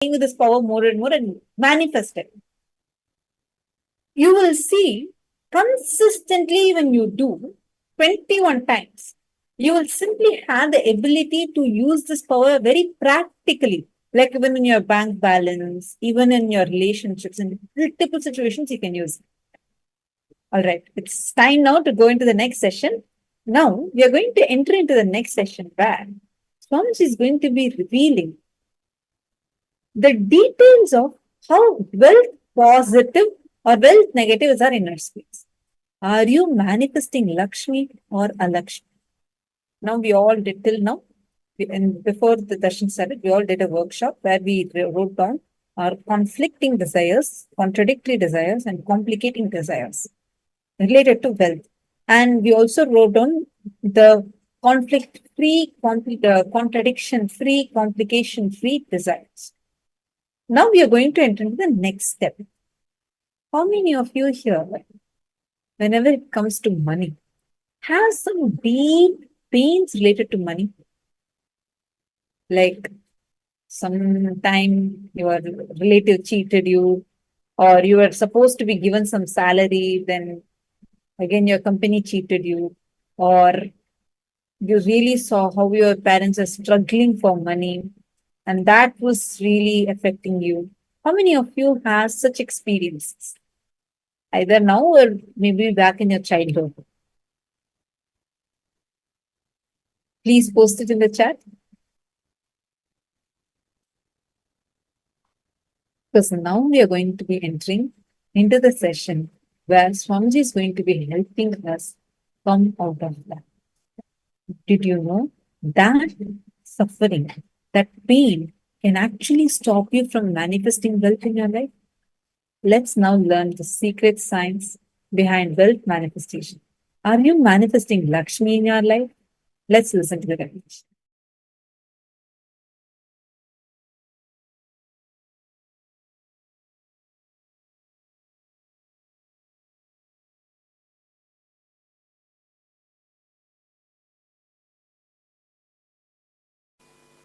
with this power more and more and manifest it. You will see consistently when you do 21 times, you will simply have the ability to use this power very practically, like even in your bank balance, even in your relationships, in multiple situations, you can use it. All right, it's time now to go into the next session. Now, we are going to enter into the next session where Swamiji is going to be revealing the details of how wealth positive or wealth negative is our inner space. Are you manifesting Lakshmi or Alakshmi? Now, we all did till now, and before the darshan started, we all did a workshop where we wrote down our conflicting desires, contradictory desires, and complicating desires related to wealth. And we also wrote down the conflict-free, contradiction-free, complication-free desires. Now we are going to enter into the next step. How many of you here, whenever it comes to money, have some deep pains related to money? Like sometime your relative cheated you, or you were supposed to be given some salary, then again your company cheated you, or you really saw how your parents are struggling for money, and that was really affecting you. How many of you have such experiences? Either now or maybe back in your childhood. Please post it in the chat. Because now we are going to be entering into the session where Swamiji is going to be helping us come out of that. Did you know that suffering, that pain can actually stop you from manifesting wealth in your life? Let's now learn the secret science behind wealth manifestation. Are you manifesting Lakshmi in your life? Let's listen to the definition.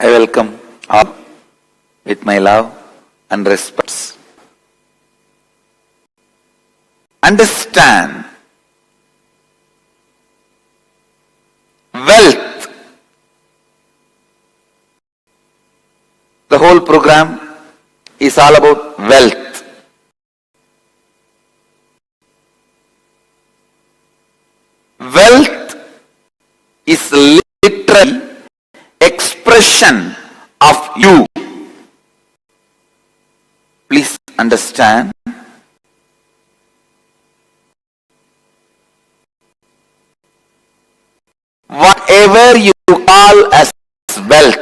I welcome all with my love and respects. Understand wealth. The whole program is all about wealth. Wealth is literally expression of you. Please understand. Whatever you call as wealth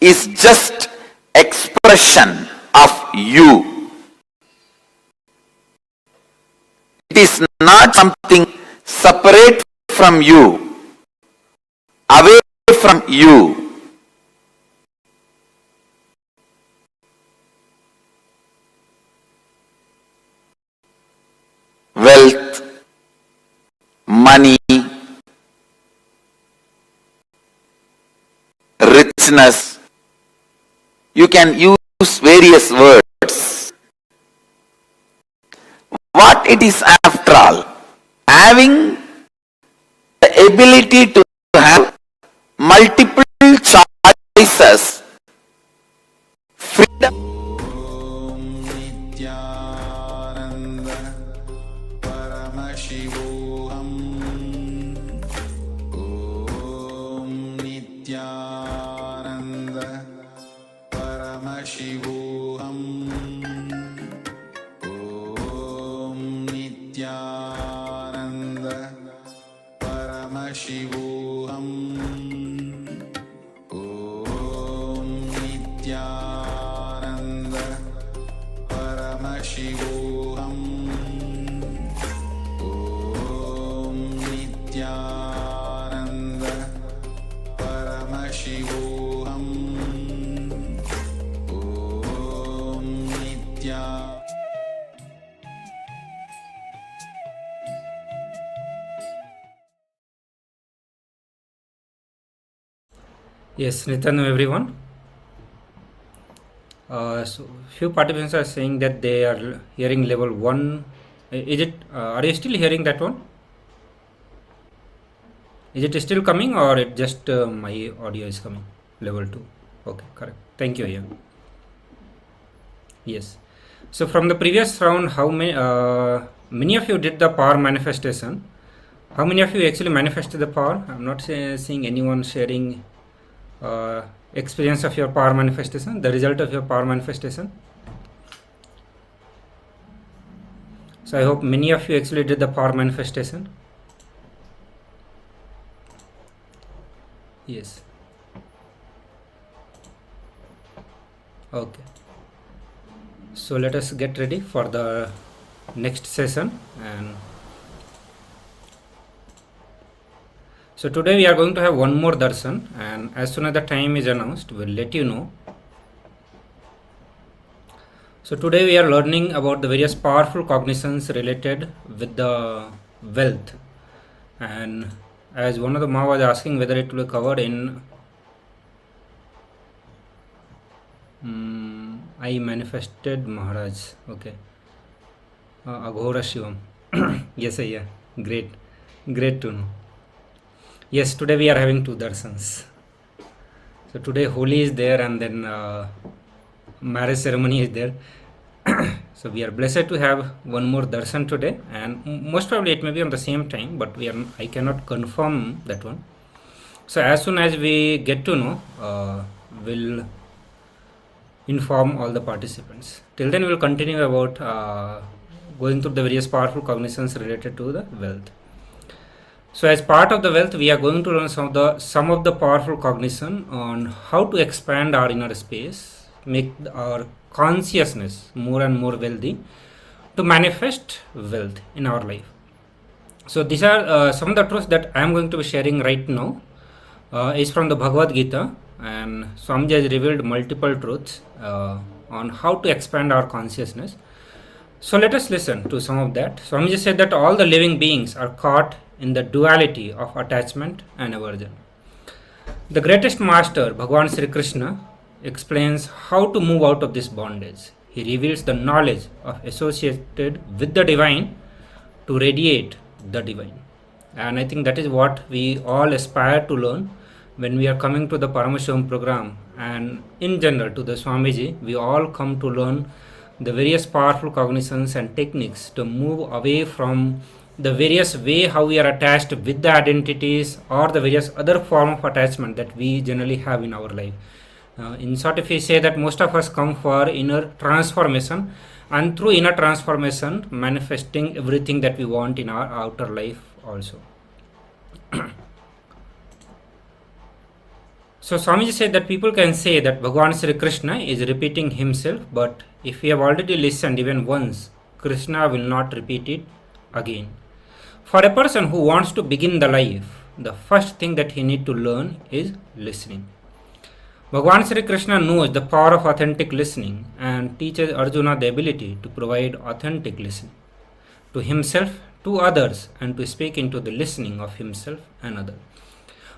is just expression of you. It is not something separate from you, away from you. Wealth, money, richness, you can use various words. What it is after all? Having the ability to have multiple choices, freedom. Paramashivoham Om Nityananda Paramashivoham Om Nityananda Paramashivoham Om Nityananda Paramashivoham Om Nityananda Paramashivoham Om Nityananda. Yes, Nitanu everyone. So few participants are saying that they are hearing level 1. Is it, are you still hearing that one? Is it still coming, or it just my audio is coming? Level 2. Okay, correct. Thank you. Yeah. Yes. So from the previous round, how many of you did the power manifestation? How many of you actually manifested the power? I'm not seeing anyone sharing experience of your power manifestation, the result of your power manifestation. So I hope many of you actually did the power manifestation. Yes. Okay. So let us get ready for the next session. And so today we are going to have one more darshan, and as soon as the time is announced, we'll let you know. So today we are learning about the various powerful cognitions related with the wealth. And as one of the Ma was asking whether it will be covered in I manifested Maharaj. Okay. Aghora Shivam. Yes, yeah. Great. Great to know. Yes, today we are having 2 darshans. So today Holi is there, and then marriage ceremony is there. So we are blessed to have one more darshan today, and most probably it may be on the same time, but I cannot confirm that one. So as soon as we get to know, we'll inform all the participants. Till then, we'll continue about going through the various powerful cognitions related to the wealth. So as part of the wealth, we are going to learn some of the powerful cognition on how to expand our inner space, make our consciousness more and more wealthy, to manifest wealth in our life. So these are some of the truths that I am going to be sharing right now. Is from the Bhagavad Gita, and Swamiji has revealed multiple truths on how to expand our consciousness. So let us listen to some of that. Swamiji said that all the living beings are caught in the duality of attachment and aversion. The greatest master, Bhagavan Sri Krishna, explains how to move out of this bondage. He reveals the knowledge of associated with the divine to radiate the divine. And I think that is what we all aspire to learn when we are coming to the Paramashivoham program, and in general to the Swamiji. We all come to learn the various powerful cognitions and techniques to move away from the various way how we are attached with the identities or the various other form of attachment that we generally have in our life. In short, if we say that most of us come for inner transformation, and through inner transformation manifesting everything that we want in our outer life also. So Swamiji said that people can say that Bhagavan Sri Krishna is repeating himself, but if we have already listened even once, Krishna will not repeat it again. For a person who wants to begin the life, the first thing that he needs to learn is listening. Bhagavan Sri Krishna knows the power of authentic listening and teaches Arjuna the ability to provide authentic listening to himself, to others, and to speak into the listening of himself and others.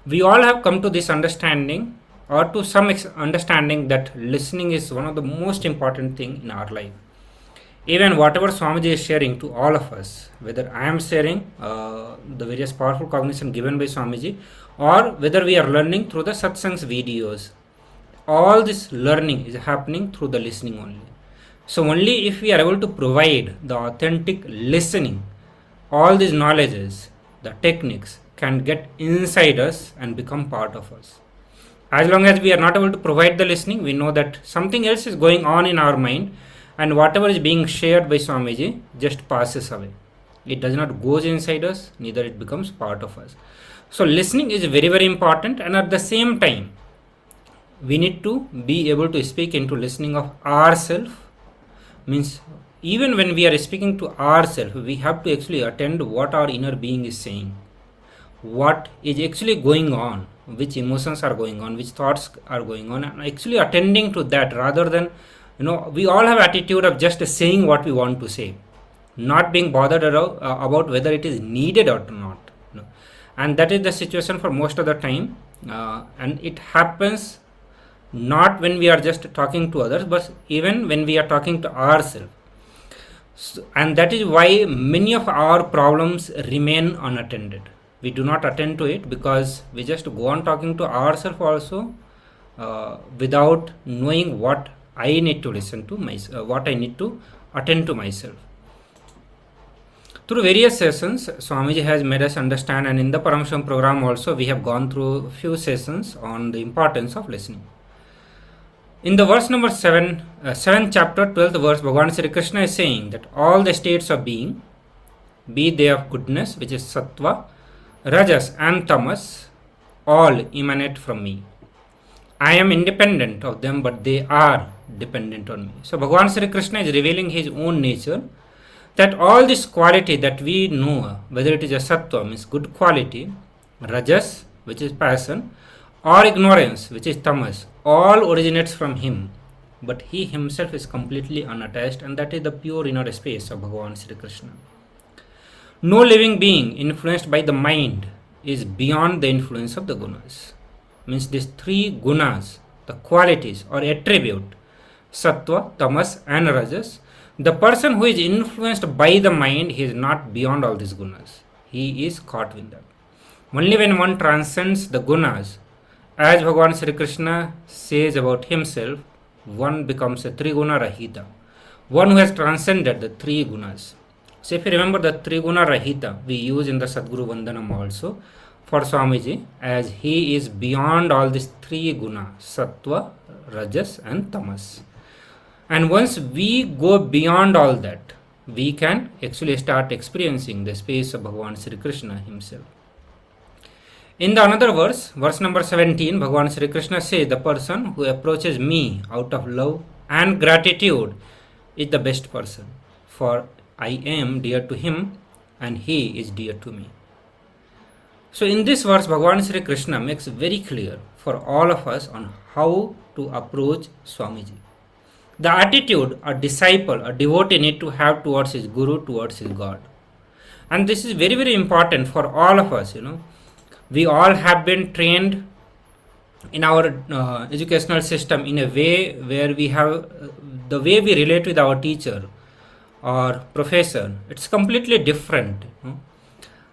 We all have come to this understanding, or to some understanding, that listening is one of the most important thing in our life. Even whatever Swamiji is sharing to all of us, whether I am sharing the various powerful cognition given by Swamiji, or whether we are learning through the satsangs videos, all this learning is happening through the listening only. So only if we are able to provide the authentic listening, all these knowledges, the techniques can get inside us and become part of us. As long as we are not able to provide the listening, we know that something else is going on in our mind, and whatever is being shared by Swamiji just passes away. It does not goes inside us, neither it becomes part of us. So listening is very, very important, and at the same time, we need to be able to speak into listening of ourselves. Means even when we are speaking to ourselves, we have to actually attend what our inner being is saying. What is actually going on, which emotions are going on, which thoughts are going on, and actually attending to that, rather than, we all have attitude of just saying what we want to say, not being bothered about whether it is needed or not. And that is the situation for most of the time, and it happens not when we are just talking to others, but even when we are talking to ourselves. And that is why many of our problems remain unattended. We do not attend to it because we just go on talking to ourselves also without knowing what I need to listen to myself, what I need to attend to myself. Through various sessions, Swamiji has made us understand, and in the Paramashivoham program also, we have gone through few sessions on the importance of listening. In the verse number 7, 7th chapter, 12th verse, Bhagavan Sri Krishna is saying that all the states of being, be they of goodness, which is sattva, rajas and tamas, all emanate from me. I am independent of them, but they are dependent on me. So Bhagavan Sri Krishna is revealing his own nature, that all this quality that we know, whether it is a sattva, means good quality, rajas, which is passion, or ignorance, which is tamas, all originates from him, but he himself is completely unattached, and that is the pure inner space of Bhagavan Sri Krishna. No living being influenced by the mind is beyond the influence of the gunas. Means these three gunas, the qualities or attribute, sattva, tamas and rajas, the person who is influenced by the mind, he is not beyond all these gunas. He is caught with that. Only when one transcends the gunas, as Bhagavan Sri Krishna says about himself, one becomes a Triguna Rahita, one who has transcended the three gunas. So if you remember the Triguna Rahita, we use in the Sadguru Vandanam also for Swamiji, as he is beyond all these three gunas, sattva, rajas and tamas. And once we go beyond all that, we can actually start experiencing the space of Bhagavan Sri Krishna himself. In the another verse, verse number 17, Bhagavan Sri Krishna says, the person who approaches me out of love and gratitude is the best person, for I am dear to him and he is dear to me. So in this verse, Bhagavan Sri Krishna makes very clear for all of us on how to approach Swamiji. The attitude a disciple, a devotee need to have towards his Guru, towards his God. And this is very, very important for all of us, We all have been trained in our educational system in a way where we have the way we relate with our teacher or professor, it's completely different.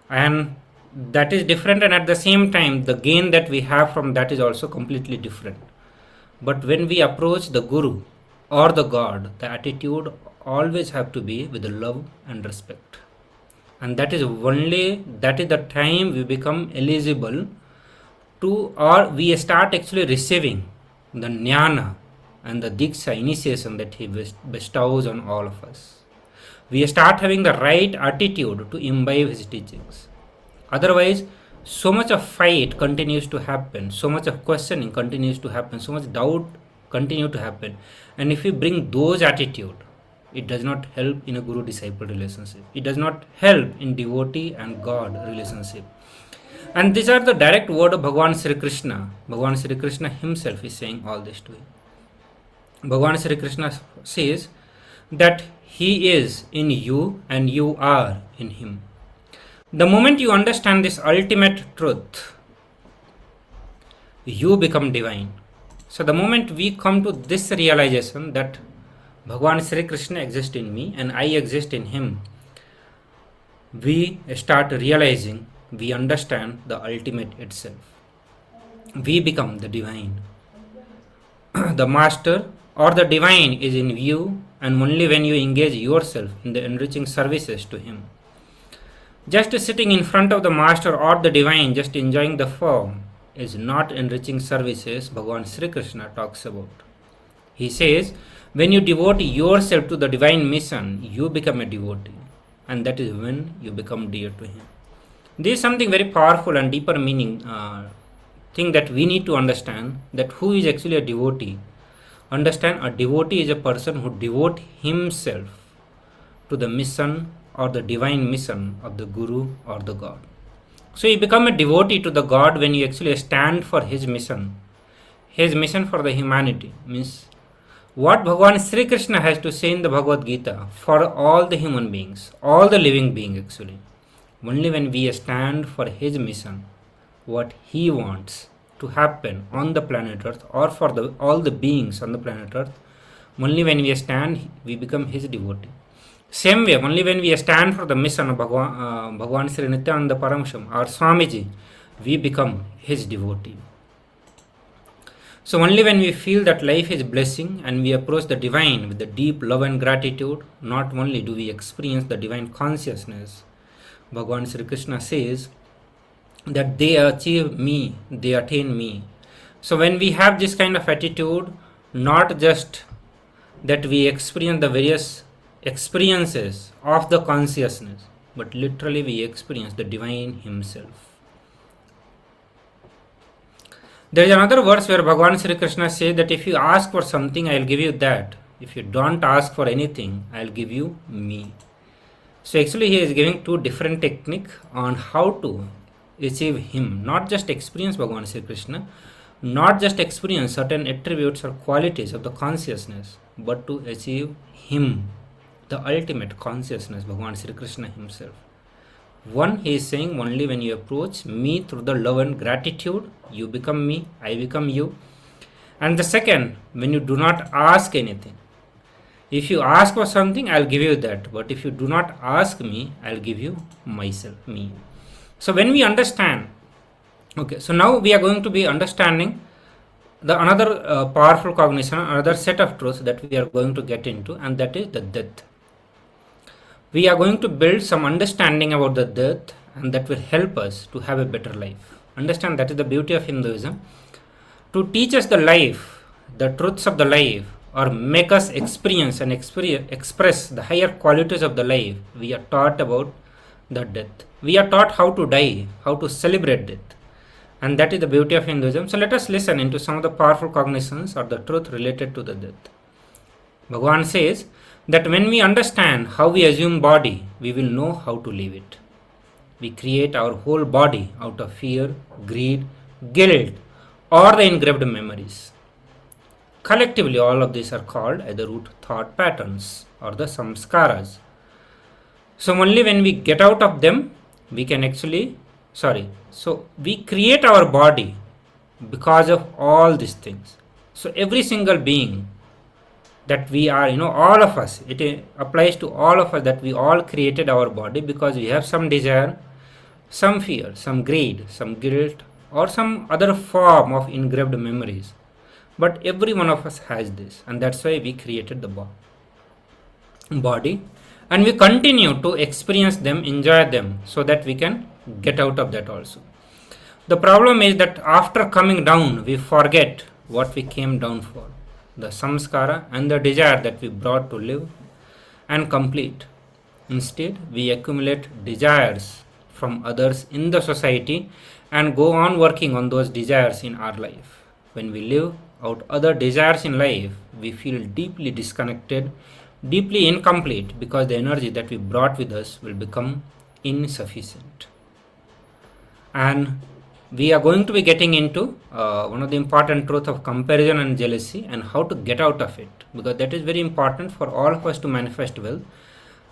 And that is different, and at the same time the gain that we have from that is also completely different. But when we approach the Guru or the God, the attitude always have to be with love and respect. And that is the time we become eligible to, or we start actually receiving the jnana and the diksha, initiation that he bestows on all of us. We start having the right attitude to imbibe his teachings. Otherwise, so much of fight continues to happen, so much of questioning continues to happen, so much doubt continue to happen. And if we bring those attitude, it does not help in a guru-disciple relationship. It does not help in devotee and God relationship. And these are the direct word of Bhagavan Sri Krishna. Bhagavan Sri Krishna himself is saying all this to him. Bhagavan Sri Krishna says that he is in you and you are in him. The moment you understand this ultimate truth, you become divine. So the moment we come to this realization that Bhagavan Sri Krishna exists in me and I exist in him, we start realizing, we understand the ultimate itself. We become the divine. The master or the divine is in you, and only when you engage yourself in the enriching services to him. Just sitting in front of the master or the divine, just enjoying the form, is not enriching services Bhagavan Sri Krishna talks about. He says, when you devote yourself to the divine mission, you become a devotee, and that is when you become dear to him. This is something very powerful and deeper meaning thing that we need to understand, that who is actually a devotee. Understand, a devotee is a person who devotes himself to the mission or the divine mission of the Guru or the God. So you become a devotee to the God when you actually stand for his mission for the humanity. Means what Bhagavan Sri Krishna has to say in the Bhagavad Gita for all the human beings, all the living beings actually. Only when we stand for his mission, what he wants to happen on the planet Earth or for all the beings on the planet Earth, only when we stand, we become his devotee. Same way, only when we stand for the mission of Bhagavan Sri Nityananda Paramasham or Swamiji, we become his devotee. So only when we feel that life is blessing and we approach the divine with the deep love and gratitude, not only do we experience the divine consciousness, Bhagavan Sri Krishna says that they achieve me, they attain me. So when we have this kind of attitude, not just that we experience the various experiences of the consciousness, but literally we experience the divine himself. There is another verse where Bhagavan Sri Krishna says that if you ask for something, I will give you that. If you don't ask for anything, I will give you me. So actually he is giving two different techniques on how to achieve him. Not just experience Bhagavan Sri Krishna, not just experience certain attributes or qualities of the consciousness, but to achieve him, the ultimate consciousness, Bhagavan Sri Krishna himself. One, he is saying only when you approach me through the love and gratitude, you become me, I become you. And the second, when you do not ask anything. If you ask for something, I'll give you that. But if you do not ask me, I'll give you myself, me. So when we understand, okay, so now we are going to be understanding the another powerful cognition, another set of truths that we are going to get into, and that is the death. We are going to build some understanding about the death, and that will help us to have a better life. Understand, that is the beauty of Hinduism. To teach us the life, the truths of the life, or make us experience and express the higher qualities of the life, we are taught about the death. We are taught how to die, how to celebrate death. And that is the beauty of Hinduism. So let us listen into some of the powerful cognitions or the truth related to the death. Bhagavan says that when we understand how we assume body, we will know how to leave it. We create our whole body out of fear, greed, guilt, or the engraved memories. Collectively, all of these are called as the root thought patterns or the samskaras. So only when we get out of them, we can actually, so we create our body because of all these things. So every single being that we are, all of us, it applies to all of us, that we all created our body because we have some desire, some fear, some greed, some guilt, or some other form of engraved memories. But every one of us has this, and that's why we created the body, and we continue to experience them, enjoy them, so that we can get out of that also. The problem is that after coming down, we forget what we came down for, the samskara and the desire that we brought to live and complete. Instead, we accumulate desires from others in the society and go on working on those desires in our life. When we live out other desires in life, we feel deeply disconnected, deeply incomplete, because the energy that we brought with us will become insufficient. And we are going to be getting into one of the important truths of comparison and jealousy and how to get out of it, because that is very important for all of us to manifest wealth.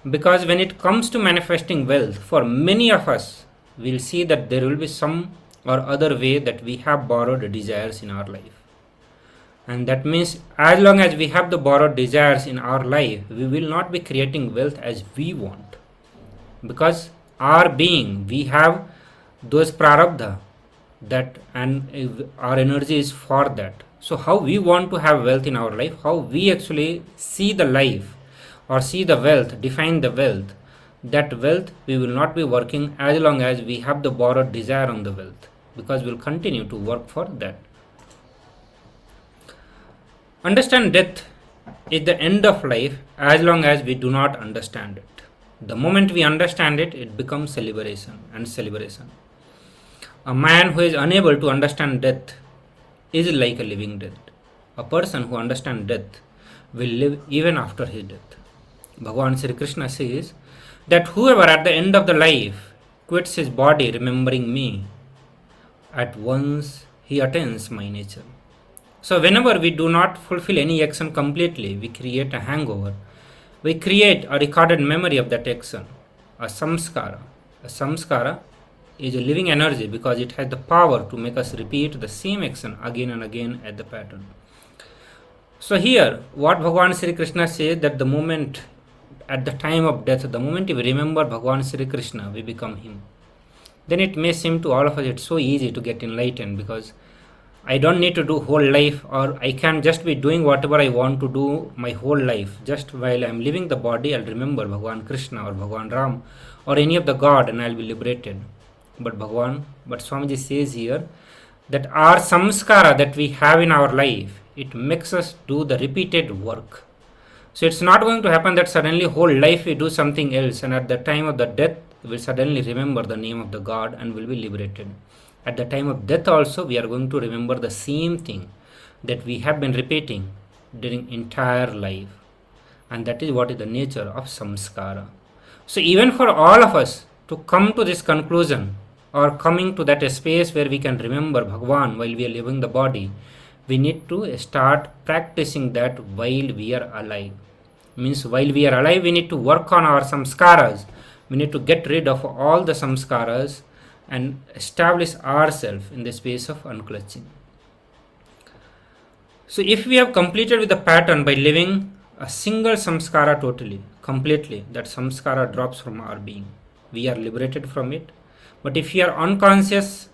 Because when it comes to manifesting wealth, for many of us, we'll see that there will be some or other way that we have borrowed desires in our life. And that means as long as we have the borrowed desires in our life, we will not be creating wealth as we want. Because our being, we have those prarabdha, that, and our energy is for that. So how we want to have wealth in our life, how we actually see the life or see the wealth, define the wealth, that wealth we will not be working as long as we have the borrowed desire on the wealth, because we'll continue to work for that. Understand death is the end of life as long as we do not understand it. The moment we understand it, it becomes celebration and celebration. A man who is unable to understand death is like a living dead. A person who understands death will live even after his death. Bhagavan Sri Krishna says that whoever at the end of the life quits his body remembering me, at once he attains my nature. So whenever we do not fulfill any action completely, we create a hangover. We create a recorded memory of that action, a samskara. A samskara is a living energy because it has the power to make us repeat the same action again and again at the pattern. So here, what Bhagavan Sri Krishna says, that the moment, at the time of death, the moment we remember Bhagavan Sri Krishna, we become him. Then it may seem to all of us it's so easy to get enlightened, because I don't need to do whole life, or I can just be doing whatever I want to do my whole life. Just while I'm living the body, I'll remember Bhagavan Krishna or Bhagavan Ram or any of the God, and I'll be liberated. But Swamiji says here that our samskara that we have in our life, it makes us do the repeated work. So it's not going to happen that suddenly whole life we do something else, and at the time of the death we will suddenly remember the name of the God and will be liberated. At the time of death also we are going to remember the same thing that we have been repeating during entire life, and that is what is the nature of samskara. So even for all of us to come to this conclusion, or coming to that space where we can remember Bhagwan while we are living the body, we need to start practicing that while we are alive. Means while we are alive, we need to work on our samskaras. We need to get rid of all the samskaras and establish ourselves in the space of unclutching. So if we have completed with the pattern by living a single samskara totally, completely, that samskara drops from our being. We are liberated from it. But if we are unconscious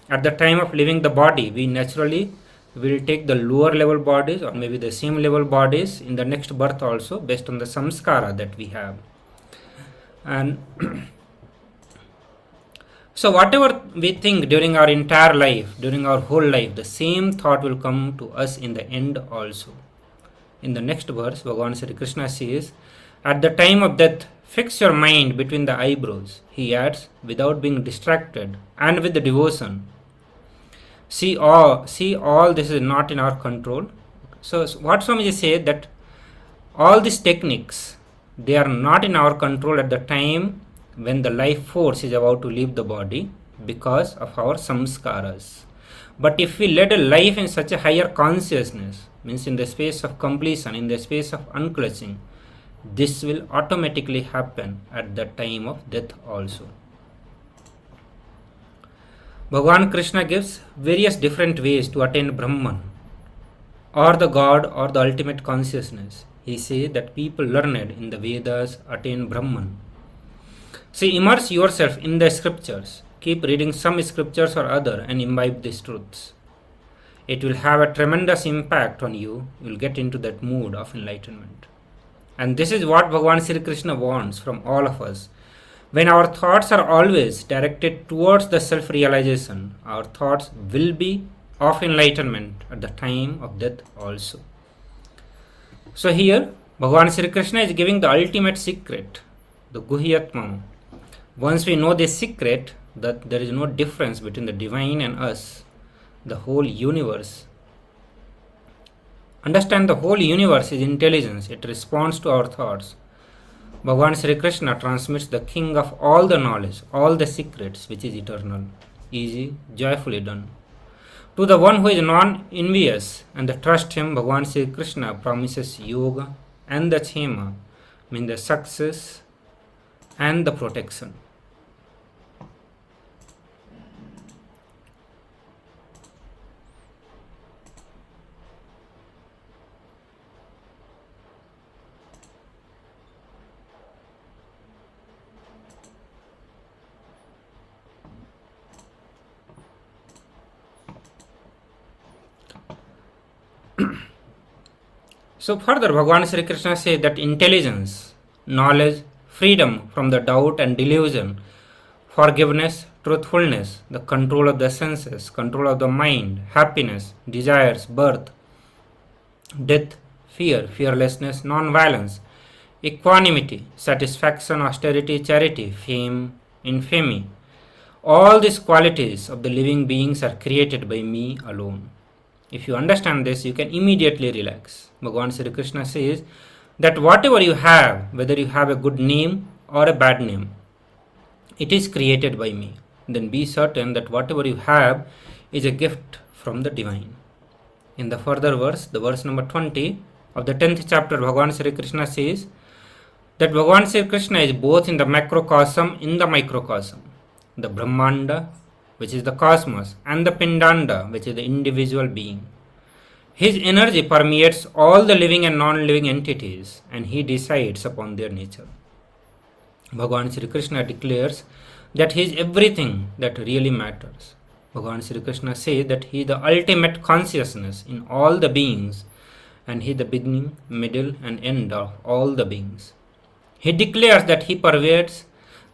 at the time of living the body, we naturally will take the lower level bodies, or maybe the same level bodies in the next birth also, based on the samskara that we have. And so whatever we think during our entire life, during our whole life, the same thought will come to us in the end also. In the next verse, Bhagavan Sri Krishna says, at the time of death, fix your mind between the eyebrows, he adds, without being distracted and with the devotion. See all this is not in our control. So what Swamiji said, that all these techniques, they are not in our control at the time when the life force is about to leave the body because of our samskaras. But if we led a life in such a higher consciousness, means in the space of completion, in the space of unclutching, this will automatically happen at the time of death also. Bhagavan Krishna gives various different ways to attain Brahman, or the God, or the ultimate consciousness. He says that people learned in the Vedas attain Brahman. So immerse yourself in the scriptures. Keep reading some scriptures or other and imbibe these truths. It will have a tremendous impact on you. You will get into that mood of enlightenment. And this is what Bhagavan Sri Krishna wants from all of us. When our thoughts are always directed towards the self-realization, our thoughts will be of enlightenment at the time of death also. So here, Bhagavan Sri Krishna is giving the ultimate secret, the Guhyatmam. Once we know this secret, that there is no difference between the divine and us, the whole universe. Understand, the whole universe is intelligence. It responds to our thoughts. Bhagavan Sri Krishna transmits the king of all the knowledge, all the secrets, which is eternal. Easy, joyfully done. To the one who is non-envious and the trust him, Bhagavan Sri Krishna promises yoga and the kshema, mean the success and the protection. So further, Bhagavan Sri Krishna says that intelligence, knowledge, freedom from the doubt and delusion, forgiveness, truthfulness, the control of the senses, control of the mind, happiness, desires, birth, death, fear, fearlessness, non-violence, equanimity, satisfaction, austerity, charity, fame, infamy, all these qualities of the living beings are created by me alone. If you understand this, you can immediately relax. Bhagavan Sri Krishna says that whatever you have, whether you have a good name or a bad name, it is created by me. Then be certain that whatever you have is a gift from the divine. In the further verse, the verse number 20 of the 10th chapter, Bhagavan Sri Krishna says that Bhagavan Sri Krishna is both in the macrocosm, in the microcosm. the Brahmanda, which is the cosmos, and the Pindanda, which is the individual being. His energy permeates all the living and non-living entities, and he decides upon their nature. Bhagavan Sri Krishna declares that he is everything that really matters. Bhagavan Sri Krishna says that he is the ultimate consciousness in all the beings, and he is the beginning, middle, and end of all the beings. He declares that he pervades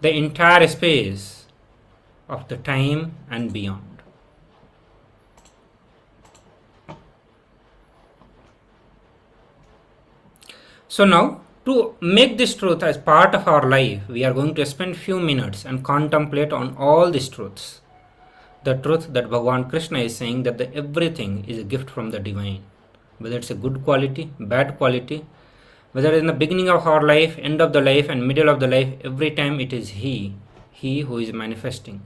the entire space of the time and beyond. So now, to make this truth as part of our life, we are going to spend few minutes and contemplate on all these truths. The truth that Bhagavan Krishna is saying that the everything is a gift from the divine. Whether it's a good quality, bad quality, whether in the beginning of our life, end of the life, and middle of the life, every time it is He who is manifesting.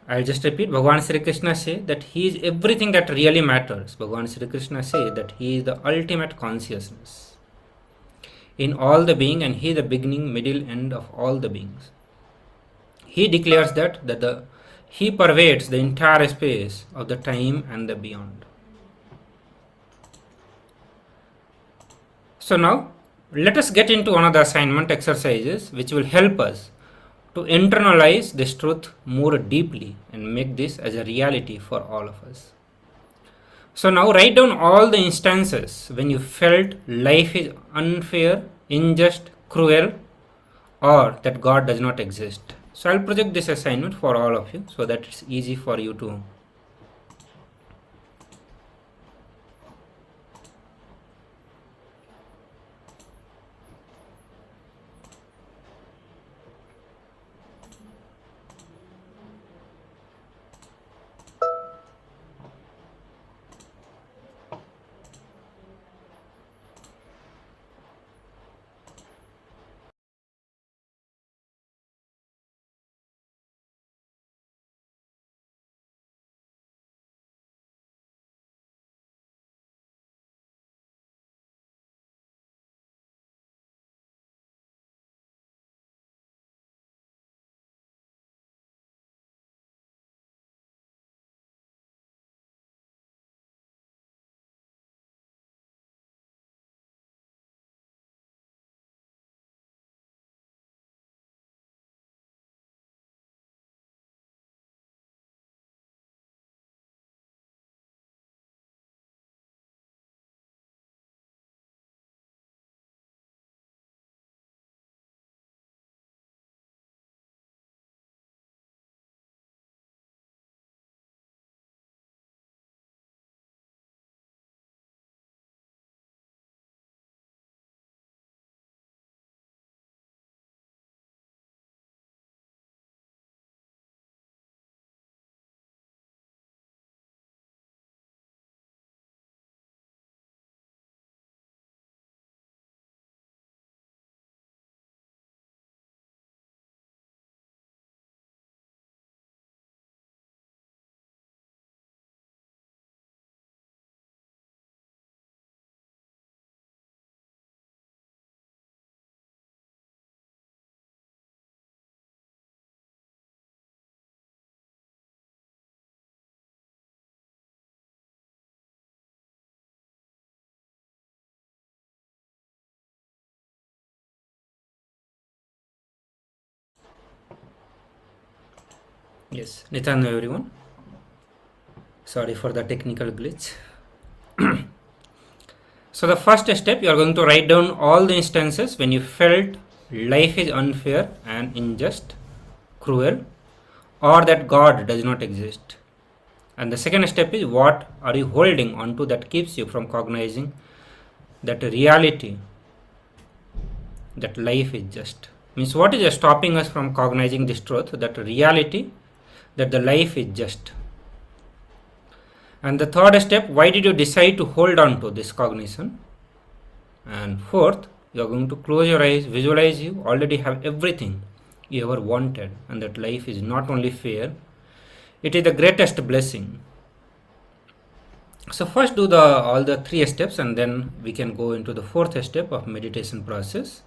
I'll just repeat, Bhagavan Sri Krishna says that He is everything that really matters. Bhagavan Sri Krishna says that He is the ultimate consciousness in all the being, and He is the beginning, middle, end of all the beings. He declares that He pervades the entire space of the time and the beyond. So now, let us get into another assignment exercises which will help us to internalize this truth more deeply and make this as a reality for all of us. So now write down all the instances when you felt life is unfair, unjust, cruel, or that God does not exist. So I'll project this assignment for all of you so that it's easy for you to Yes, Nitanu everyone. Sorry for the technical glitch. So the first step, you are going to write down all the instances when you felt life is unfair and unjust, cruel, or that God does not exist. And the second step is what are you holding on to that keeps you from cognizing that reality, that life is just. Means what is stopping us from cognizing this truth, that reality, that the life is just. And the third step, why did you decide to hold on to this cognition? And fourth, you are going to close your eyes, visualize you already have everything you ever wanted, and that life is not only fair, it is the greatest blessing. So first do all the three steps, and then we can go into the fourth step of meditation process.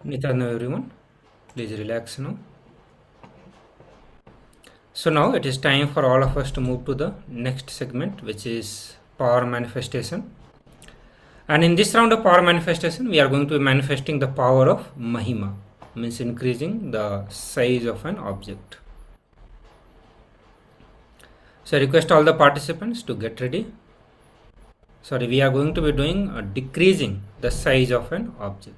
Nitano everyone, please relax now. So now it is time for all of us to move to the next segment, which is power manifestation. And in this round of power manifestation, we are going to be manifesting the power of Mahima, means increasing the size of an object. So I request all the participants to get ready. Sorry, we are going to be doing decreasing the size of an object.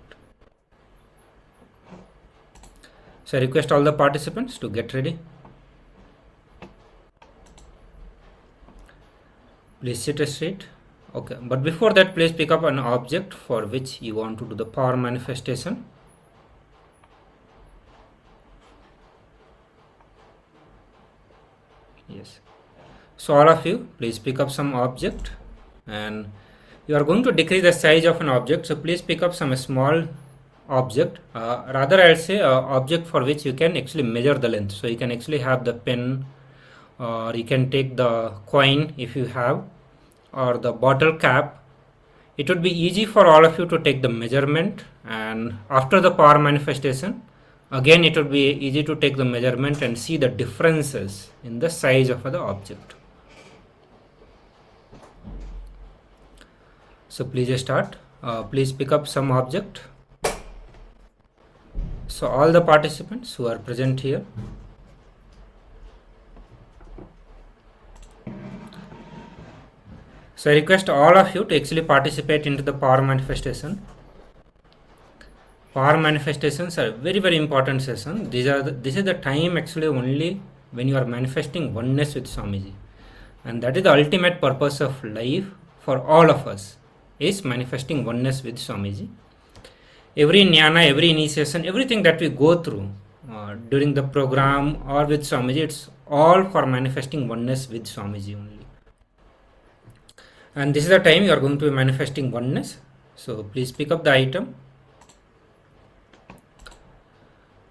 So I request all the participants to get ready. Please sit straight. Okay, but before that, please pick up an object for which you want to do the power manifestation. Yes. So all of you, please pick up some object, and you are going to decrease the size of an object. So please pick up some small object. Rather, I'll say object for which you can actually measure the length. So you can actually have the pen, or you can take the coin if you have, or the bottle cap. It would be easy for all of you to take the measurement, and after the power manifestation, again it would be easy to take the measurement and see the differences in the size of the object. So please start. Please pick up some object. So all the participants who are present here, so I request all of you to actually participate into the power manifestation. Power manifestations are very, very important session. This is the time actually only when you are manifesting oneness with Swamiji, and that is the ultimate purpose of life for all of us, is manifesting oneness with Swamiji. Every jnana, every initiation, everything that we go through during the program or with Swamiji, it's all for manifesting oneness with Swamiji only. And this is the time you are going to be manifesting oneness. So please pick up the item.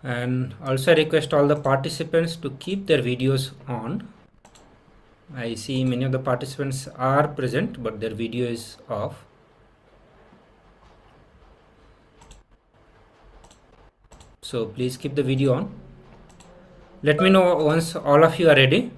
And also I request all the participants to keep their videos on. I see many of the participants are present, but their video is off. So please keep the video on. Let me know once all of you are ready.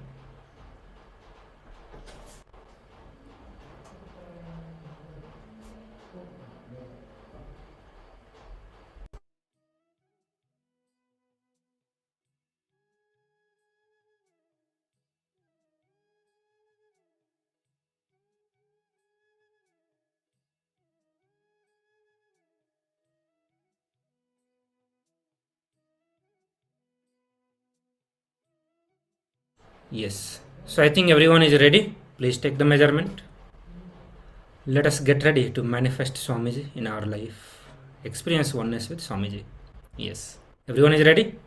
Yes. So I think everyone is ready. Please take the measurement. Let us get ready to manifest Swamiji in our life. Experience oneness with Swamiji. Yes. Everyone is ready?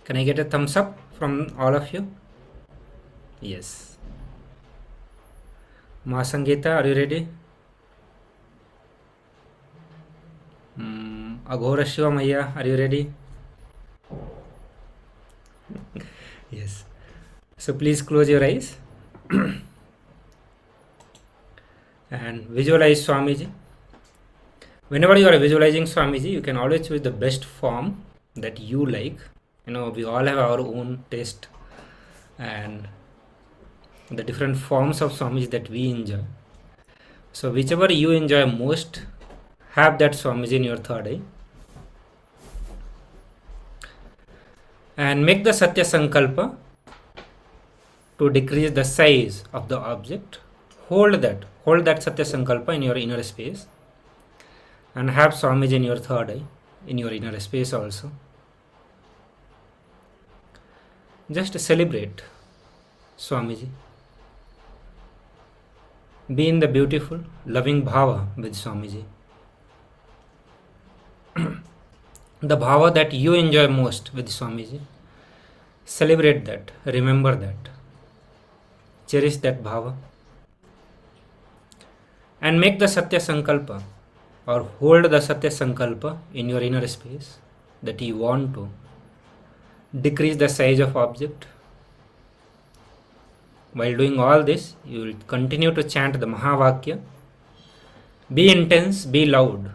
Can I get a thumbs up from all of you? Yes. Ma Sangeeta, are you ready? Aghora Shiva Maya, are you ready? Yes. So please close your eyes and visualize Swamiji. Whenever you are visualizing Swamiji, you can always choose the best form that you like. We all have our own taste and the different forms of Swamiji that we enjoy. So whichever you enjoy most, have that Swamiji in your third eye. And make the Satya Sankalpa to decrease the size of the object. Hold that Satya Sankalpa in your inner space, and have Swamiji in your third eye, in your inner space also. Just celebrate Swamiji. Be in the beautiful, loving bhava with Swamiji. The bhava that you enjoy most with Swamiji. Celebrate that, remember that, cherish that bhava, and make the Satya Sankalpa, or hold the Satya Sankalpa in your inner space that you want to decrease the size of object. While doing all this, you will continue to chant the Mahavakya. Be intense, be loud.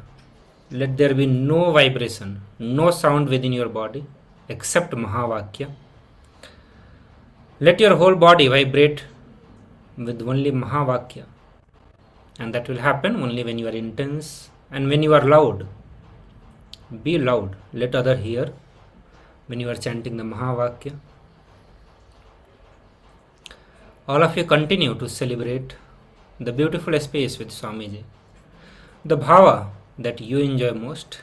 Let there be no vibration, no sound within your body except Mahavakya. Let your whole body vibrate with only Mahavakya. And that will happen only when you are intense and when you are loud. Be loud. Let other hear when you are chanting the Mahavakya. All of you continue to celebrate the beautiful space with Swamiji, the bhava that you enjoy most.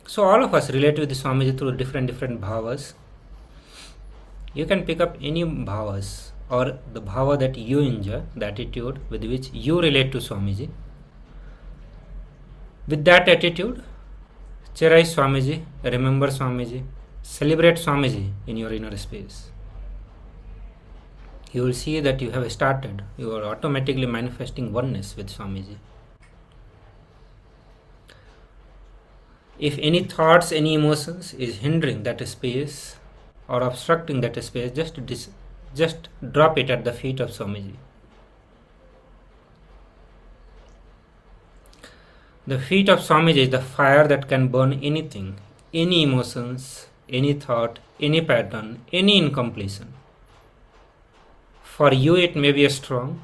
So all of us relate with Swamiji through different bhavas. You can pick up any bhavas or the bhava that you enjoy, the attitude with which you relate to Swamiji. With that attitude, cherish Swamiji, remember Swamiji, celebrate Swamiji in your inner space. You will see that you have started, you are automatically manifesting oneness with Swamiji. If any thoughts, any emotions is hindering that space or obstructing that space, just drop it at the feet of Swamiji. The feet of Swamiji is the fire that can burn anything, any emotions, any thought, any pattern, any incompletion. For you it may be strong,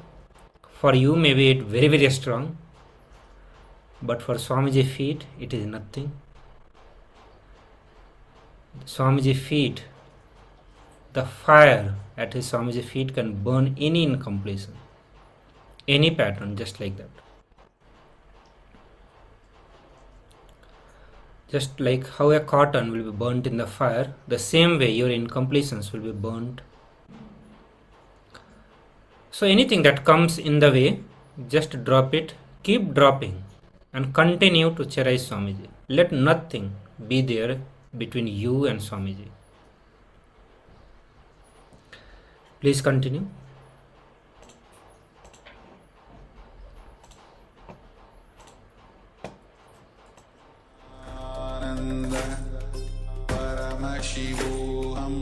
for you may be it very strong, but for Swamiji feet it is nothing. Swamiji feet, the fire at his Swamiji feet can burn any incompletion, any pattern, just like that. Just like how a cotton will be burnt in the fire, the same way your incompletions will be burnt. So anything that comes in the way, just drop it, keep dropping and continue to cherish Swamiji. Let nothing be there between you and Swamiji. Please continue. Paramashivoham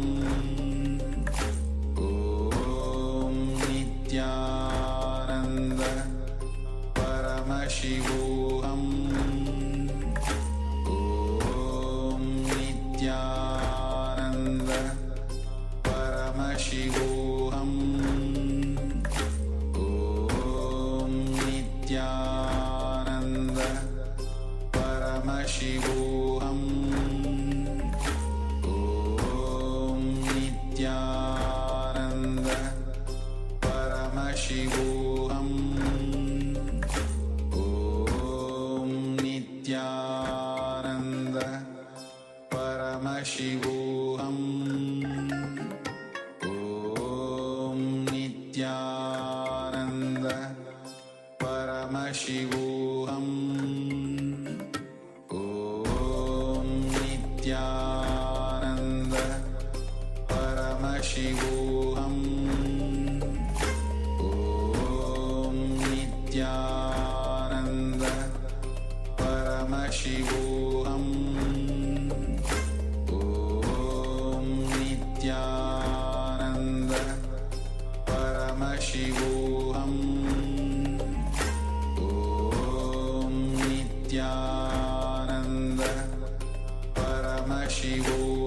Om Nityananda Paramashivoham Om Nityananda Paramashivoham Om Nityananda Paramashivoham Nityananda Paramashivoham Om Nityananda Paramashivoham Om Nityananda Paramashivoham Om Nityananda Paramashivoham Om Nityananda Paramashivoham Om Nityananda Paramashivoham Om Nityananda Paramashivoham Om Nityananda Paramashivoham Om Nityananda Paramashivoham Om Nityananda Paramashivoham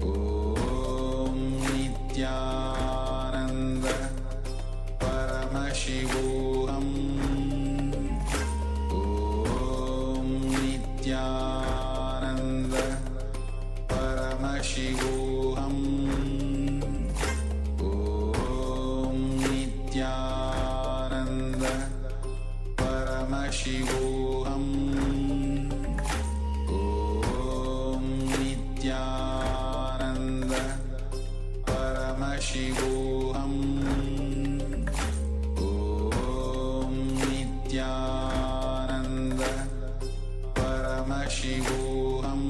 Om Nityananda Paramashivoham Om Nityananda Paramashivoham Om Nityananda Paramashivoham Om Nityananda Paramashivoham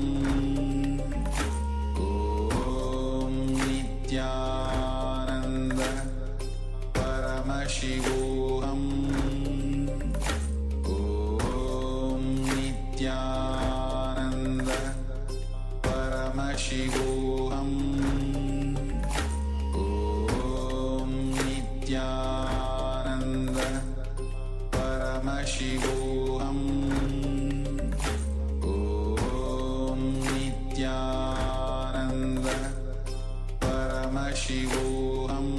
Om Paramashivoham Om Nityananda Paramashivoham Om Nityananda Paramashivoham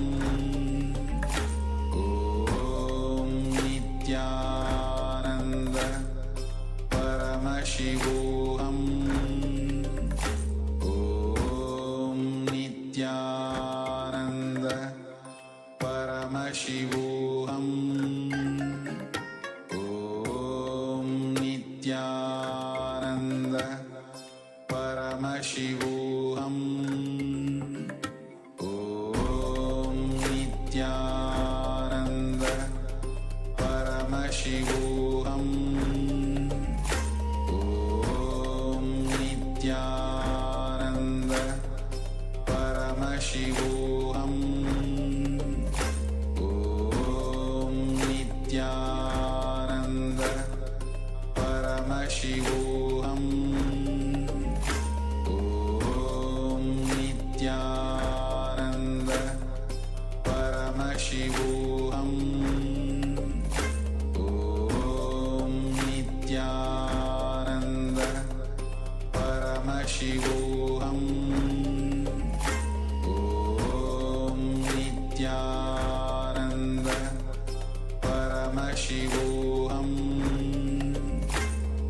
Om Nityananda Paramashivoham Om Nityananda Paramashivoham Om Nityananda Paramashivoham Om Nityananda Paramashivoham Om Nityananda Paramashivoham Om Nityananda Paramashivoham Om Nityananda Paramashivoham Om Nityananda Paramashivoham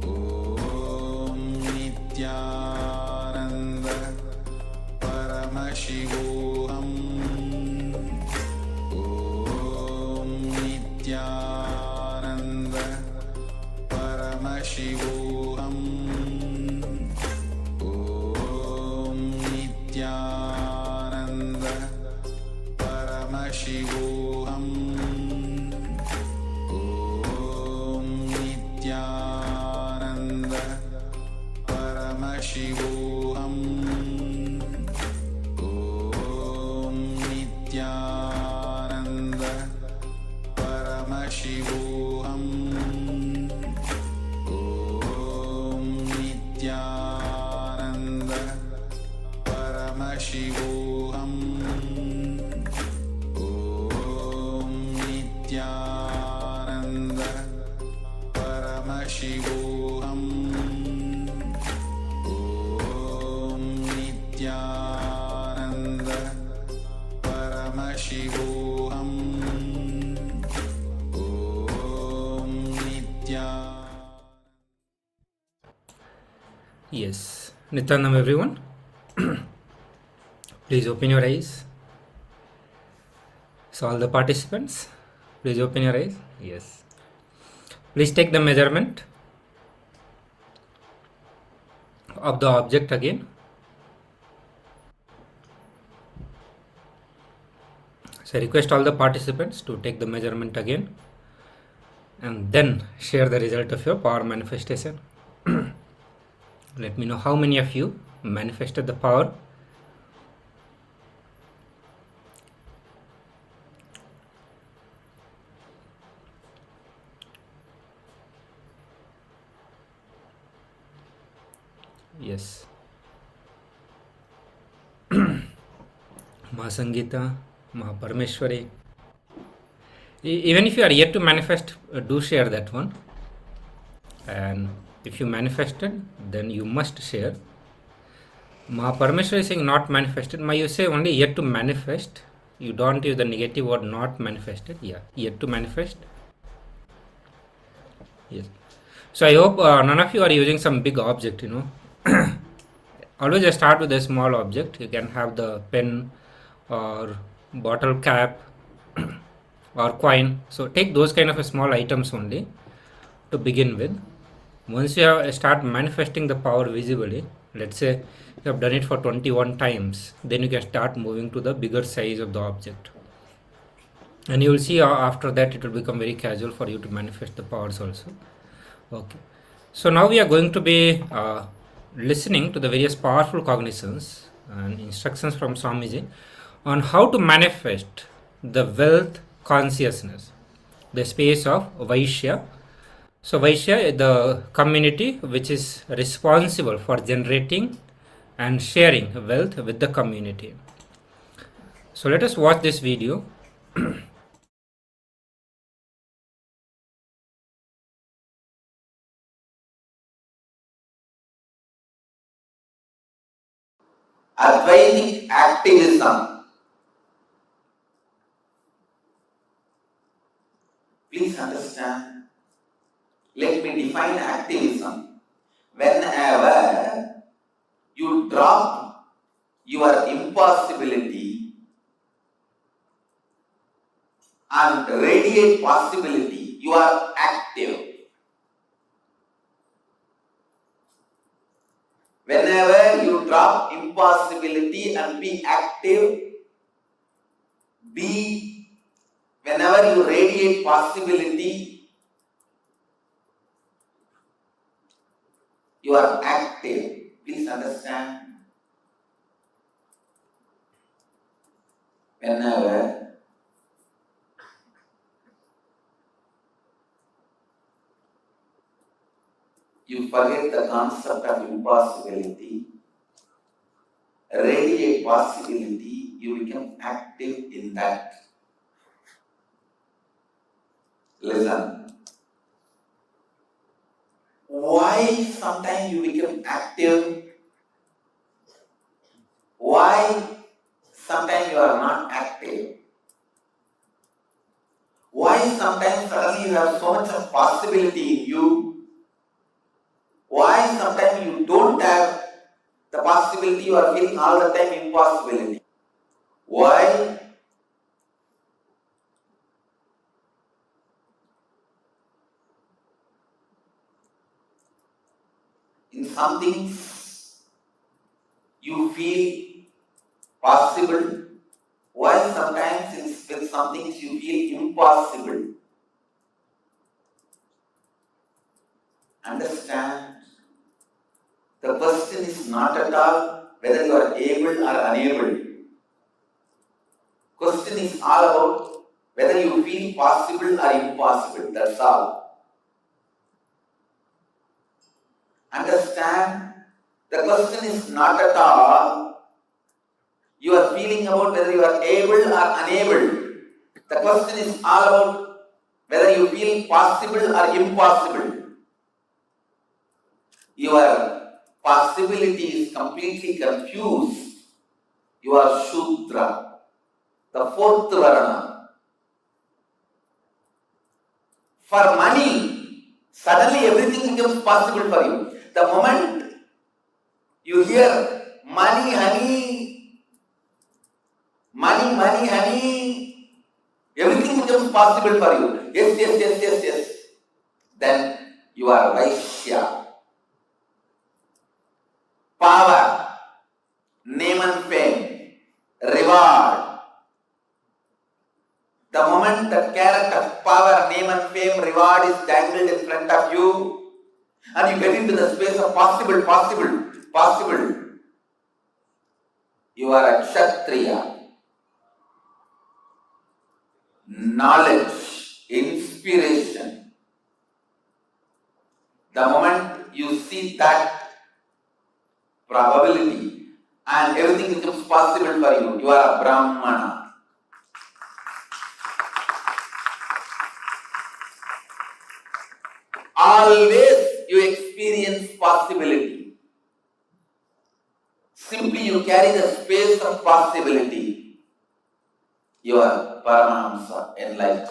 Om Nityananda Paramashivoham Om Nityananda Paramashivoham Om Nityananda Paramashivoham Om Nityananda Paramashivoham Om Nityananda Paramashivoham Om Nityananda Paramashivoham Om Nityananda Paramashivoham Om Nityananda Paramashivoham Om Nityananda Paramashivoham Om Nityananda. Yes, Nityanam everyone. Please open your eyes. So all the participants, please open your eyes. Yes. Please take the measurement of the object again. So I request all the participants to take the measurement again and then share the result of your power manifestation. Let me know how many of you manifested the power. Yes. Ma Sangita, Ma Parameshwari. Even if you are yet to manifest, do share that one. And if you manifested, then you must share. Ma Parameshwari is saying not manifested. Ma, you say only yet to manifest. You don't use the negative word not manifested. Yeah, yet to manifest. Yes. So I hope none of you are using some big object, Always just start with a small object. You can have the pen or bottle cap or coin. So take those kind of small items only to begin with. Once you have start manifesting the power visibly, let's say you have done it for 21 times, then you can start moving to the bigger size of the object. And you will see after that it will become very casual for you to manifest the powers also. Okay. So now we are going to be listening to the various powerful cognitions and instructions from Swamiji on how to manifest the wealth consciousness, the space of Vaishya. So Vaishya is the community which is responsible for generating and sharing wealth with the community. So let us watch this video. Advaitic activism. Please understand. Let me define activism. Whenever you drop your impossibility and radiate possibility, you are active. Whenever you drop impossibility and be active, whenever you radiate possibility, you are active. Please understand. Whenever you forget the concept of impossibility, radiate possibility, you become active in that. Listen. Why sometimes you become active? Why sometimes you are not active? Why sometimes suddenly you have so much of possibility in you? Why sometimes you don't have the possibility, you are feeling all the time impossibility? Why? In some things you feel possible. Why sometimes in some things you feel impossible? Understand, the question is not at all whether you are able or unable. Question is all about whether you feel possible or impossible. That's all. Understand, the question is not at all you are feeling about whether you are able or unable. The question is all about whether you feel possible or impossible. Your possibility is completely confused. You are Shudra, the fourth Varna. For money, suddenly everything becomes possible for you. The moment you hear money, honey, money, honey, everything becomes possible for you. Yes. Then you are Vaishya. Power, name and fame, reward. The moment the carrot of power, name and fame, reward is dangled in front of you, and you get into the space of possible, you are a Kshatriya. Knowledge, inspiration. The moment you see that probability and everything becomes possible for you, you are a Brahmana. Always you experience possibility. Simply you carry the space of possibility. You are Paramahamsa, enlightened.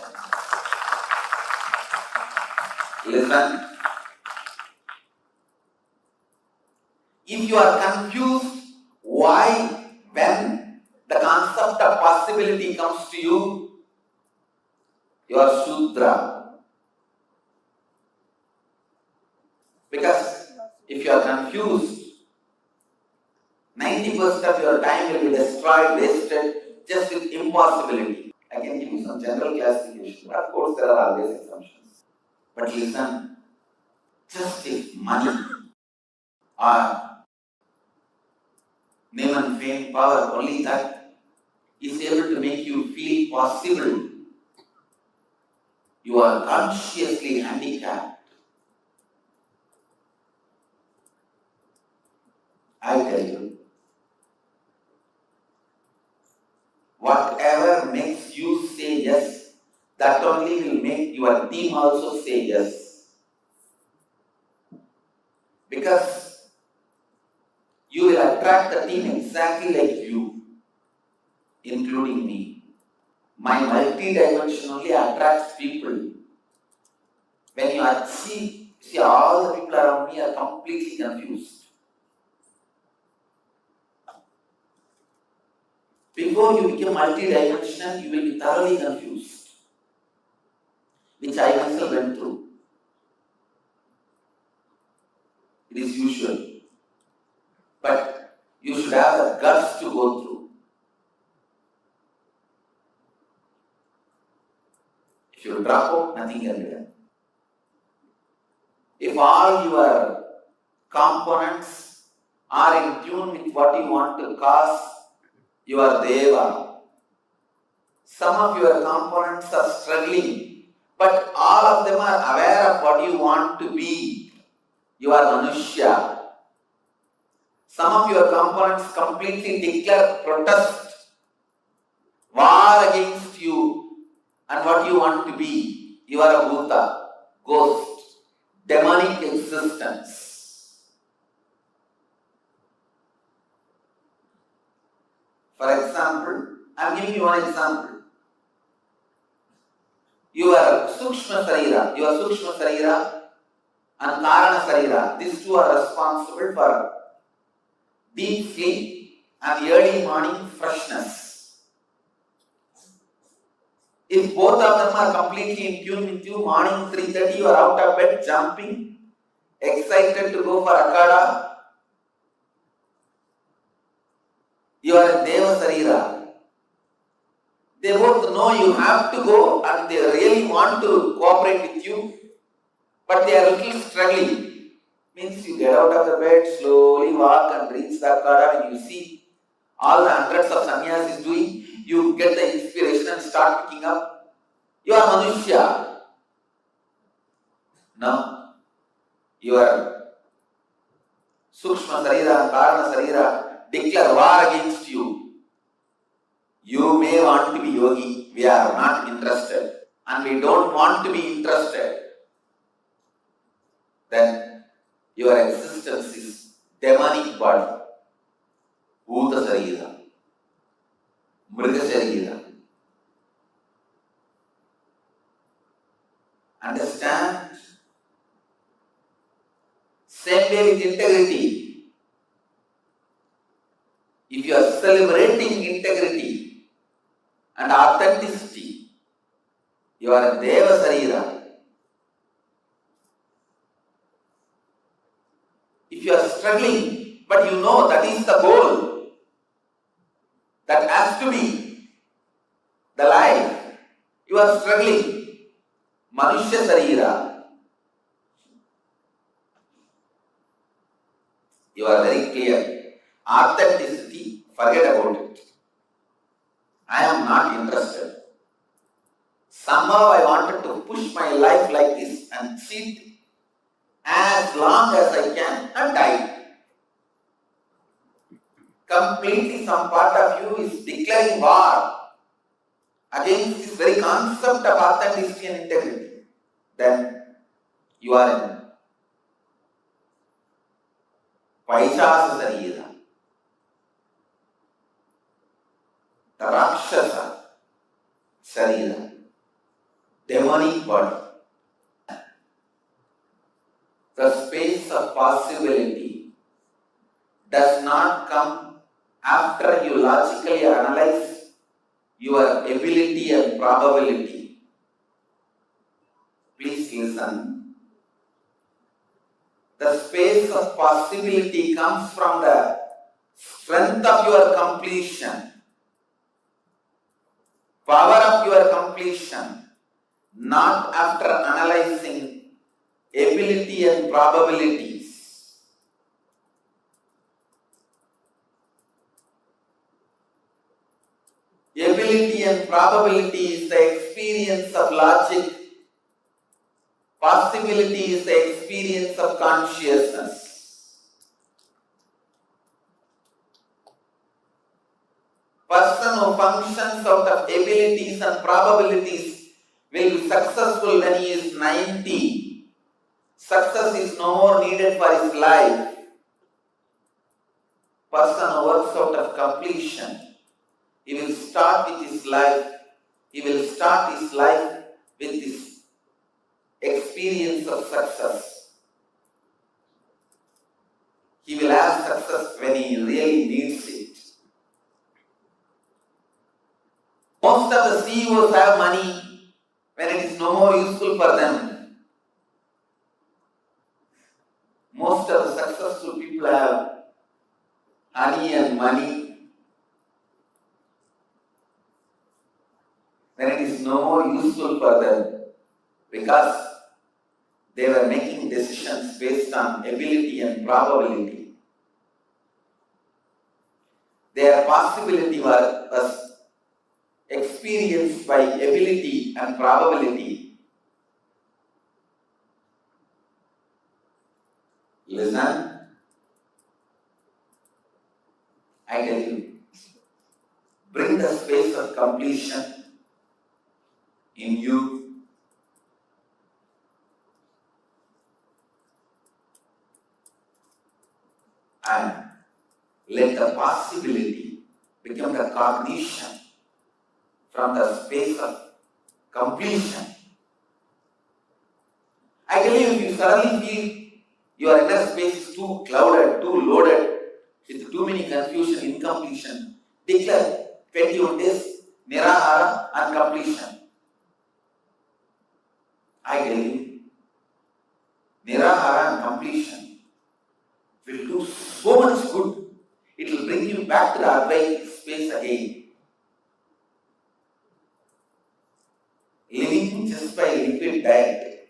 Listen. If you are confused, why, when the concept of possibility comes to you, you are Shudra. Because if you are confused, 90% of your time will be destroyed, wasted, just with impossibility. I can give you some general classification, but of course there are always exceptions. But listen, just if money or name and fame, power, only that is able to make you feel possible, you are consciously handicapped. I tell you, your team also say yes. Because you will attract the team exactly like you, including me. My multi-dimension only attracts people. When you achieve, see, all the people around me are completely confused. Before you become multi-dimensional, you will be thoroughly confused, which I myself went through. It is usual. But you should have the guts to go through. If you drop out, nothing can be done. If all your components are in tune with what you want to cause, you are Deva. Some of your components are struggling, but all of them are aware of what you want to be. You are Manushya. Some of your components completely declare protest, war against you and what you want to be. You are a Bhuta, ghost, demonic existence. For example, I am giving you one example. Your Sukshma Sarira and Karana Sarira, these two are responsible for deep sleep and early morning freshness. If both of them are completely in tune with you, morning 3:30 you are out of bed, jumping, excited to go for Akada, you are in Deva Sarira. They both know you have to go and they really want to cooperate with you, but they are a little struggling. Means you get out of the bed, slowly walk and reach the Akada. When you see all the hundreds of sannyasis doing, you get the inspiration and start picking up. You are Manushya. Now, your Sukshma Sarira and Karana Sarira declare war against you. You may want to be yogi, we are not interested, and we don't want to be interested. Then your existence is demonic body, Bhuta Sarira, Mriga Sarira. Understand? Same way with integrity. If you are celebrating integrity and authenticity, you are a Deva Sarira. If you are struggling, but you know that is the goal, that has to be the life, you are struggling, Manushya Sarira. You are very clear. Authenticity, forget about it. I am not interested. Somehow I wanted to push my life like this and cheat as long as I can and die. Completely some part of you is declaring war against this very concept of authenticity and integrity. Then you are in Vaishasa Sarira, the Rakshasa Sarira, demonic body. The space of possibility does not come after you logically analyze your ability and probability. Please listen. The space of possibility comes from the strength of your completion, power of your completion, not after analyzing ability and probabilities. Ability and probability is the experience of logic. Possibility is the experience of consciousness. Person who functions out of abilities and probabilities will be successful when he is 90. Success is no more needed for his life. Person who works out of completion, he will start with his life. He will start his life with this experience of success. He will have success when he really needs it. Most of the CEOs have money when it is no more useful for them. Most of the successful people have honey and money when it is no more useful for them, because they were making decisions based on ability and probability. Their possibility was experienced by ability and probability. Listen, I tell you, bring the space of completion in you. And let the possibility become the cognition from the space of completion. I tell you, if you suddenly feel your inner space is too clouded, too loaded, with too many confusion, incompletion, declare 21 days, nirahara and completion. I tell you, nirahara and completion will do so much good. It will bring you back to the Advaita space again. Living just by liquid diet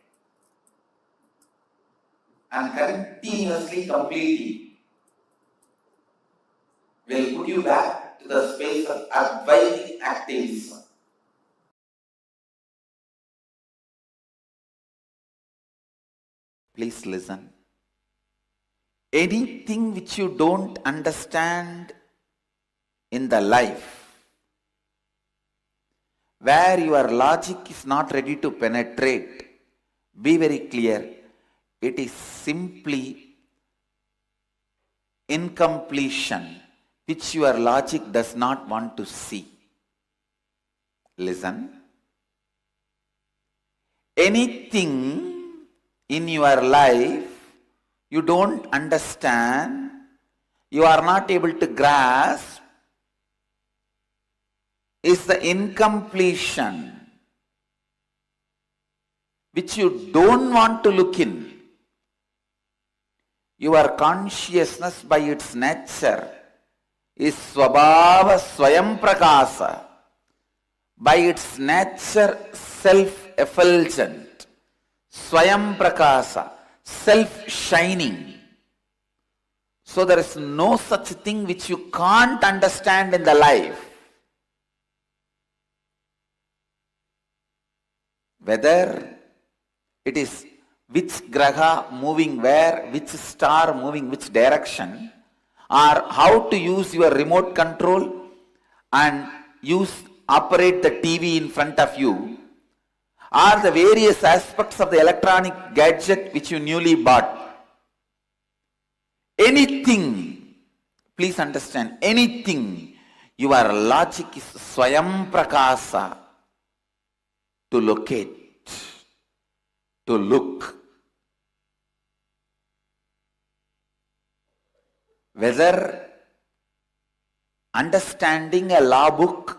and continuously completing will put you back to the space of Advaitic activism. Please listen. Anything which you don't understand in the life, where your logic is not ready to penetrate, be very clear, it is simply incompletion which your logic does not want to see. Listen. Anything in your life you don't understand, you are not able to grasp, is the incompletion which you don't want to look in. Your consciousness by its nature is Swabhava Swayam Prakasa, by its nature self-effulgent, Swayam Prakasa, self-shining. So there is no such thing which you can't understand in the life. Whether it is which graha moving where, which star moving which direction, or how to use your remote control and operate the TV in front of you, or the various aspects of the electronic gadget which you newly bought. Anything, please understand, anything, your logic is Swayam Prakasa, to locate, to look. Whether understanding a law book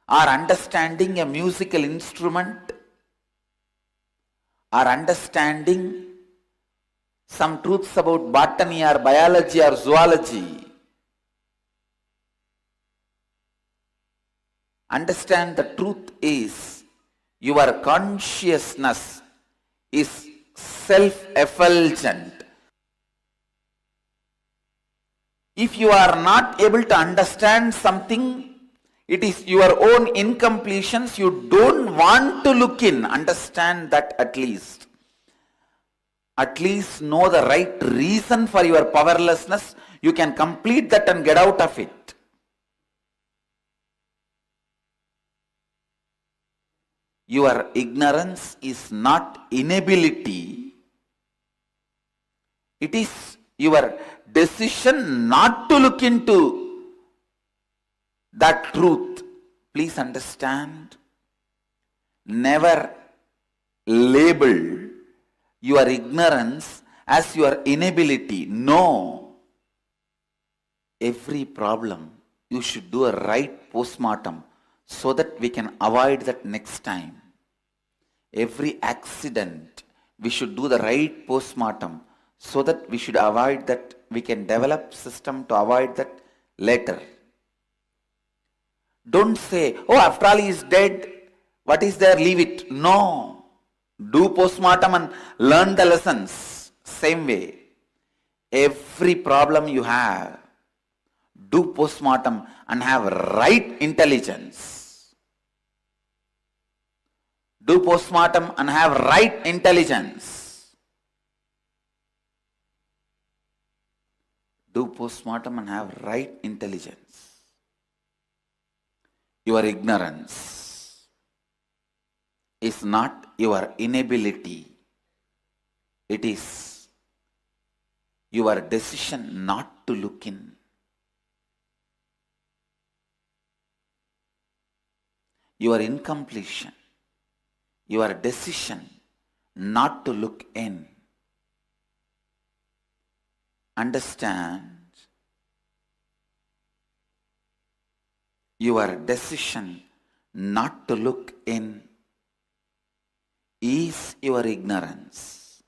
or understanding a musical instrument or understanding some truths about botany or biology or zoology, understand the truth is your consciousness is self-effulgent. If you are not able to understand something, it is your own incompletions you don't want to look in. Understand that at least. At least know the right reason for your powerlessness. You can complete that and get out of it. Your ignorance is not inability, it is your decision not to look into that truth. Please understand, never label your ignorance as your inability. No. Every problem you should do a right postmortem so that we can avoid that next time. Every accident we should do the right postmortem so that we should avoid that, we can develop system to avoid that later. Don't say, oh, after all he is dead, what is there, leave it. No. Do postmortem and learn the lessons. Same way. Every problem you have, do postmortem and have right intelligence. Do postmortem and have right intelligence. Do postmortem and have right intelligence. Your ignorance is not your inability. It is your decision not to look in. Your incompletion, your decision not to look in. Understand, your decision not to look in is your ignorance.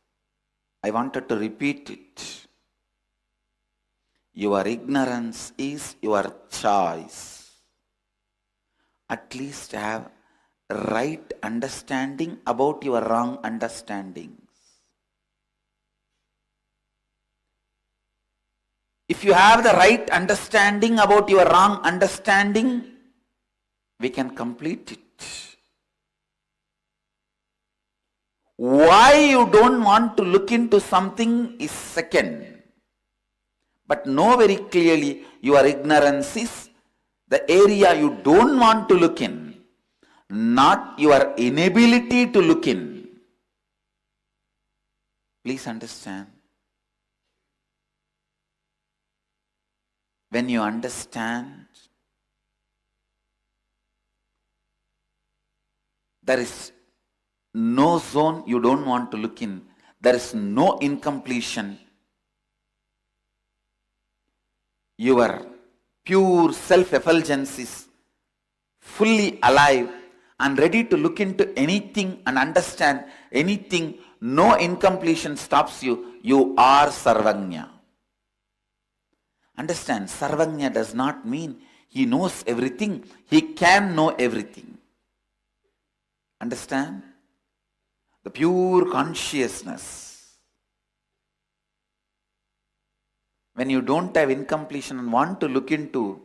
I wanted to repeat it. Your ignorance is your choice. At least have right understanding about your wrong understandings. If you have the right understanding about your wrong understanding, we can complete it. Why you don't want to look into something is second. But know very clearly your ignorance is the area you don't want to look in, not your inability to look in. Please understand. When you understand, there is no zone you don't want to look in. There is no incompletion. Your pure self-effulgence is fully alive and ready to look into anything and understand anything. No incompletion stops you. You are Sarvagnya. Understand, Sarvagnya does not mean he knows everything. He can know everything. Understand? The pure consciousness. When you don't have incompletion and want to look into,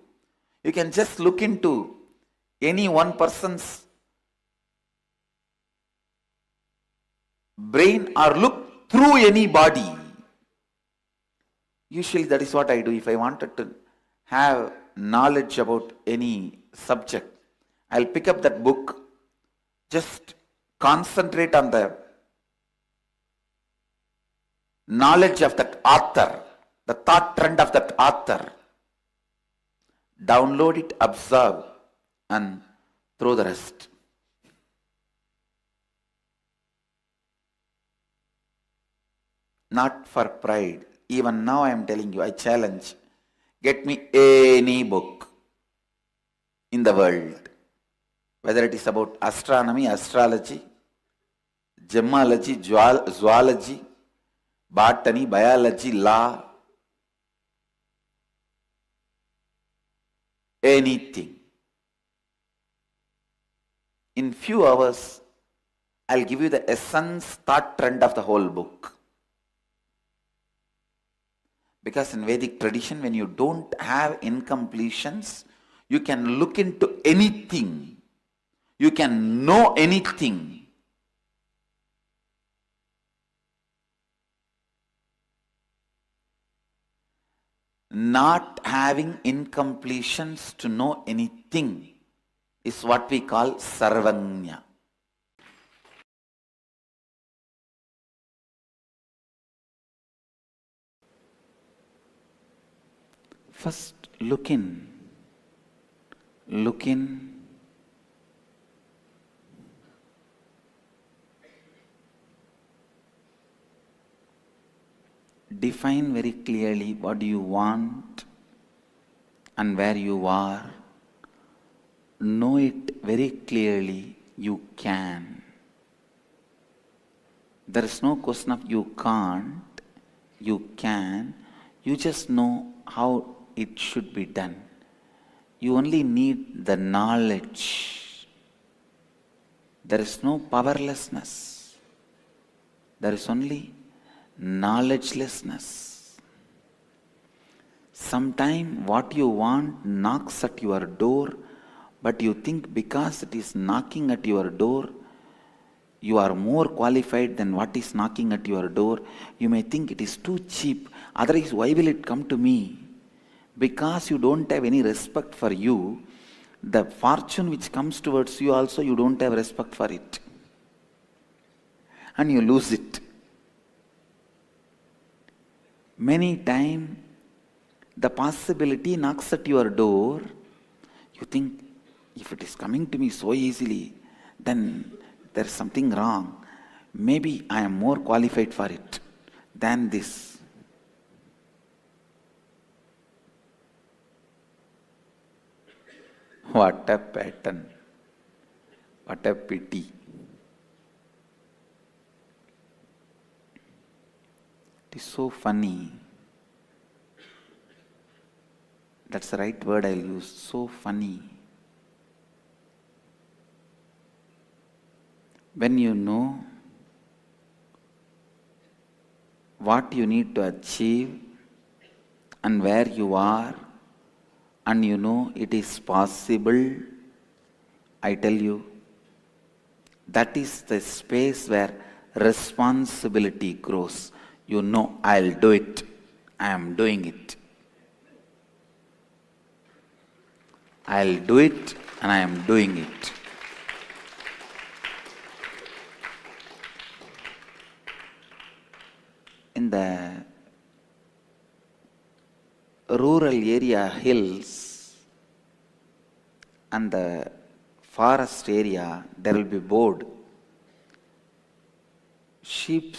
you can just look into any one person's brain or look through any body. Usually that is what I do. If I wanted to have knowledge about any subject, I'll pick up that book, just concentrate on the knowledge of that author, the thought trend of that author. Download it, observe, and throw the rest. Not for pride. Even now I am telling you, I challenge. Get me any book in the world. Whether it is about astronomy, astrology, gemology, zoology, botany, biology, law, anything. In few hours, I'll give you the essence, thought trend of the whole book. Because in Vedic tradition, when you don't have incompletions, you can look into anything. You can know anything. Not having incompletions to know anything is what we call Sarvagnya. First, look in. Look in. Define very clearly what you want and where you are. Know it very clearly. You can. There is no question of you can't. You can. You just know how it should be done. You only need the knowledge. There is no powerlessness. There is only knowledgelessness. Sometimes what you want knocks at your door, but you think because it is knocking at your door, you are more qualified than what is knocking at your door. You may think it is too cheap, otherwise why will it come to me? Because you don't have any respect for you, the fortune which comes towards you also you don't have respect for it. And you lose it. Many times the possibility knocks at your door, you think, if it is coming to me so easily, then there is something wrong. Maybe I am more qualified for it than this. What a pattern. What a pity. It is so funny. That's the right word I'll use. So funny. When you know what you need to achieve and where you are, and you know it is possible, I tell you, that is the space where responsibility grows. You know, I'll do it. I am doing it. I'll do it and I am doing it. In the rural area hills and the forest area, there will be board. Sheep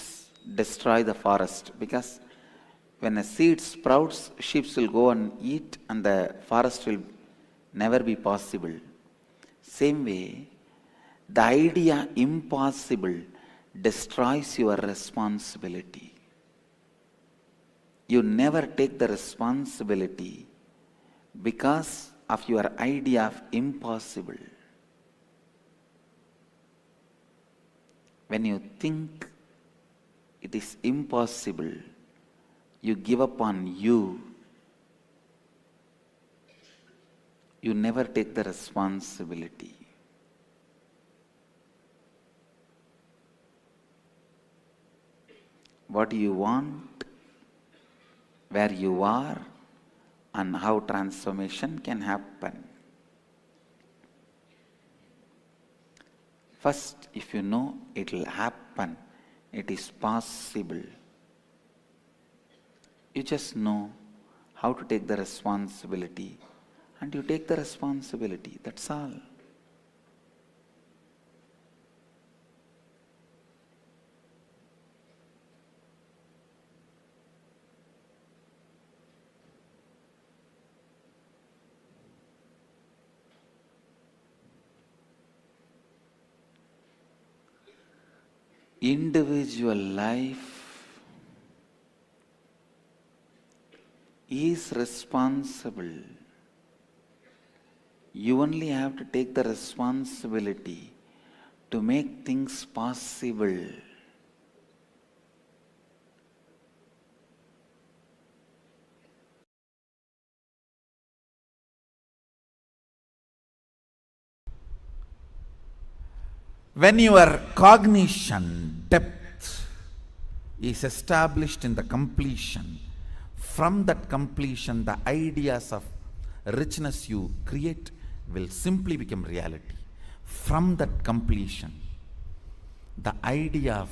destroy the forest because when a seed sprouts, sheep will go and eat and the forest will never be possible. Same way, the idea impossible destroys your responsibility. You never take the responsibility because of your idea of impossible. When you think it is impossible, you give up on you. You never take the responsibility. What you want, where you are, and how transformation can happen. First, if you know it will happen, it is possible, you just know how to take the responsibility, and you take the responsibility, that's all. Individual life is responsible. You only have to take the responsibility to make things possible. When your cognition depth is established in the completion, from that completion, the ideas of richness you create will simply become reality. From that completion, the idea of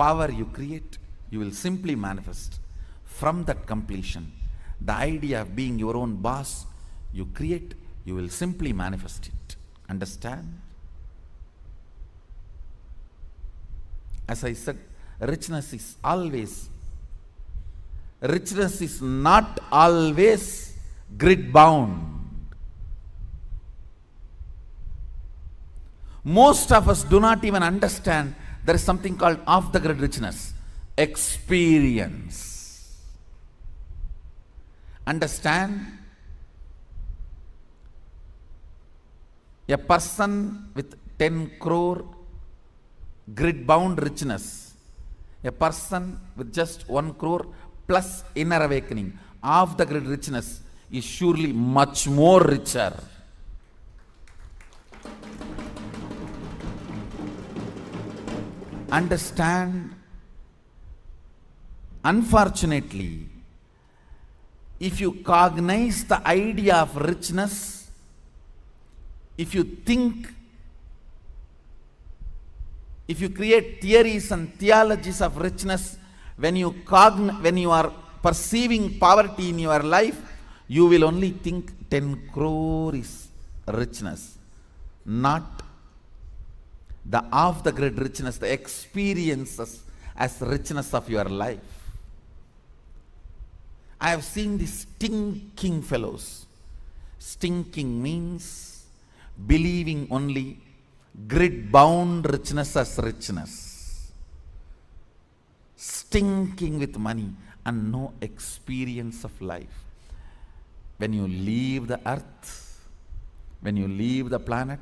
power you create, you will simply manifest. From that completion, the idea of being your own boss, you create, you will simply manifest it. Understand? As I said, richness is not always grid bound. Most of us do not even understand there is something called off the grid richness. Experience. Understand? A person with 10 crore grid bound richness, a person with just 1 crore plus inner awakening, off the grid richness, is surely much more richer. Understand? Unfortunately, if you cognize the idea of richness, if you think, if you create theories and theologies of richness, when you are perceiving poverty in your life, you will only think 10 crore is richness, not the off the grid richness, the experiences as richness of your life. I have seen these stinking fellows. Stinking means believing only grid bound richness as richness. Stinking with money and no experience of life. When you leave the earth, when you leave the planet,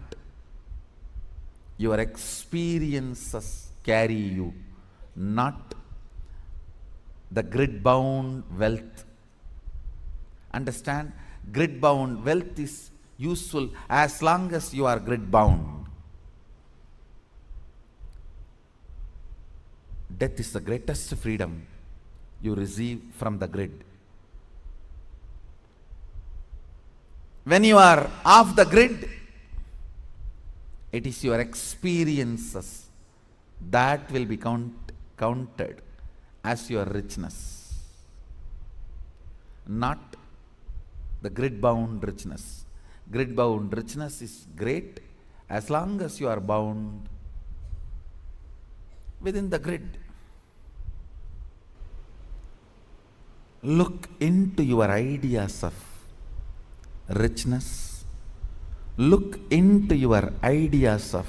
your experiences carry you, not the grid bound wealth. Understand? Grid bound wealth is useful as long as you are grid bound. Death is the greatest freedom you receive from the grid. When you are off the grid, it is your experiences that will be counted as your richness, not the grid bound richness. Grid bound richness is great as long as you are bound within the grid. Look into your ideas of richness. Look into your ideas of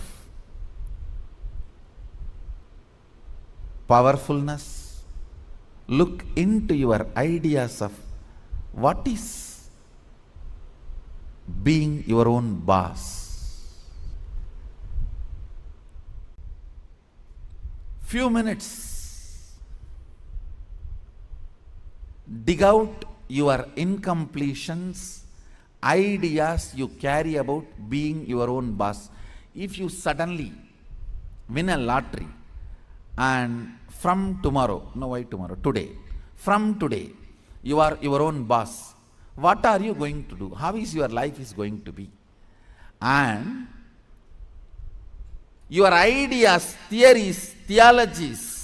powerfulness. Look into your ideas of what is being your own boss. Few minutes. Dig out your incompletions, ideas you carry about being your own boss. If you suddenly win a lottery and from tomorrow, no why tomorrow, today, from today, you are your own boss, what are you going to do? How is your life is going to be? And your ideas, theories, theologies,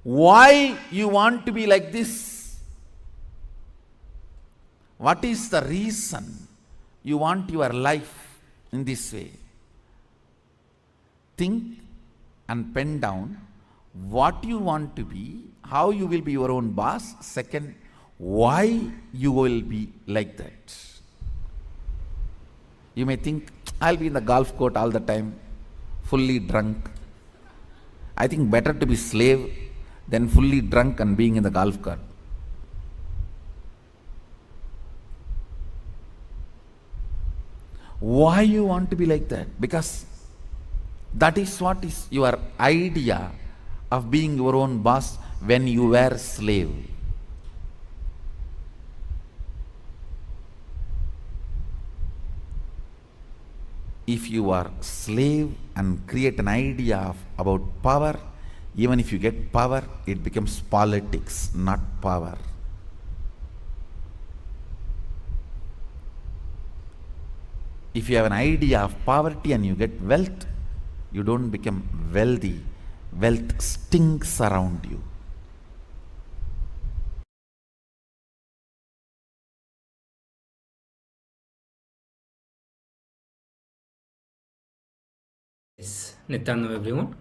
why you want to be like this? What is the reason you want your life in this way? Think and pen down what you want to be, how you will be your own boss. Second, why you will be like that. You may think, I'll be in the golf court all the time, fully drunk. I think better to be slave than fully drunk and being in the golf cart. Why you want to be like that? Because that is what is your idea of being your own boss when you were slave. If you are slave and create an idea about power, even if you get power, it becomes politics, not power. If you have an idea of poverty and you get wealth, you don't become wealthy. Wealth stinks around you. Yes, Nityanam everyone.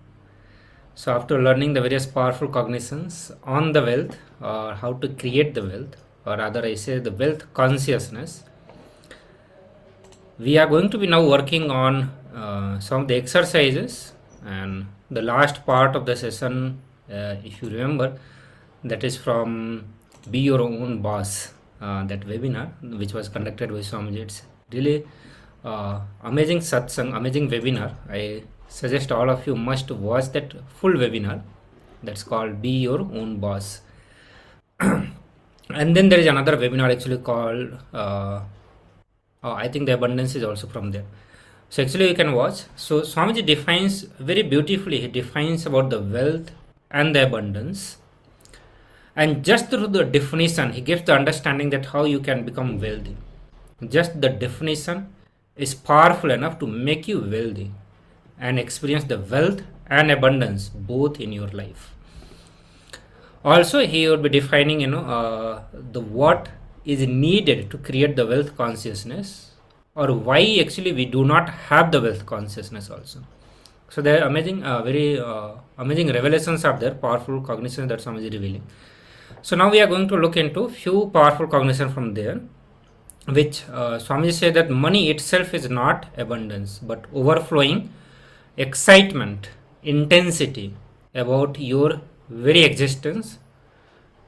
So after learning the various powerful cognitions on the wealth, or how to create the wealth, or rather I say the wealth consciousness, we are going to be now working on some of the exercises, and the last part of the session, if you remember, that is from Be Your Own Boss, that webinar which was conducted by Swamiji. It's really amazing satsang, amazing webinar. I suggest all of you must watch that full webinar. That's called Be Your Own Boss. And then there is another webinar actually called I think the abundance is also from there. So actually you can watch. So Swamiji defines very beautifully, he defines about the wealth and the abundance, and just through the definition he gives the understanding that how you can become wealthy. Just the definition is powerful enough to make you wealthy and experience the wealth and abundance both in your life. Also he would be defining the what is needed to create the wealth consciousness, or why actually we do not have the wealth consciousness also. So there are amazing very amazing revelations are there, powerful cognitions that Swami is revealing. So now we are going to look into few powerful cognitions from there, which Swami said that money itself is not abundance but overflowing excitement, intensity about your very existence,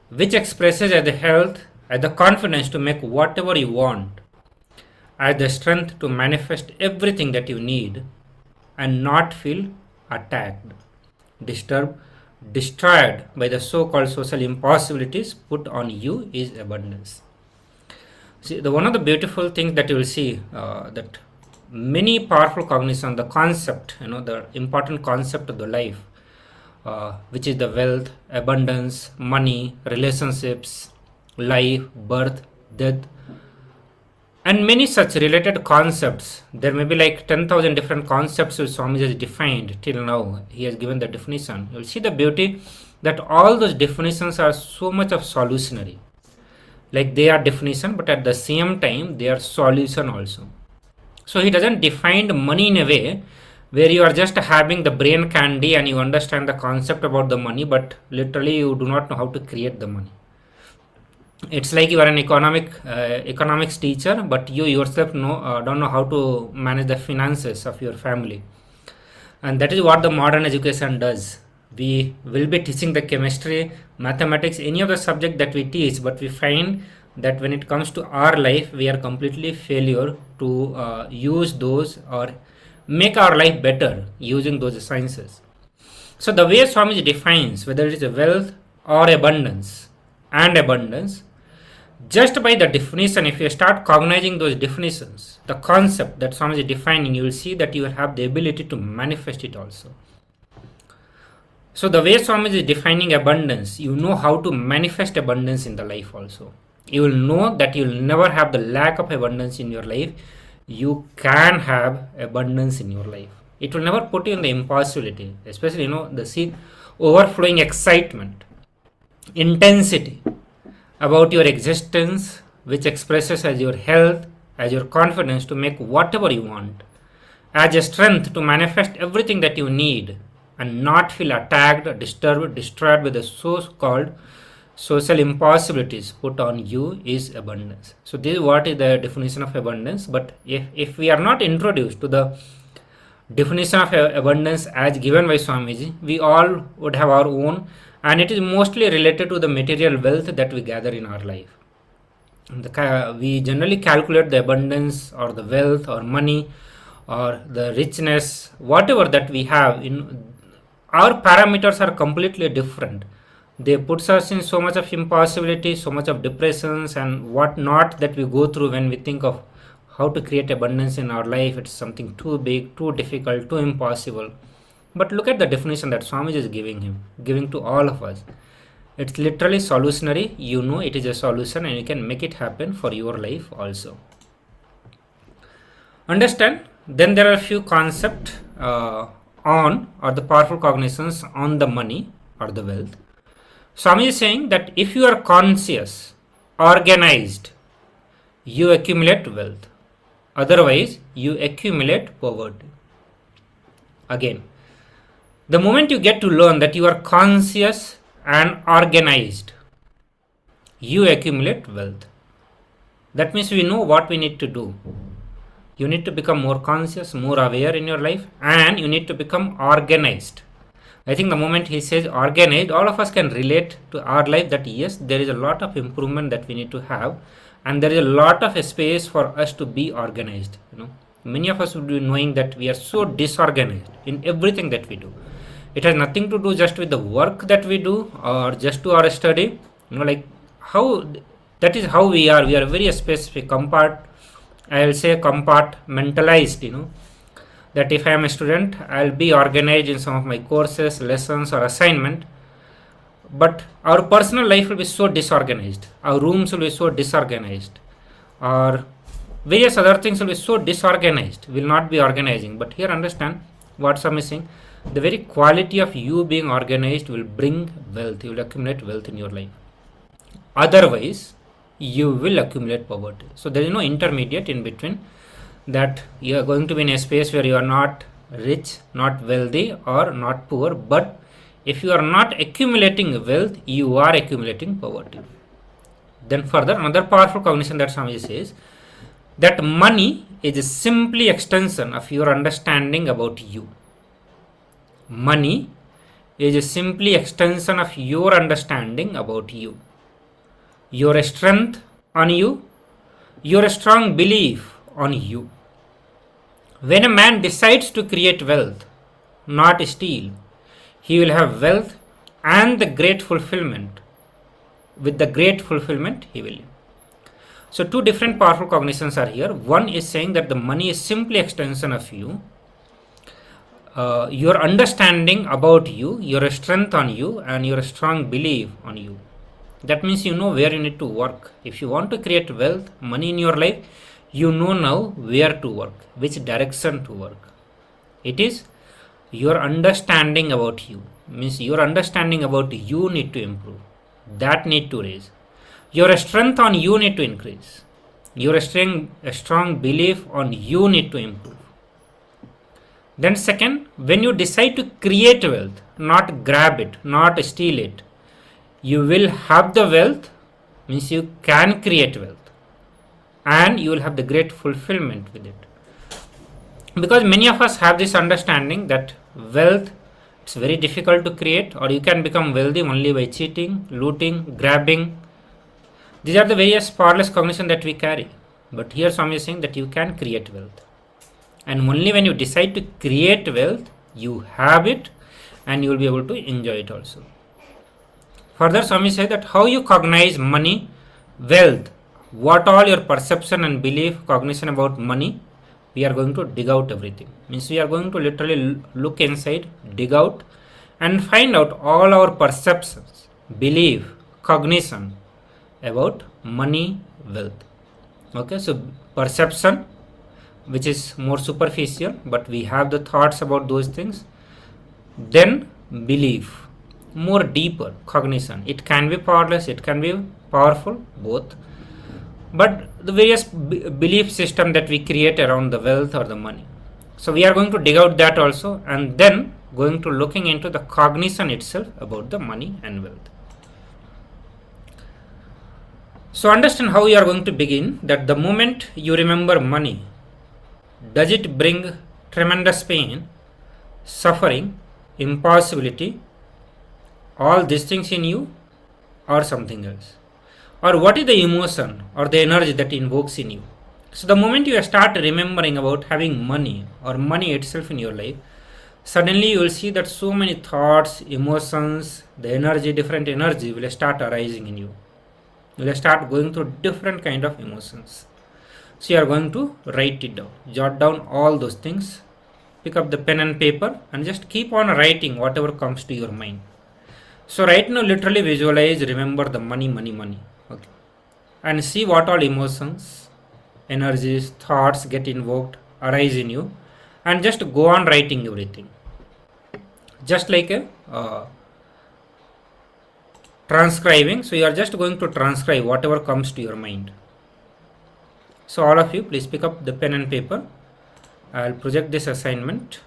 which expresses as the health, as the confidence to make whatever you want, as the strength to manifest everything that you need and not feel attacked, disturbed, destroyed by the so-called social impossibilities put on you is abundance. See, one of the beautiful things that you will see that many powerful cognition, the concept, the important concept of the life, which is the wealth, abundance, money, relationships, life, birth, death, and many such related concepts. There may be like 10,000 different concepts which Swami has defined till now. He has given the definition. You will see the beauty that all those definitions are so much of solutionary. Like they are definition, but at the same time they are solution also. So he doesn't define money in a way where you are just having the brain candy and you understand the concept about the money, but literally you do not know how to create the money. It's like you are an economics teacher, but you yourself don't know how to manage the finances of your family. And that is what the modern education does. We will be teaching the chemistry, mathematics, any of the subject that we teach, but we find that when it comes to our life, we are completely failure to use those or make our life better using those sciences. So the way Swamiji defines whether it is a wealth or abundance, just by the definition, if you start cognizing those definitions, the concept that Swamiji is defining, you will see that you will have the ability to manifest it also. So the way Swamiji is defining abundance, you know how to manifest abundance in the life also. You will know that you will never have the lack of abundance in your life. You can have abundance in your life. It will never put you in the impossibility, especially the overflowing excitement, intensity about your existence, which expresses as your health, as your confidence to make whatever you want, as a strength to manifest everything that you need and not feel attacked, disturbed, destroyed by the so-called social impossibilities put on you is abundance. So this is what is the definition of abundance. But if we are not introduced to the definition of abundance as given by Swamiji, we all would have our own, and it is mostly related to the material wealth that we gather in our life. We generally calculate the abundance or the wealth or money or the richness, whatever that we have. Our parameters are completely different. They put us in so much of impossibility, so much of depressions and what not that we go through when we think of how to create abundance in our life. It's something too big, too difficult, too impossible. But look at the definition that Swamiji is giving to all of us. It's literally solutionary. You know it is a solution and you can make it happen for your life also. Understand? Then there are a few concepts on, or the powerful cognitions on the money or the wealth. Swami is saying that if you are conscious, organized, you accumulate wealth. Otherwise, you accumulate poverty. Again, the moment you get to learn that you are conscious and organized, you accumulate wealth. That means we know what we need to do. You need to become more conscious, more aware in your life, and you need to become organized. I think the moment he says organized, all of us can relate to our life that yes, there is a lot of improvement that we need to have, and there is a lot of space for us to be organized. Many of us would be knowing that we are so disorganized in everything that we do. It has nothing to do just with the work that we do or just to our study. Like how that is how we are. We are very specific, I will say compartmentalized. That if I am a student, I will be organized in some of my courses, lessons, or assignment. But our personal life will be so disorganized. Our rooms will be so disorganized. Our various other things will be so disorganized. Will not be organizing. But here understand what some is saying. The very quality of you being organized will bring wealth. You will accumulate wealth in your life. Otherwise, you will accumulate poverty. So there is no intermediate in between, that you are going to be in a space where you are not rich, not wealthy, or not poor. But if you are not accumulating wealth, you are accumulating poverty. Then further, another powerful cognition that Swami says, that money is simply extension of your understanding about you. Money is simply extension of your understanding about you. Your strength on you, your strong belief on you. When a man decides to create wealth, not steal, he will have wealth and the great fulfillment. With the great fulfillment, he will live. So two different powerful cognitions are here. One is saying that the money is simply extension of you. Your understanding about you, your strength on you, and your strong belief on you. That means you know where you need to work. If you want to create wealth, money in your life, you know now where to work, which direction to work. It is your understanding about you. Means your understanding about you need to improve. That need to raise. Your strength on you need to increase. Your strong belief on you need to improve. Then second, when you decide to create wealth, not grab it, not steal it, you will have the wealth, means you can create wealth, and you will have the great fulfillment with it. Because many of us have this understanding that wealth, it's very difficult to create, or you can become wealthy only by cheating, looting, grabbing. These are the various powerless cognition that we carry. But here Swami is saying that you can create wealth. And only when you decide to create wealth, you have it, and you will be able to enjoy it also. Further, Swami said that how you cognize money, wealth, what all your perception and belief, cognition about money, we are going to dig out everything. Means we are going to literally look inside, dig out, and find out all our perceptions, belief, cognition about money, wealth. Okay, so perception, which is more superficial, but we have the thoughts about those things. Then belief, more deeper cognition. It can be powerless, it can be powerful, both. But the various belief system that we create around the wealth or the money. So we are going to dig out that also, and then going to looking into the cognition itself about the money and wealth. So understand how you are going to begin, that the moment you remember money, does it bring tremendous pain, suffering, impossibility, all these things in you, or something else? Or what is the emotion or the energy that invokes in you? So the moment you start remembering about having money or money itself in your life, suddenly you will see that so many thoughts, emotions, the energy, different energy will start arising in you. You will start going through different kind of emotions. So you are going to write it down, jot down all those things, pick up the pen and paper, and just keep on writing whatever comes to your mind. So right now literally visualize, remember the money, okay, and see what all emotions, energies, thoughts get invoked, arise in you, and just go on writing everything. just like a transcribing. So you are just going to transcribe whatever comes to your mind. So all of you, please pick up the pen and paper. I'll project this assignment.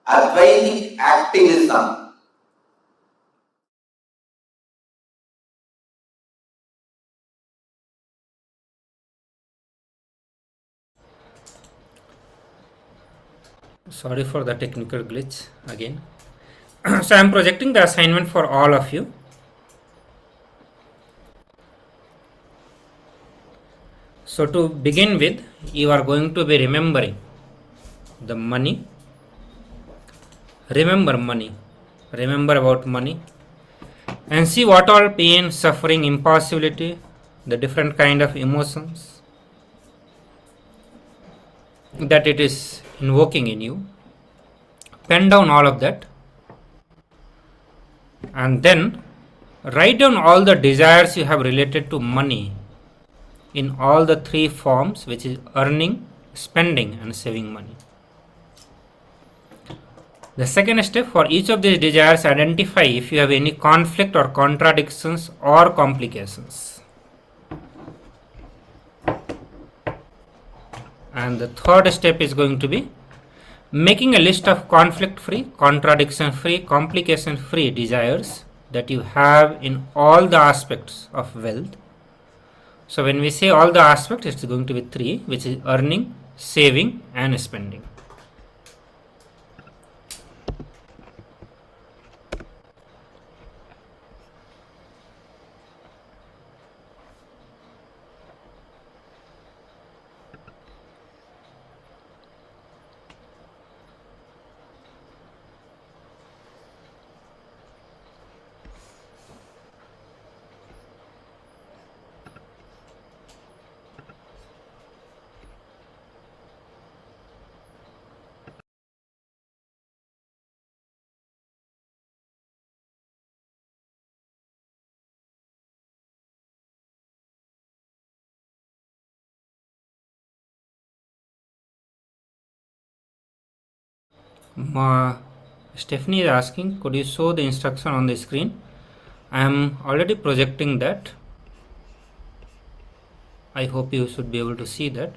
Advaitic activism. Sorry for the technical glitch again. So I'm projecting the assignment for all of you. So to begin with, you are going to be remembering the money. Remember money. Remember about money. And see what all pain, suffering, impossibility, the different kind of emotions that it is invoking in you. Pen down all of that. And then write down all the desires you have related to money in all the three forms, which is earning, spending, and saving money. The second step, for each of these desires, identify if you have any conflict or contradictions or complications. And the third step is going to be making a list of conflict free, contradiction free, complication free desires that you have in all the aspects of wealth. So when we say all the aspects, it's going to be three, which is earning, saving, and spending. Stephanie is asking, could you show the instruction on the screen? I am already projecting that. I hope you should be able to see that.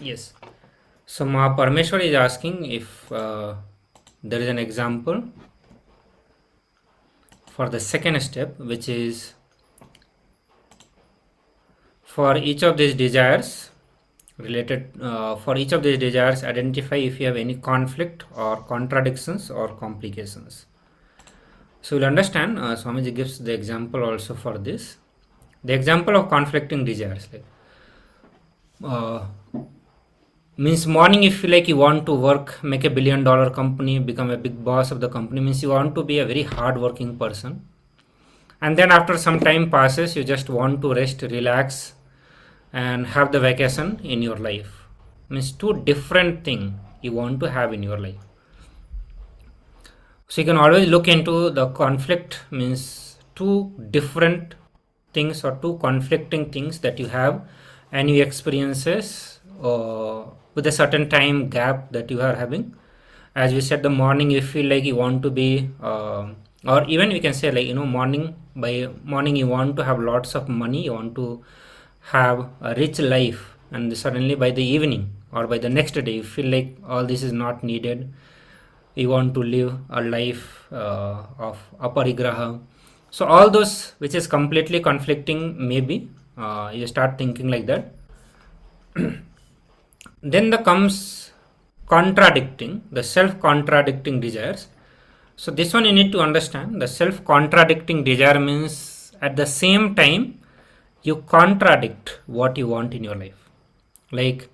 Yes. So Ma Parmeshwar is asking if there is an example for the second step, which is for each of these desires for each of these desires, identify if you have any conflict or contradictions or complications. So you'll understand, Swamiji gives the example also for this. The example of conflicting desires, like means morning you feel like you want to work, make a $1 billion company, become a big boss of the company, means you want to be a very hard working person. And then after some time passes, you just want to rest, relax, and have the vacation in your life. Means two different things you want to have in your life. So you can always look into the conflict, means two different things or two conflicting things that you have and you experiences with a certain time gap that you are having. As we said, the morning you feel like you want to be or even we can say, like, morning, by morning you want to have lots of money, you want to have a rich life, and suddenly by the evening or by the next day you feel like all this is not needed, you want to live a life of aparigraha. So all those which is completely conflicting, maybe you start thinking like that. Then there comes contradicting, the self-contradicting desires. So this one you need to understand. The self-contradicting desire means at the same time you contradict what you want in your life. Like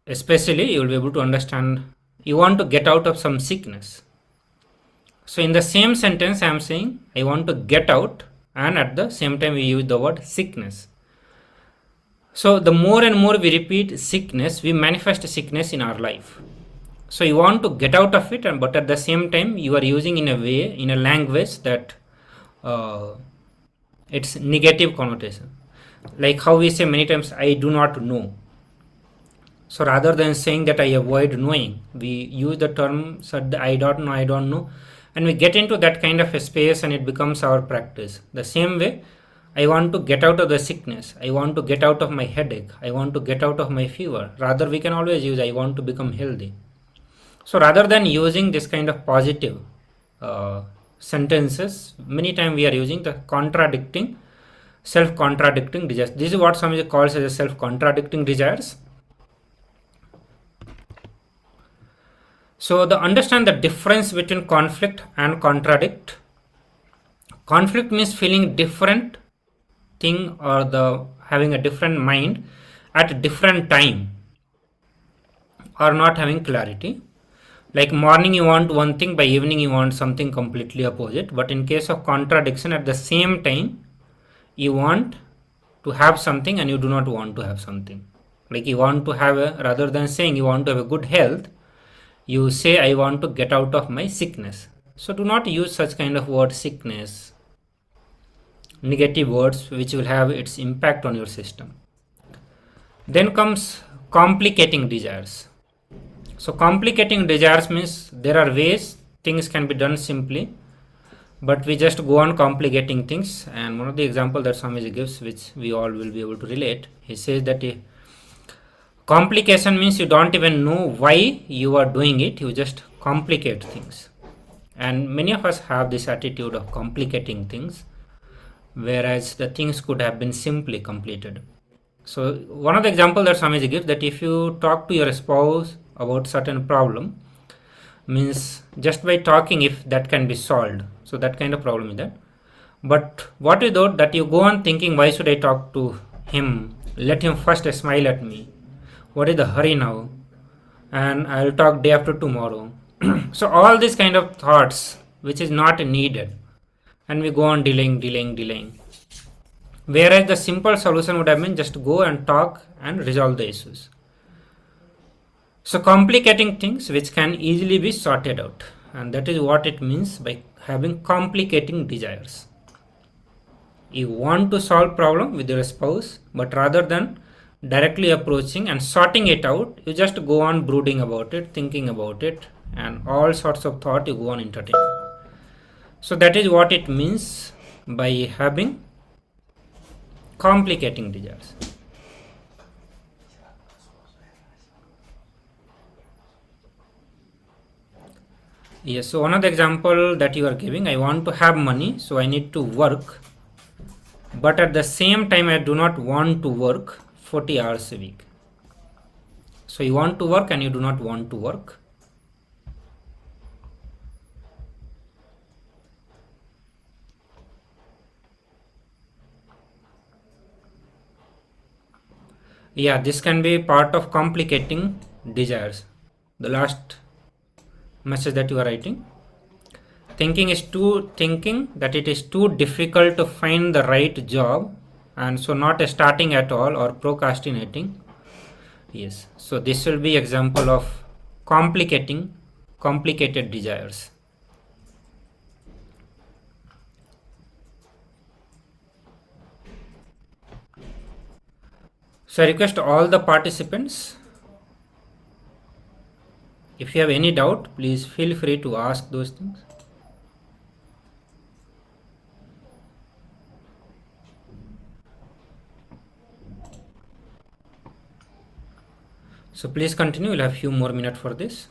especially you will be able to understand, you want to get out of some sickness. So in the same sentence I am saying I want to get out, and at the same time we use the word sickness. So the more and more we repeat sickness, we manifest sickness in our life. So you want to get out of it, but at the same time you are using in a way, in a language that it's negative connotation. Like how we say many times, I do not know. So rather than saying that I avoid knowing, we use the term said I don't know, and we get into that kind of a space and it becomes our practice. The same way, I want to get out of the sickness, I want to get out of my headache, I want to get out of my fever. Rather, we can always use I want to become healthy. So rather than using this kind of positive sentences, many times we are using the contradicting, self-contradicting desires. This is what Swamiji calls as a self-contradicting desires. So understand the difference between conflict and contradict. Conflict means feeling different thing or the having a different mind at a different time or not having clarity. Like morning you want one thing, by evening you want something completely opposite. But in case of contradiction, at the same time you want to have something and you do not want to have something. Like you want to have rather than saying you want to have a good health, you say I want to get out of my sickness. So do not use such kind of word sickness, negative words which will have its impact on your system. Then comes complicating desires. So complicating desires means there are ways things can be done simply, but we just go on complicating things. And one of the example that Swamiji gives, which we all will be able to relate, he says that complication means you don't even know why you are doing it, you just complicate things. And many of us have this attitude of complicating things, whereas the things could have been simply completed. So one of the example that Swamiji gives, that if you talk to your spouse about certain problem, means just by talking if that can be solved, so that kind of problem is that. But what without that you go on thinking, why should I talk to him, let him first smile at me, what is the hurry now, and I'll talk day after tomorrow. So all these kind of thoughts which is not needed, and we go on delaying. Whereas the simple solution would have been just go and talk and resolve the issues. So complicating things which can easily be sorted out, and that is what it means by having complicating desires. You want to solve problem with your spouse, but rather than directly approaching and sorting it out, you just go on brooding about it, thinking about it, and all sorts of thought you go on entertaining. So that is what it means by having complicating desires. Yes, so one of the example that you are giving, I want to have money, so I need to work, but at the same time I do not want to work 40 hours a week. So you want to work and you do not want to work. Yeah, this can be part of complicating desires. The last message that you are writing, thinking that it is too difficult to find the right job, and so not starting at all or procrastinating. Yes, so this will be example of complicated desires. So I request all the participants, if you have any doubt, please feel free to ask those things. So please continue, we'll have few more minutes for this.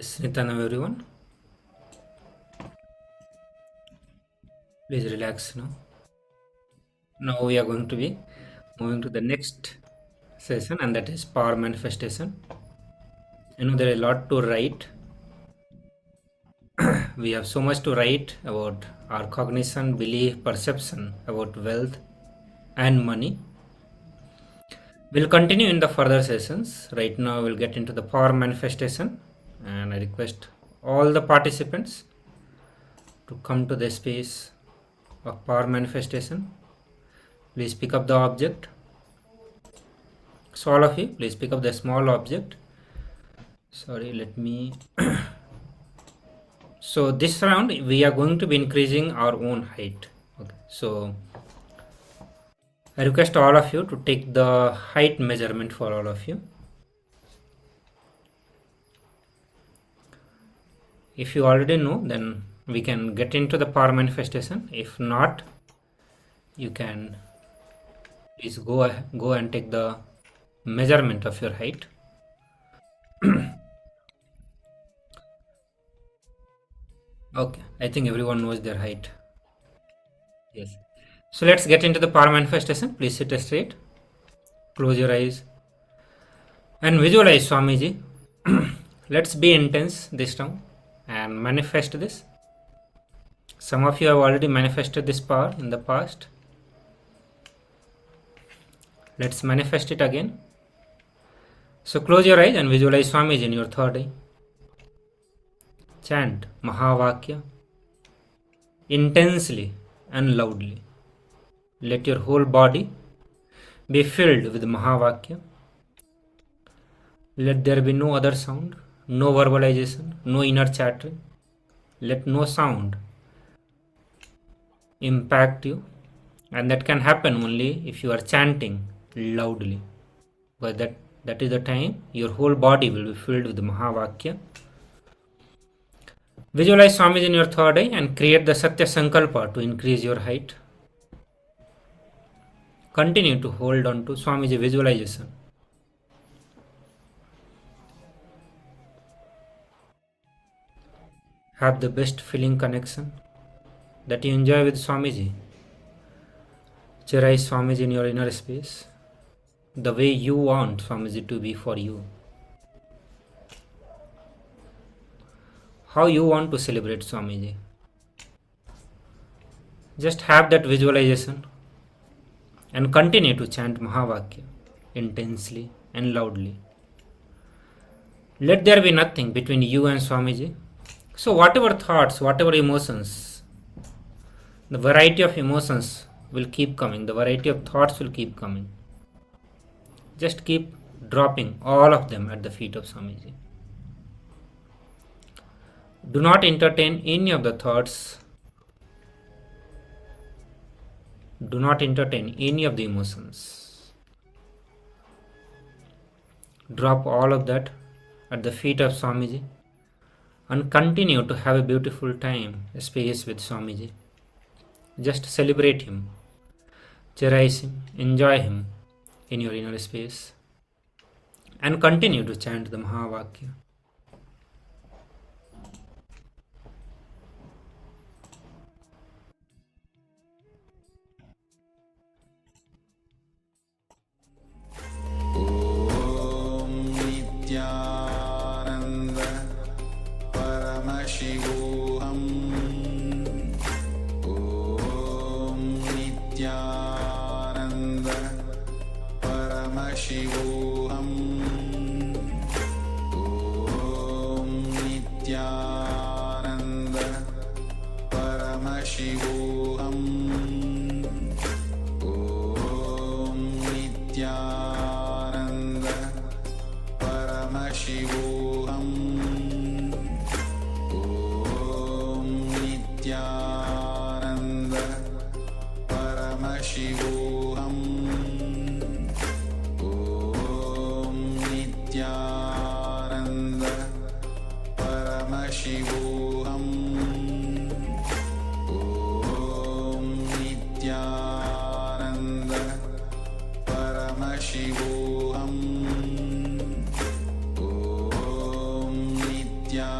Yes, Nityanam everyone. Please relax now. Now we are going to be moving to the next session, and that is power manifestation. There is a lot to write. We have so much to write about our cognition, belief, perception about wealth and money. We'll continue in the further sessions. Right now we'll get into the power manifestation, and I request all the participants to come to the space of power manifestation. Please pick up the object. So all of you, please pick up the small object. Sorry, let me so this round we are going to be increasing our own height. Okay, so I request all of you to take the height measurement for all of you. If you already know, then we can get into the power manifestation. If not, you can please go and take the measurement of your height. Okay, I think everyone knows their height. Yes. So let's get into the power manifestation. Please sit straight. Close your eyes and visualize Swamiji. Let's be intense this time and manifest this. Some of you have already manifested this power in the past. Let's manifest it again. So close your eyes and visualize Swamiji in your third eye. Chant Mahavakya intensely and loudly. Let your whole body be filled with Mahavakya. Let there be no other sound, no verbalization, no inner chattering. Let no sound impact you, and that can happen only if you are chanting loudly. But that is the time your whole body will be filled with Mahavakya. Visualize Swamiji in your third eye and create the Satya Sankalpa to increase your height. Continue to hold on to Swamiji visualization. Have the best feeling connection that you enjoy with Swamiji. Cherish Swamiji in your inner space, the way you want Swamiji to be for you. How you want to celebrate Swamiji. Just have that visualization and continue to chant Mahavakya intensely and loudly. Let there be nothing between you and Swamiji. So whatever thoughts, whatever emotions, the variety of emotions will keep coming, the variety of thoughts will keep coming. Just keep dropping all of them at the feet of Swamiji. Do not entertain any of the thoughts. Do not entertain any of the emotions. Drop all of that at the feet of Swamiji and continue to have a beautiful time, a space with Swamiji. Just celebrate him, cherish him, enjoy him in your inner space, and continue to chant the Mahavakya. Nityanand परमशिवोऽहम् ॐ नित्यानन्द परमशिवोऽहम् ॐ नित्यानन्द परमशिवोऽहम् ॐ नित्यानन्द परमशिवोऽहम् ॐ नित्यानन्द परमशिवोऽहम् ॐ नित्यानन्द परमशिवोऽहम् ॐ नित्यानन्द परमशिवोऽहम् ॐ Nityanand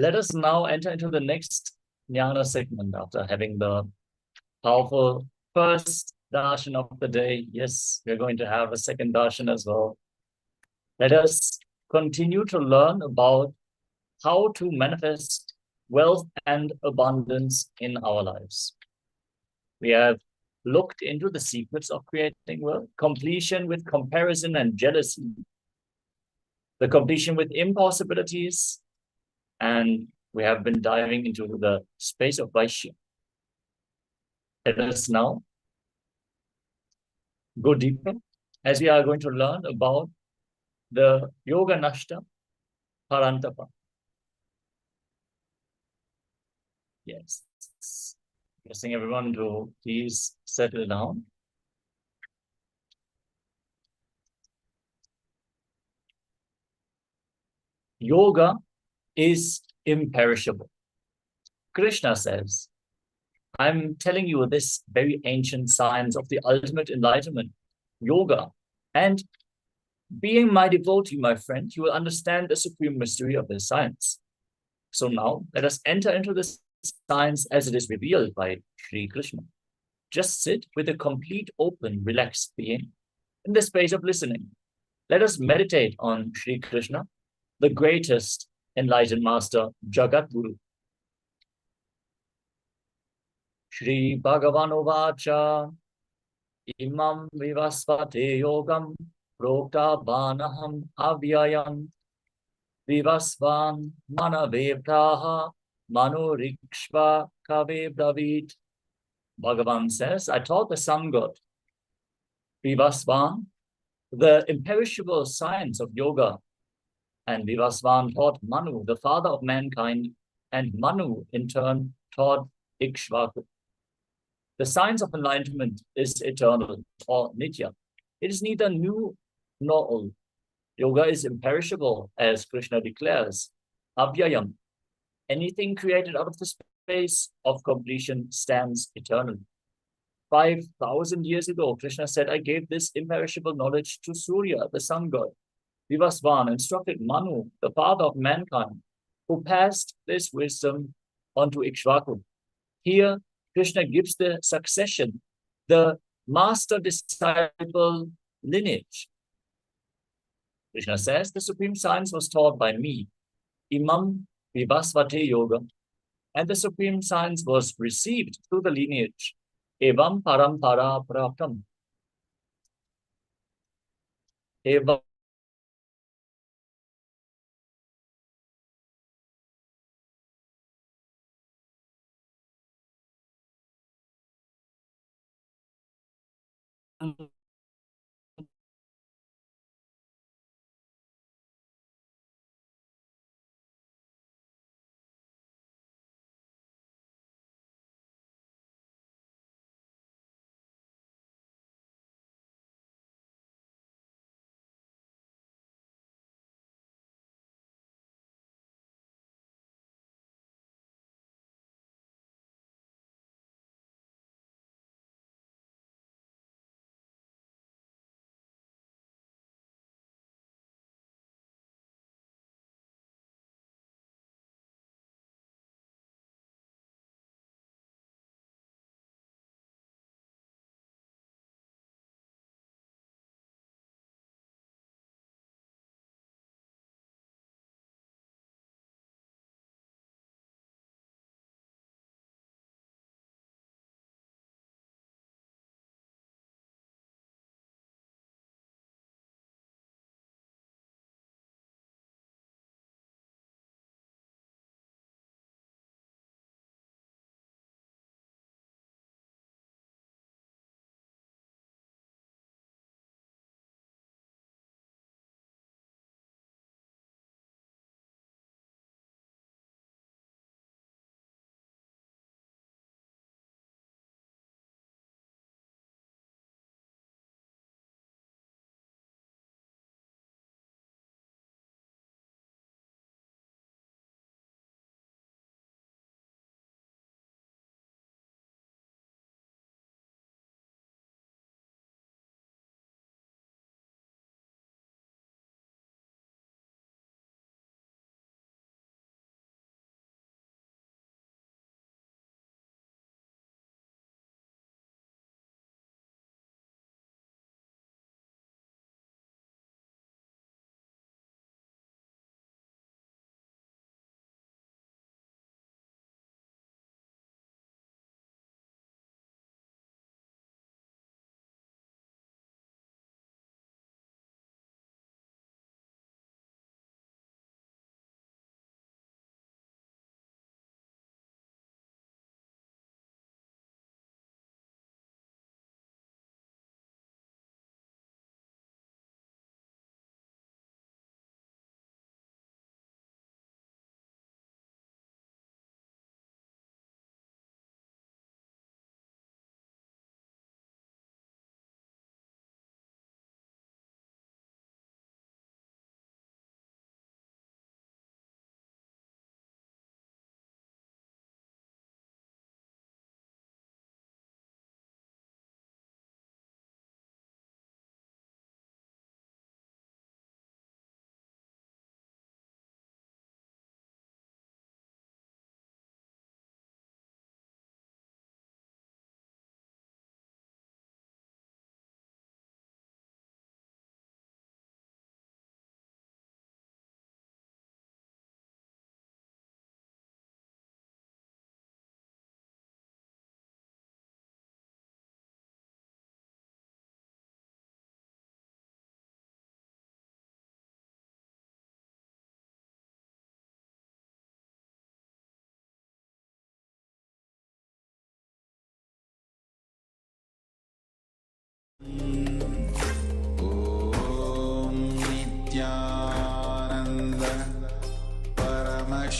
Let us now enter into the next jnana segment after having the powerful first darshan of the day. Yes, we're going to have a second darshan as well. Let us continue to learn about how to manifest wealth and abundance in our lives. We have looked into the secrets of creating wealth, completion with comparison and jealousy, the completion with impossibilities, and we have been diving into the space of Vaishya. Let us now go deeper as we are going to learn about the Yoga Nashta Parantapa. Yes. Requesting everyone to please settle down. Yoga is imperishable. Krishna says, I'm telling you this very ancient science of the ultimate enlightenment, yoga. And being my devotee, my friend, you will understand the supreme mystery of this science. So now let us enter into this science as it is revealed by Sri Krishna. Just sit with a complete, open, relaxed being in the space of listening. Let us meditate on Sri Krishna, the greatest enlightened master, Jagat Guru. Shri Bhagavan Ovacha Imam Vivasvate Yogam Prokta Banaham Avyayam Vivasvan Manavevtaha Manurikshva Kave Bravit. Bhagavan says, I taught the sun god, Vivasvan, the imperishable science of yoga. And Vivasvan taught Manu, the father of mankind, and Manu in turn taught Ikshvaku. The science of enlightenment is eternal or nitya. It is neither new nor old. Yoga is imperishable, as Krishna declares. Avyayam. Anything created out of the space of completion stands eternally. 5,000 years ago, Krishna said, I gave this imperishable knowledge to Surya, the sun god. Vivasvan instructed Manu, the father of mankind, who passed this wisdom onto Ikshvaku. Here, Krishna gives the succession, the master-disciple lineage. Krishna says, the supreme science was taught by me, Imam Vivasvate Yoga, and the supreme science was received through the lineage, Evam Parampara Prakam. Evam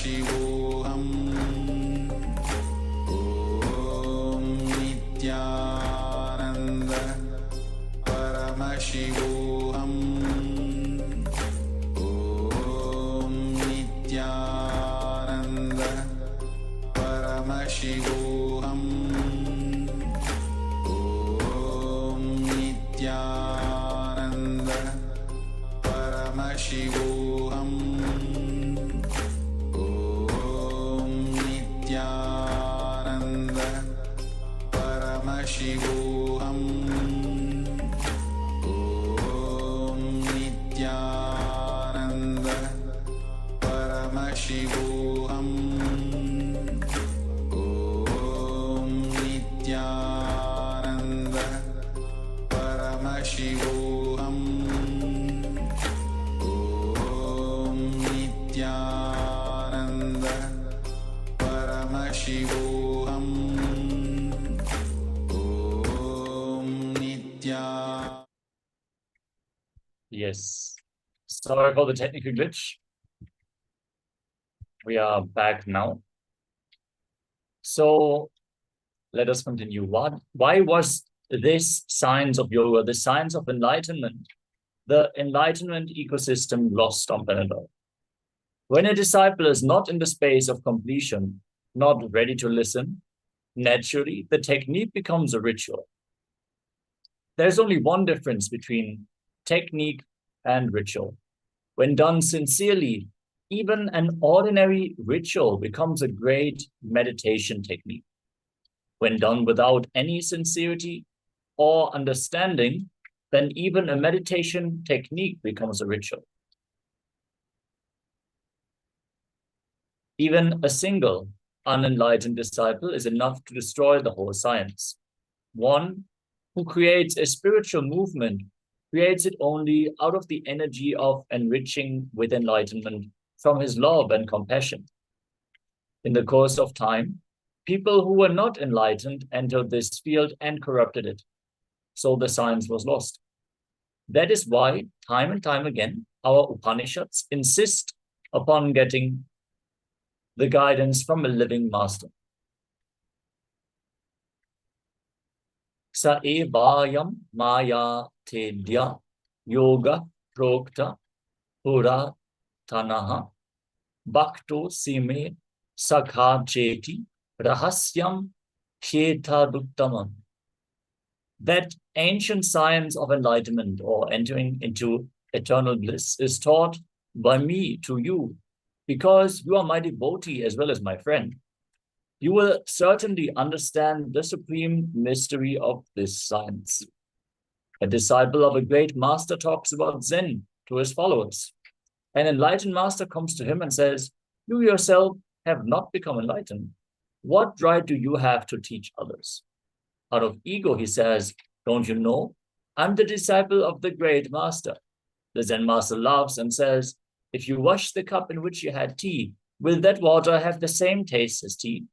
Paramashivoham Om Nityananda Paramashivoham Om Nityananda Paramashivoham Om Nityananda Paramashivoham Om Nityananda Paramashivoham Om Nityananda Paramashivoham Om Nityananda Paramashivoham Om Nityananda Paramashivoham Om Nitya. Yes. Sorry for the technical glitch. We are back now. So let us continue. Why was this science of yoga, the science of enlightenment, the enlightenment ecosystem lost on planet Earth? When a disciple is not in the space of completion, not ready to listen, naturally the technique becomes a ritual. There's only one difference between technique and ritual. When done sincerely, even an ordinary ritual becomes a great meditation technique. When done without any sincerity or understanding, then even a meditation technique becomes a ritual. Even a single unenlightened disciple is enough to destroy the whole science. One who creates a spiritual movement creates it only out of the energy of enriching with enlightenment from his love and compassion. In the course of time, people who were not enlightened entered this field and corrupted it. So the science was lost. That is why, time and time again, our Upanishads insist upon getting the guidance from a living master. Sa evayam maya tedya yoga prokta pura tanaha bhakto sime sakha cheti rahasyam khetaduttamam. That ancient science of enlightenment or entering into eternal bliss is taught by me to you, because you are my devotee as well as my friend. You will certainly understand the supreme mystery of this science. A disciple of a great master talks about Zen to his followers. An enlightened master comes to him and says, "You yourself have not become enlightened. What right do you have to teach others?" Out of ego, he says, "Don't you know? I'm the disciple of the great master." The Zen master laughs and says, "If you wash the cup in which you had tea, will that water have the same taste as tea?"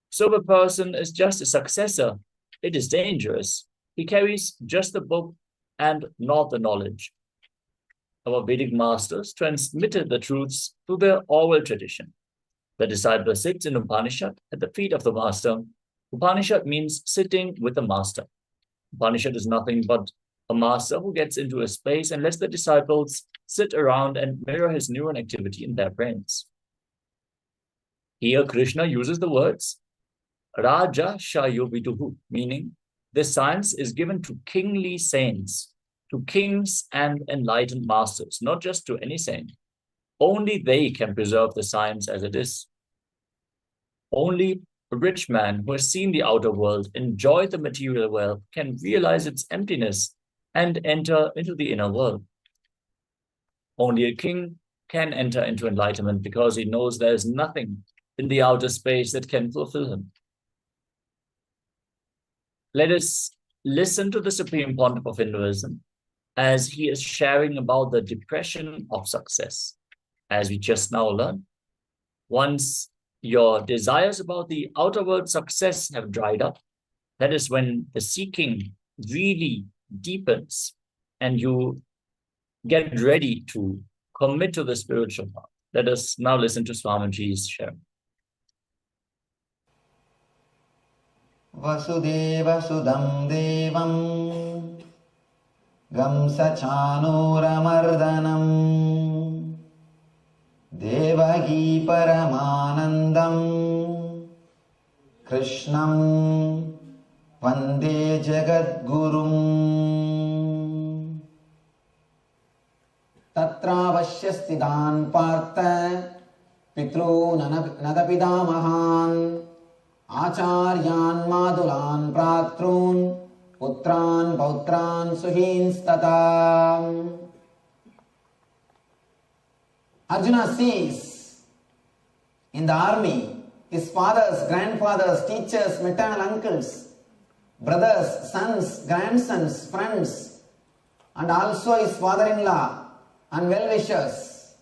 So the person is just a successor. It is dangerous. He carries just the book and not the knowledge. Our Vedic masters transmitted the truths through their oral tradition. The disciple sits in Upanishad at the feet of the master. Upanishad means sitting with the master. Upanishad is nothing but a master who gets into a space and lets the disciples sit around and mirror his neuron activity in their brains. Here Krishna uses the words Raja Shayo Viduhu, meaning the science is given to kingly saints, to kings and enlightened masters, not just to any saint. Only they can preserve the science as it is. Only a rich man who has seen the outer world, enjoyed the material wealth, can realize its emptiness and enter into the inner world. Only a king can enter into enlightenment because he knows there is nothing in the outer space that can fulfill him. Let us listen to the Supreme Pontiff of Hinduism as he is sharing about the depression of success. As we just now learned, once your desires about the outer world success have dried up, that is when the seeking really deepens and you get ready to commit to the spiritual path. Let us now listen to Swamiji's share. Vasudevasudam devam Gamsachanuramardanam Devagi Paramanandam Krishnam Vande Jagadgurum Tatravasyastidan Partha Pitru Nadapidamahan Acharyan Madulan Pratrun Putran Pautran Suhinstatam. Arjuna sees in the army his fathers, grandfathers, teachers, maternal uncles, brothers, sons, grandsons, friends, and also his father-in-law and well-wishers.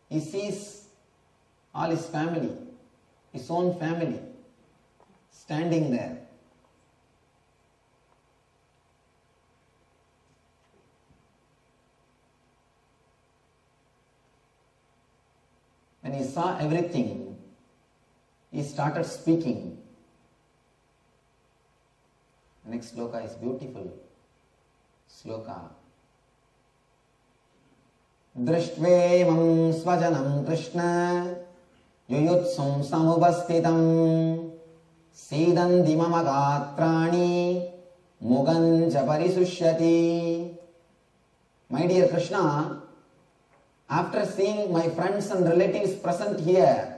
He sees all his family, his own family, standing there. When he saw everything, he started speaking. The next sloka is beautiful. Sloka. Drishtvevam svajanam Krishna Yuyutsum samubhastitam Sidandi mama gatrani Muganja parisushyati. My dear Krishna, after seeing my friends and relatives present here,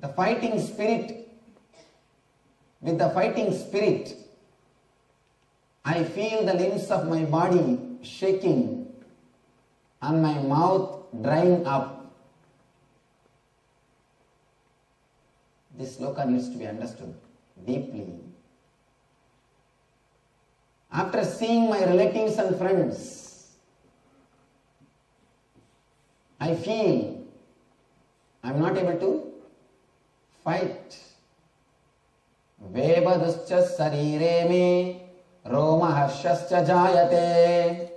the fighting spirit, with the fighting spirit, I feel the limbs of my body shaking and my mouth drying up. This sloka needs to be understood deeply. After seeing my relatives and friends, I feel I am not able to fight. Vebaduscha sarire me Roma harshascha jayate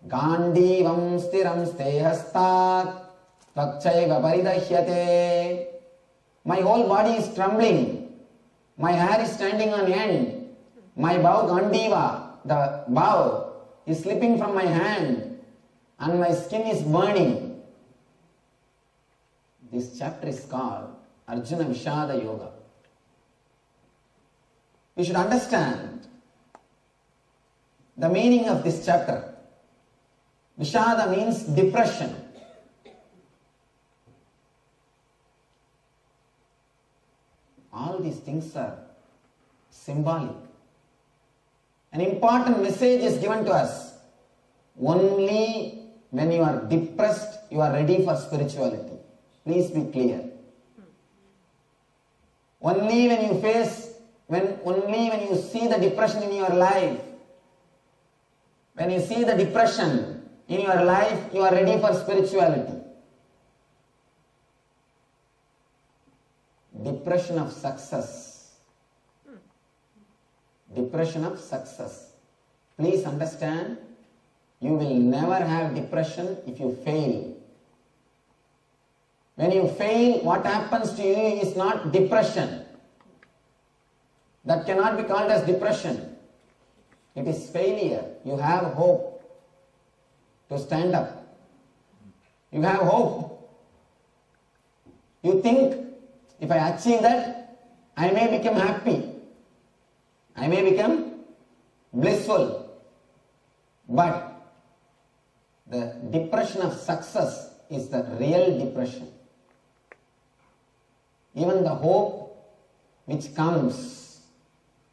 Gandivam stiram stehastat Tvakchaiva paridahyate. My whole body is trembling. My hair is standing on end. My bow Gandiva, the bow, is slipping from my hand and my skin is burning. This chapter is called Arjuna Vishada Yoga. You should understand the meaning of this chapter. Vishada means depression. All these things are symbolic. An important message is given to us. Only when you are depressed, you are ready for spirituality. Please be clear. Only when you see the depression in your life, when you see the depression in your life, you are ready for spirituality. Depression of success. Depression of success. Please understand, you will never have depression if you fail. When you fail, what happens to you is not depression. That cannot be called as depression. It is failure. You have hope to stand up. You have hope. You think, if I achieve that, I may become happy. I may become blissful. But the depression of success is the real depression. Even the hope which comes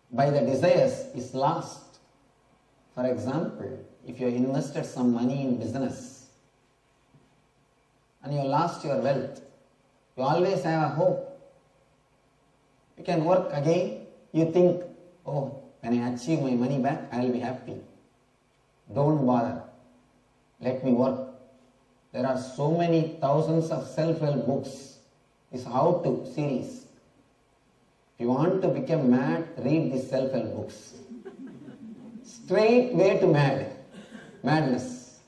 by the desires is lost. For example, if you invested some money in business and you lost your wealth, you always have a hope. You can work again. You think, oh, when I achieve my money back, I will be happy. Don't bother. Let me work. There are so many thousands of self-help books. This how-to series. If you want to become mad, read these self-help books. straight way to madness.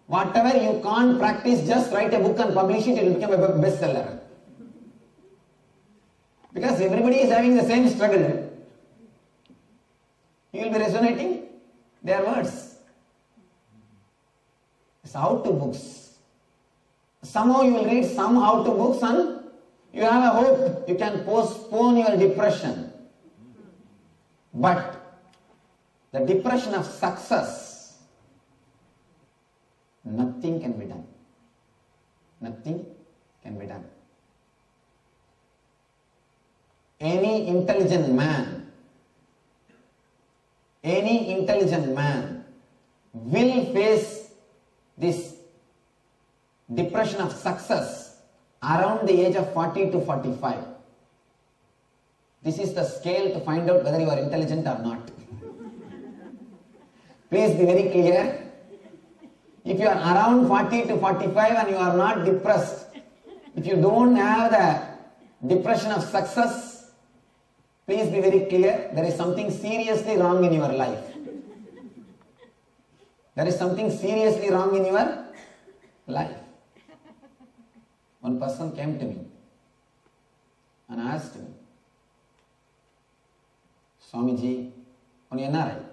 Whatever you can't practice, just write a book and publish it, it will become a bestseller. Because everybody is having the same struggle. You will be resonating their words. It's how-to books. Somehow you will read some how-to books and you have a hope you can postpone your depression. But the depression of success, nothing can be done. Nothing can be done. Any intelligent man will face this depression of success around the age of 40 to 45. This is the scale to find out whether you are intelligent or not. Please be very clear. If you are around 40 to 45 and you are not depressed, if you don't have the depression of success, please be very clear, there is something seriously wrong in your life. There is something seriously wrong in your life. One person came to me and asked me, Swamiji, on NRI,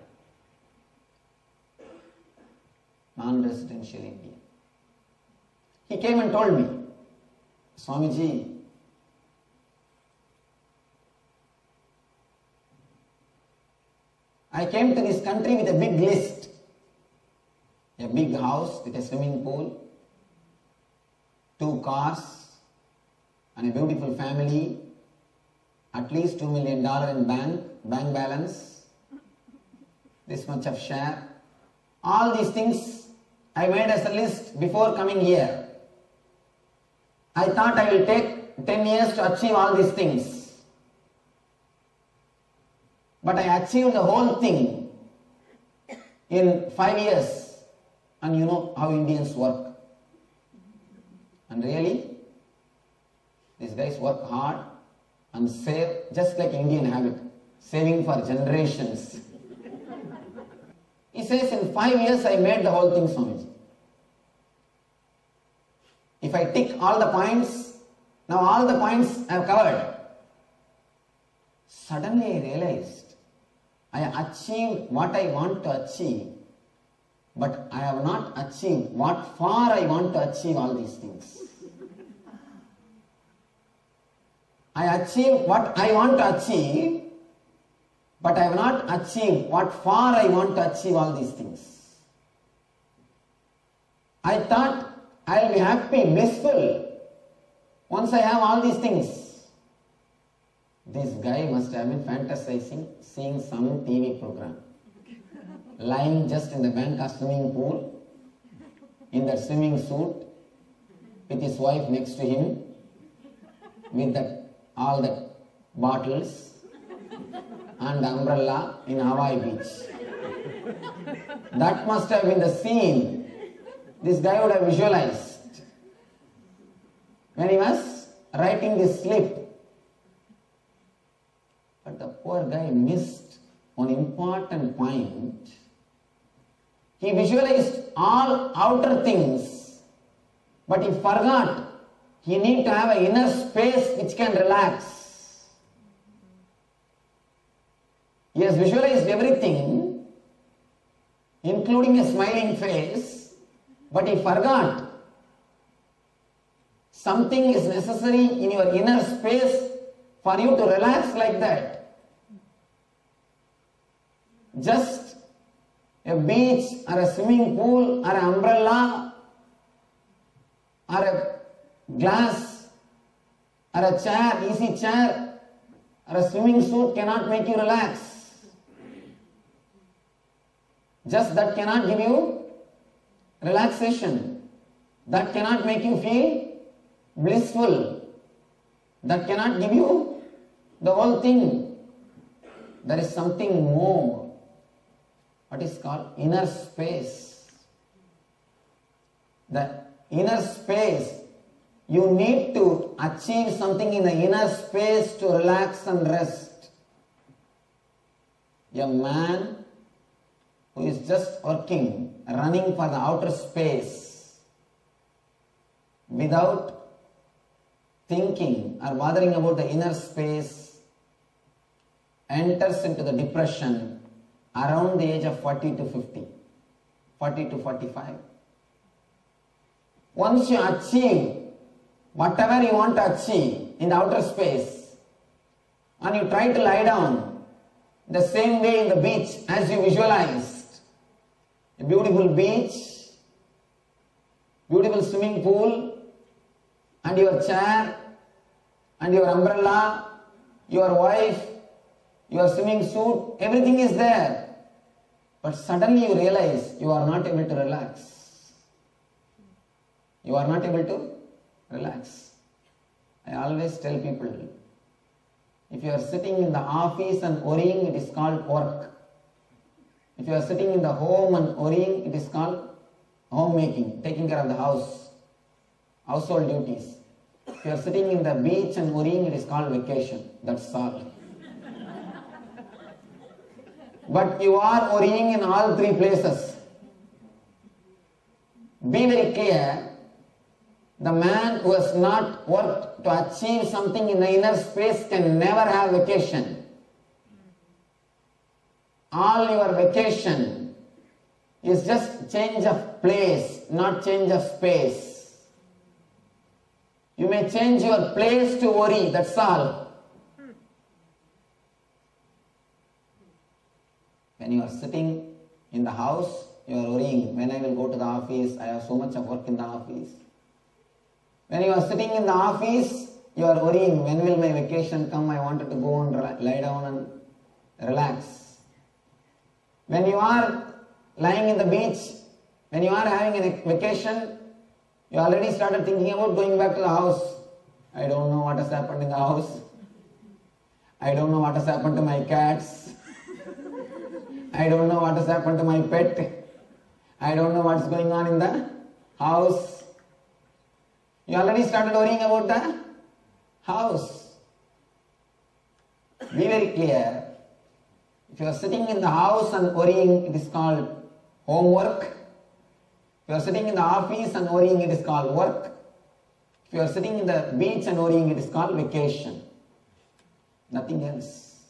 non-residential Indian. He came and told me, Swamiji, I came to this country with a big list, a big house with a swimming pool, 2 cars, and a beautiful family, at least $2 million in bank balance, this much of share. All these things I made as a list before coming here. I thought I will take 10 years to achieve all these things. But I achieved the whole thing in 5 years. And you know how Indians work. And really, these guys work hard and save just like Indian habit, saving for generations. He says, in 5 years I made the whole thing, Swamiji. If I tick all the points, now all the points I have covered. Suddenly I realized I achieved what I want to achieve, but I have not achieved what far I want to achieve all these things. I achieved what I want to achieve, but I have not achieved what far I want to achieve all these things. I thought I will be happy, blissful, once I have all these things. This guy must have been fantasizing, seeing some TV program, lying just in the bank of swimming pool, in that swimming suit, with his wife next to him, with all the bottles and the umbrella in Hawaii Beach. That must have been the scene this guy would have visualized when he was writing this slip. But the poor guy missed one important point. He visualized all outer things, but he forgot he needs to have an inner space which can relax. He has visualized everything, including a smiling face, but he forgot something is necessary in your inner space for you to relax like that. Just a beach or a swimming pool or an umbrella or a glass or a chair, easy chair or a swimming suit cannot make you relax. Just that cannot give you relaxation. That cannot make you feel blissful. That cannot give you the whole thing. There is something more. What is called inner space. The inner space, you need to achieve something in the inner space to relax and rest. A man who is just working, running for the outer space without thinking or bothering about the inner space enters into the depression around the age of 40 to 50, 40 to 45. Once you achieve whatever you want to achieve in the outer space and you try to lie down the same way in the beach as you visualized, a beautiful beach, beautiful swimming pool, and your chair, and your umbrella, your wife, your swimming suit, everything is there. But suddenly you realize you are not able to relax. You are not able to relax. I always tell people, if you are sitting in the office and worrying, it is called work. If you are sitting in the home and worrying, it is called homemaking, taking care of the house, household duties. If you are sitting in the beach and worrying, it is called vacation. That's all. But you are worrying in all three places. Be very clear. The man who has not worked to achieve something in the inner space can never have vacation. All your vacation is just change of place, not change of space. You may change your place to worry, that's all. When you are sitting in the house, you are worrying, when I will go to the office, I have so much of work in the office. When you are sitting in the office, you are worrying, when will my vacation come, I wanted to go and lie down and relax. When you are lying in the beach, when you are having a vacation, you already started thinking about going back to the house. I don't know what has happened in the house. I don't know what has happened to my cats. I don't know what has happened to my pet. I don't know what's going on in the house. You already started worrying about the house. Be very clear. If you are sitting in the house and worrying, it is called homework. If you are sitting in the office and worrying, it is called work. If you are sitting in the beach and worrying, it is called vacation. Nothing else.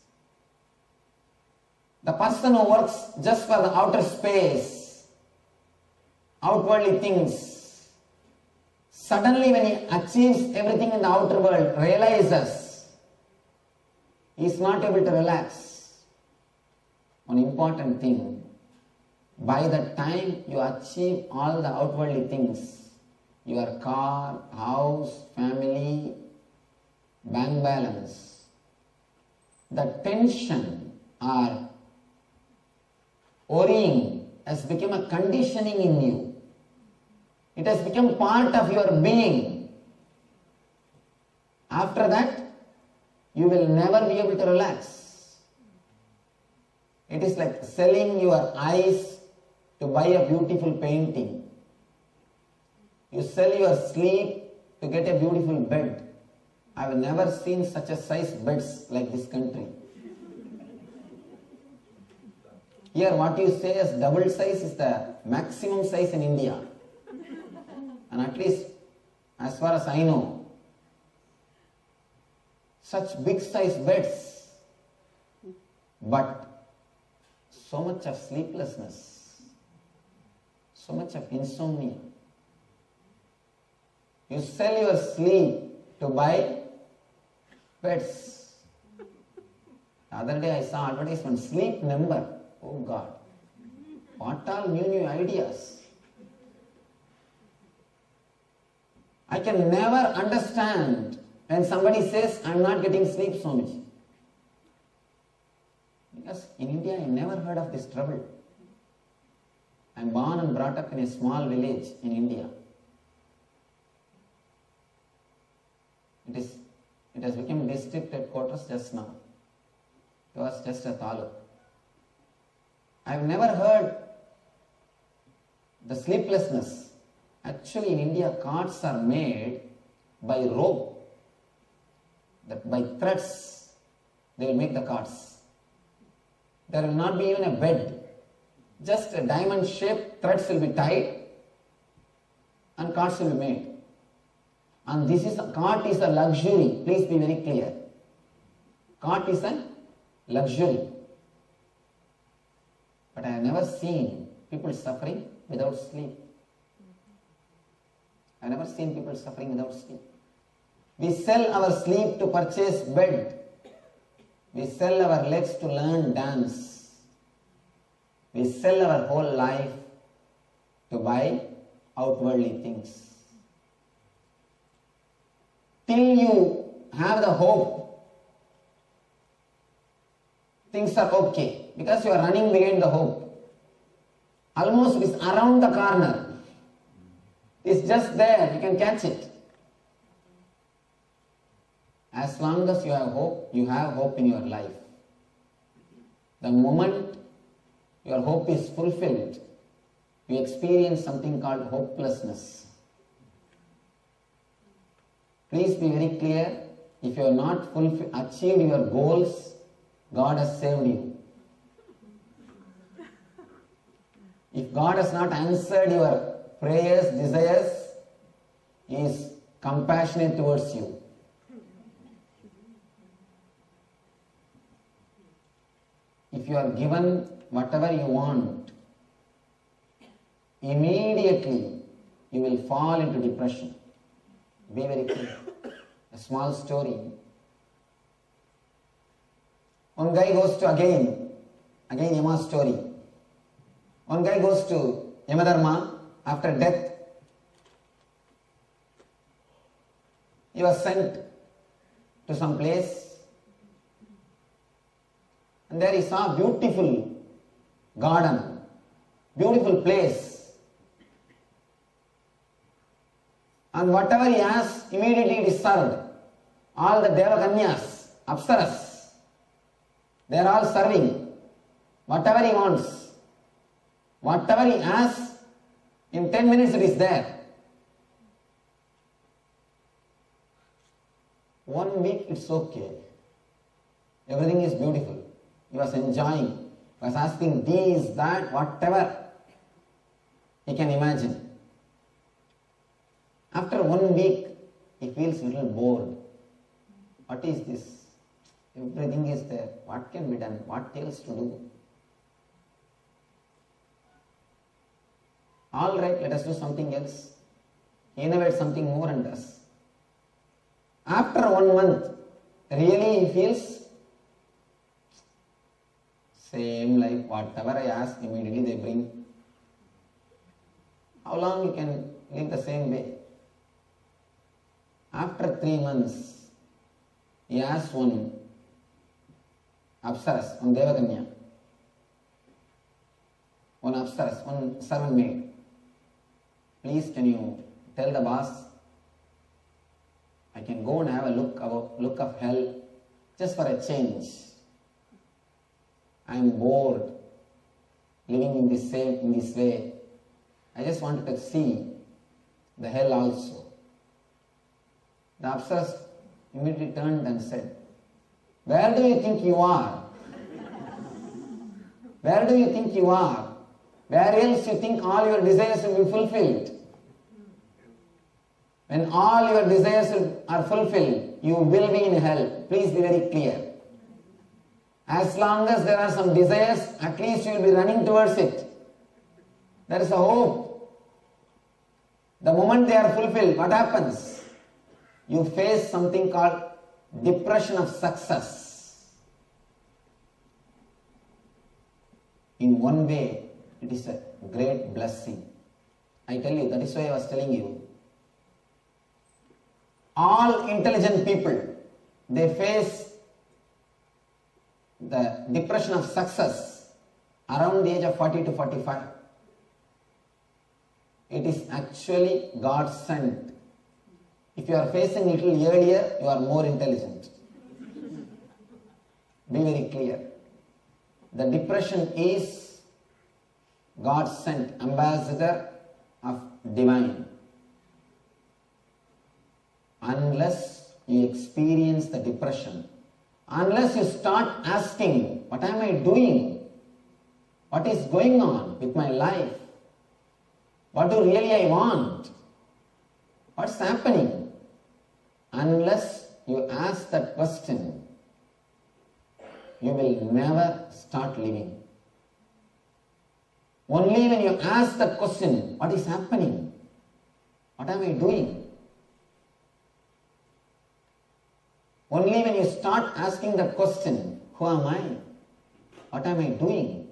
The person who works just for the outer space, outwardly things, suddenly when he achieves everything in the outer world, realizes he is not able to relax. One important thing, by the time you achieve all the outwardly things, your car, house, family, bank balance, the tension or worrying has become a conditioning in you. It has become part of your being. After that, you will never be able to relax. It is like selling your eyes to buy a beautiful painting. You sell your sleep to get a beautiful bed. I have never seen such a size beds like this country. Here what you say as double size is the maximum size in India. And at least as far as I know, such big size beds, but so much of sleeplessness, so much of insomnia. You sell your sleep to buy beds. The other day I saw advertisement, sleep number. Oh God, what all new ideas. I can never understand when somebody says, I am not getting sleep, Swamiji. Because in India, I never heard of this trouble. I am born and brought up in a small village in India. It has become district headquarters just now. It was just a taluk. I have never heard the sleeplessness. Actually, in India, cards are made by rope, that by threads they will make the cards. There will not be even a bed. Just a diamond shape, threads will be tied and carts will be made. And cart is a luxury. Please be very clear. Cart is a luxury. But I have never seen people suffering without sleep. I have never seen people suffering without sleep. We sell our sleep to purchase bed. We sell our legs to learn dance. We sell our whole life to buy outwardly things. Till you have the hope, things are okay because you are running behind the hope. Almost it is around the corner. It's just there, you can catch it. As long as you have hope in your life. The moment your hope is fulfilled, you experience something called hopelessness. Please be very clear, if you have not achieved your goals, God has saved you. If God has not answered your prayers, desires, He is compassionate towards you. If you are given whatever you want, immediately you will fall into depression. Be very clear. A small story. One guy goes to again Yama's story. One guy goes to Yamadharma after death. He was sent to some place. And there he saw a beautiful garden, beautiful place. And whatever he asked, immediately it is served. All the Devakanyas, Apsaras, they are all serving. Whatever he wants, whatever he asks, in 10 minutes it is there. 1 week it's okay. Everything is beautiful. He was enjoying. He was asking these, that, whatever he can imagine. After 1 week, he feels a little bored. What is this? Everything is there. What can be done? What else to do? All right, let us do something else. Innovate something more and does. After 1 month, really he feels same life, whatever I ask, immediately they bring. How long you can live the same way? After 3 months, he asked one Apsaras, one Devakanya, one servant maid, please can you tell the boss, I can go and have a look of hell just for a change. I am bored living in this way. I just wanted to see the hell also. The Apsaras immediately turned and said, where do you think you are? Where do you think you are? Where else you think all your desires will be fulfilled? When all your desires are fulfilled, you will be in hell. Please be very clear. As long as there are some desires, at least you will be running towards it. There is a hope. The moment they are fulfilled, what happens? You face something called depression of success. In one way, it is a great blessing. I tell you, that is why I was telling you. All intelligent people, they face the depression of success around the age of 40 to 45. It is actually God sent. If you are facing it a little earlier, you are more intelligent. Be very clear. The depression is God sent ambassador of divine. Unless you experience the depression, Unless you start asking, what am I doing? What is going on with my life? What do really I want? What's happening? Unless you ask that question, you will never start living. Only when you ask that question, what is happening? What am I doing? Only when you start asking that question, who am I? What am I doing?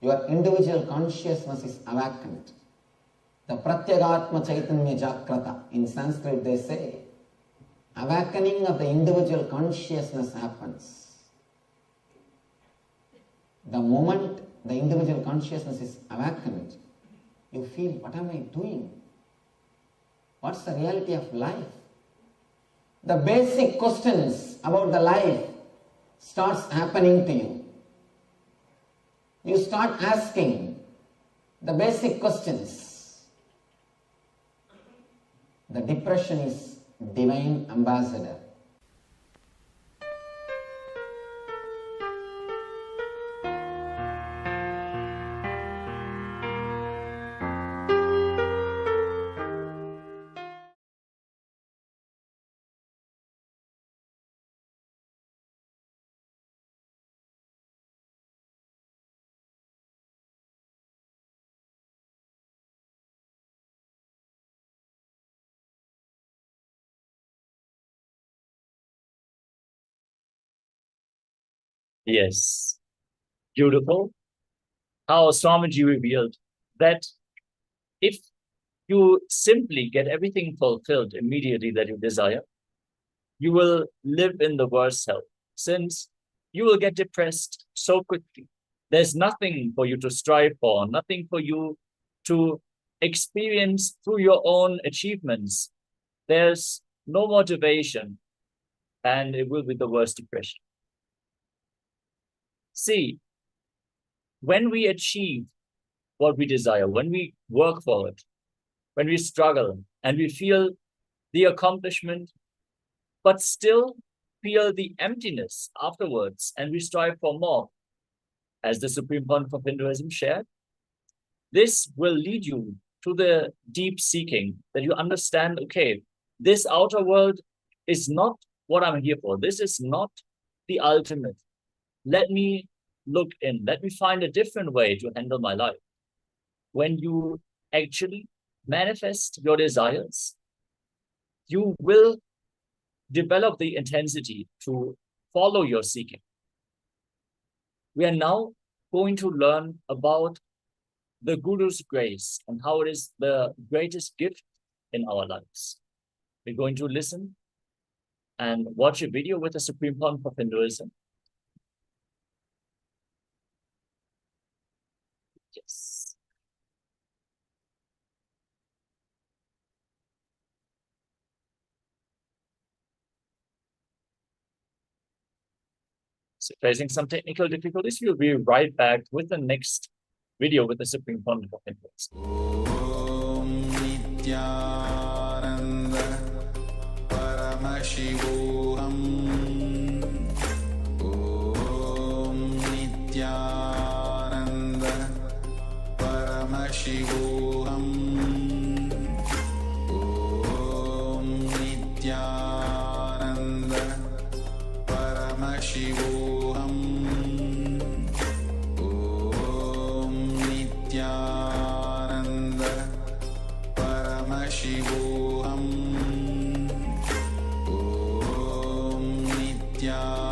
Your individual consciousness is awakened. The Pratyagatma Chaitanya Jagrata. In Sanskrit they say, awakening of the individual consciousness happens. The moment the individual consciousness is awakened, you feel, what am I doing? What's the reality of life? The basic questions about the life starts happening to you. You start asking the basic questions. The depression is divine ambassador. Yes, beautiful. How Swamiji revealed that if you simply get everything fulfilled immediately that you desire, you will live in the worst health, since you will get depressed so quickly. There's nothing for you to strive for, nothing for you to experience through your own achievements. There's no motivation, and it will be the worst depression. See, when we achieve what we desire, when we work for it, when we struggle and we feel the accomplishment, but still feel the emptiness afterwards, and we strive for more, as the Supreme Pontiff of Hinduism shared, this will lead you to the deep seeking, that you understand, okay, this outer world is not what I'm here for. This is not the ultimate. Let me look in. Let me find a different way to handle my life. When you actually manifest your desires, you will develop the intensity to follow your seeking. We are now going to learn about the Guru's grace and how it is the greatest gift in our lives. We're going to listen and watch a video with the Supreme Pontiff of Hinduism. Yes. So facing some technical difficulties, we'll be right back with the next video with the Supreme Pontiff of Hinduism. Om Nityananda Paramashivoham. Om Nityananda Paramashivoham. Om Nityananda Paramashivoham. Om Nityananda Paramashivoham. Om Nityananda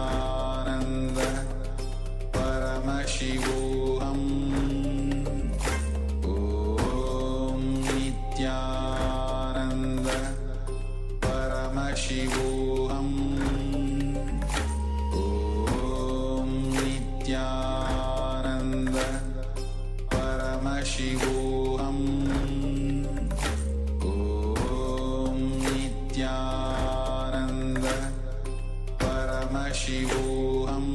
Paramashivoham. Om Nityananda Paramashivoham. Om Nityananda Paramashivoham. Om Nityananda Paramashivoham.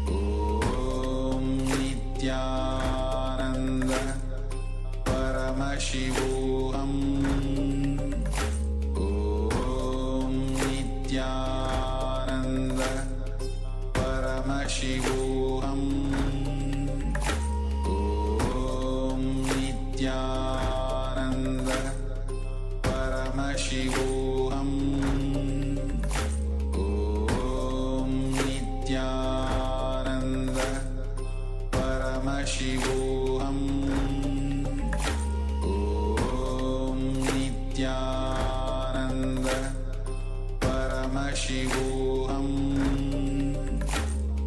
Om Nityananda Paramashivoham. Om Nityananda Paramashivoham. Om Nityananda. Paramashivoham. Om Nityananda. Paramashivoham. Om Nityananda. Paramashivoham.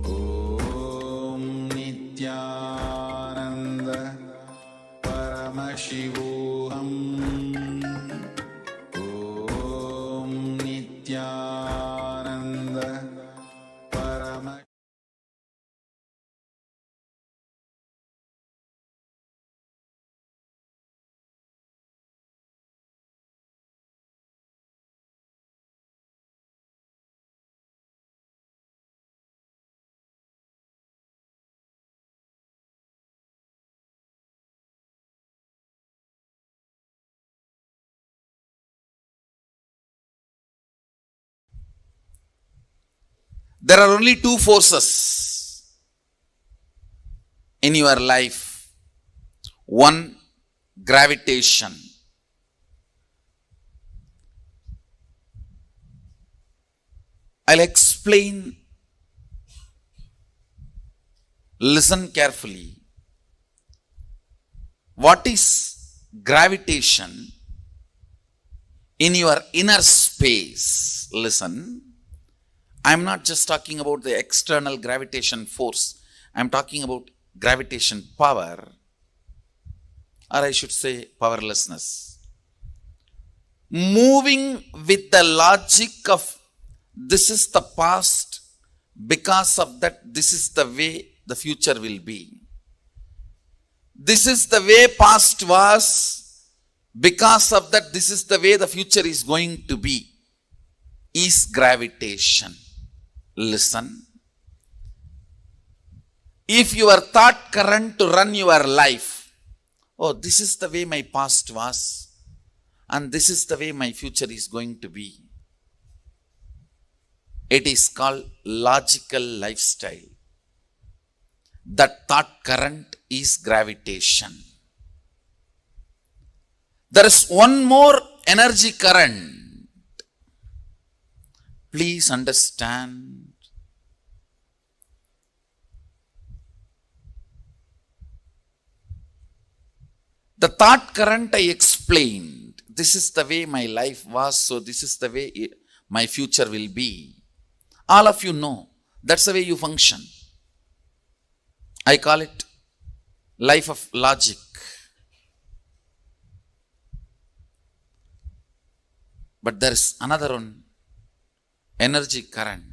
Om Nityananda. Paramashivoham. Om Nityananda. Paramashivoham. There are only two forces in your life. One, gravitation. I'll explain. Listen carefully. What is gravitation in your inner space? Listen. I'm not just talking about the external gravitation force. I'm talking about gravitation power, or I should say powerlessness. Moving with the logic of this is the past, because of that this is the way the future will be. This is the way past was, because of that this is the way the future is going to be, is gravitation. Listen. If your thought current to run your life, oh, this is the way my past was, and this is the way my future is going to be. It is called logical lifestyle. That thought current is gravitation. There is one more energy current. Please understand. The thought current I explained. This is the way my life was, so this is the way my future will be. All of you know. That's the way you function. I call it life of logic. But there is another one. Energy current.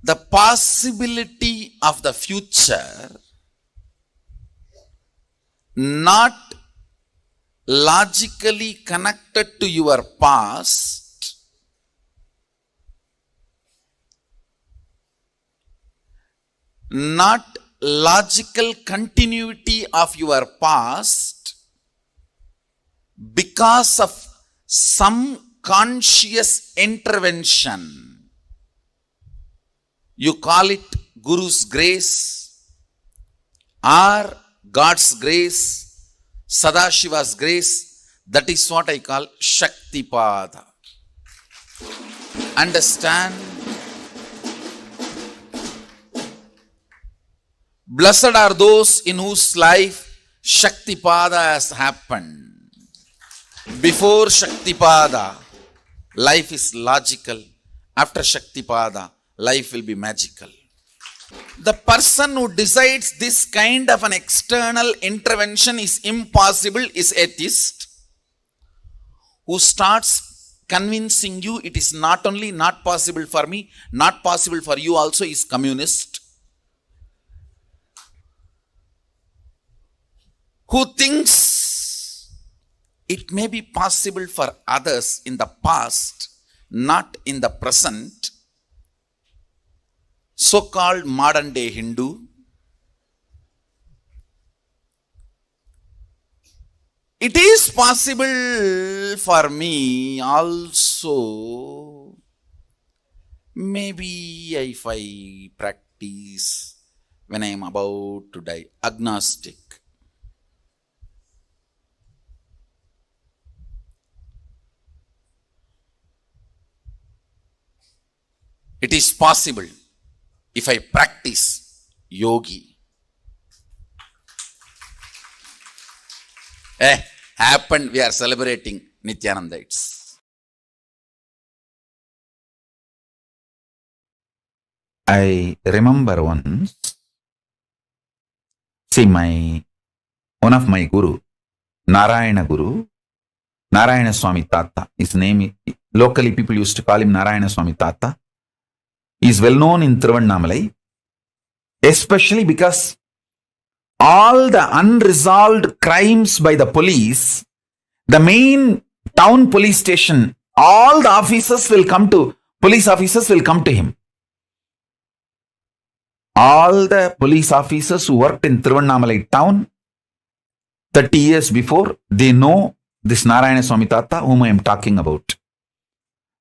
The possibility of the future not logically connected to your past, not logical continuity of your past, because of some conscious intervention. You call it Guru's grace or God's grace, Sadashiva's grace. That is what I call Shaktipada. Understand? Blessed are those in whose life Shaktipada has happened. Before Shaktipada, life is logical. After Shaktipada, life will be magical. The person who decides this kind of an external intervention is impossible is atheist. Who starts convincing you it is not only not possible for me, not possible for you also is communist. Who thinks it may be possible for others in the past, not in the present, so-called modern day Hindu. It is possible for me also. Maybe if I practice when I am about to die, agnostic. It is possible if I practice yogi. Happened, we are celebrating Nityanandites. I remember once, see, one of my guru, Narayana Guru, Narayana Swami Tata, his name, locally people used to call him Narayana Swami Tata. He is well known in Tiruvannamalai, especially because all the unresolved crimes by the police, the main town police station, all the officers will come to, police officers will come to him. All the police officers who worked in Tiruvannamalai town 30 years before, they know this Narayana Swami Tata whom I am talking about.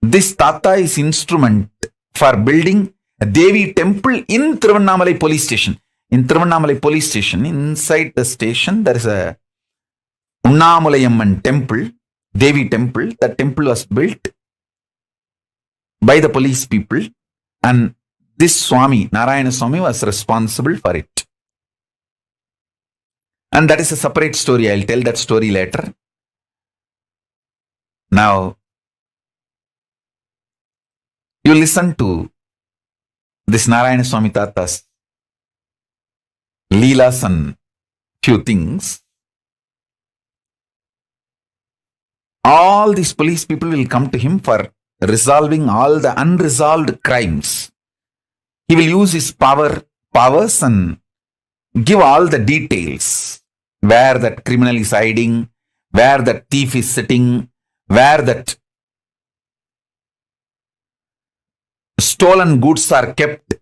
This Tata is instrument for building a Devi temple in Tiruvannamalai police station. In Tiruvannamalai police station, inside the station, there is a Unnamulayamman temple, Devi temple. That temple was built by the police people, and this Swami, Narayana Swami, was responsible for it. And that is a separate story. I'll tell that story later. Now, you listen to this Narayana Swami Tata's Leelas and few things. All these police people will come to him for resolving all the unresolved crimes. He will use his powers and give all the details. Where that criminal is hiding, where that thief is sitting, where that stolen goods are kept.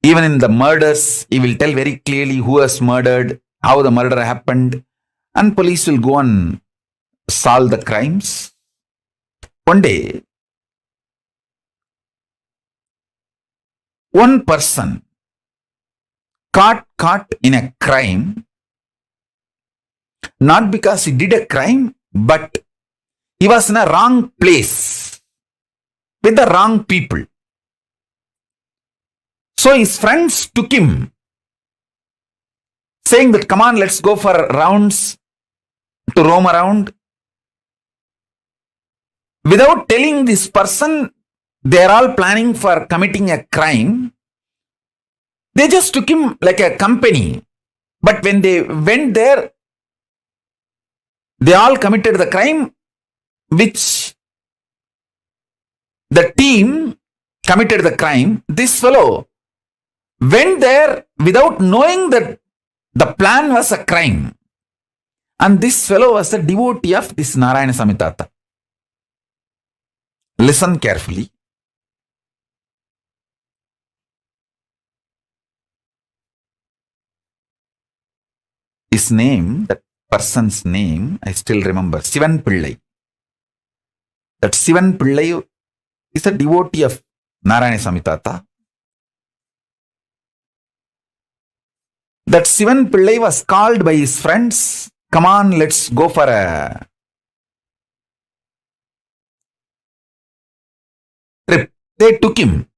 Even in the murders, he will tell very clearly who has murdered, how the murder happened, and police will go and solve the crimes. One day, one person caught in a crime, not because he did a crime, but he was in a wrong place with the wrong people. So his friends took him, saying that, come on, let's go for rounds to roam around. Without telling this person, they are all planning for committing a crime. They just took him like a company. But when they went there, they all committed the crime, which the team committed the crime. This fellow went there without knowing that the plan was a crime. And this fellow was a devotee of this Narayana Swami Tata. Listen carefully. His name, that person's name, I still remember, Sivan Pillai. That Sivan Pillai is a devotee of Narayana Swami Tata. That Sivan Pillai was called by his friends, come on, let's go for a trip. They took him.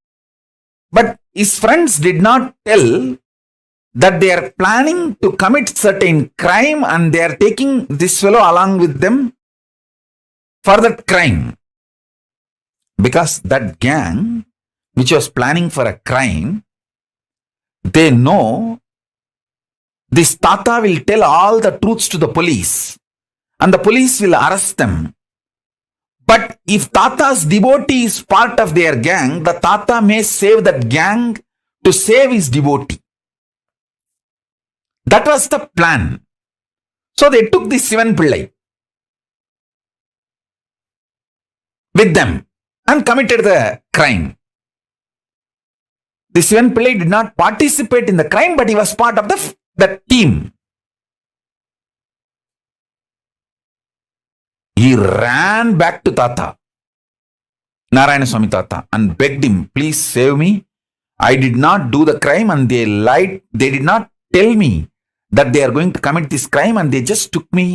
But his friends did not tell that they are planning to commit certain crime and they are taking this fellow along with them for that crime. Because that gang, which was planning for a crime, they know this Tata will tell all the truths to the police and the police will arrest them. But if Tata's devotee is part of their gang, the Tata may save that gang to save his devotee. That was the plan. So they took this Sivan Pillai with them and committed the crime. The Sivan Pillai did not participate in the crime, but he was part of the team. He ran back to Tata, Narayana Swami Tata, and begged him, please save me. I did not do the crime and they lied. They did not tell me that they are going to commit this crime and they just took me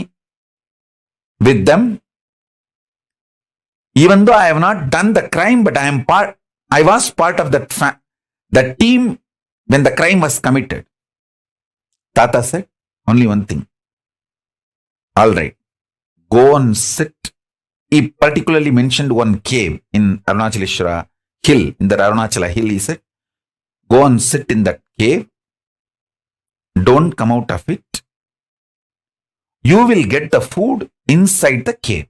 with them. Even though I have not done the crime, but I was part of that team when the crime was committed. Tata said only one thing. All right, go and sit. He particularly mentioned one cave in Arunachaleshwara hill, in the Arunachala hill. He said, go and sit in that cave. Don't come out of it. You will get the food inside the cave.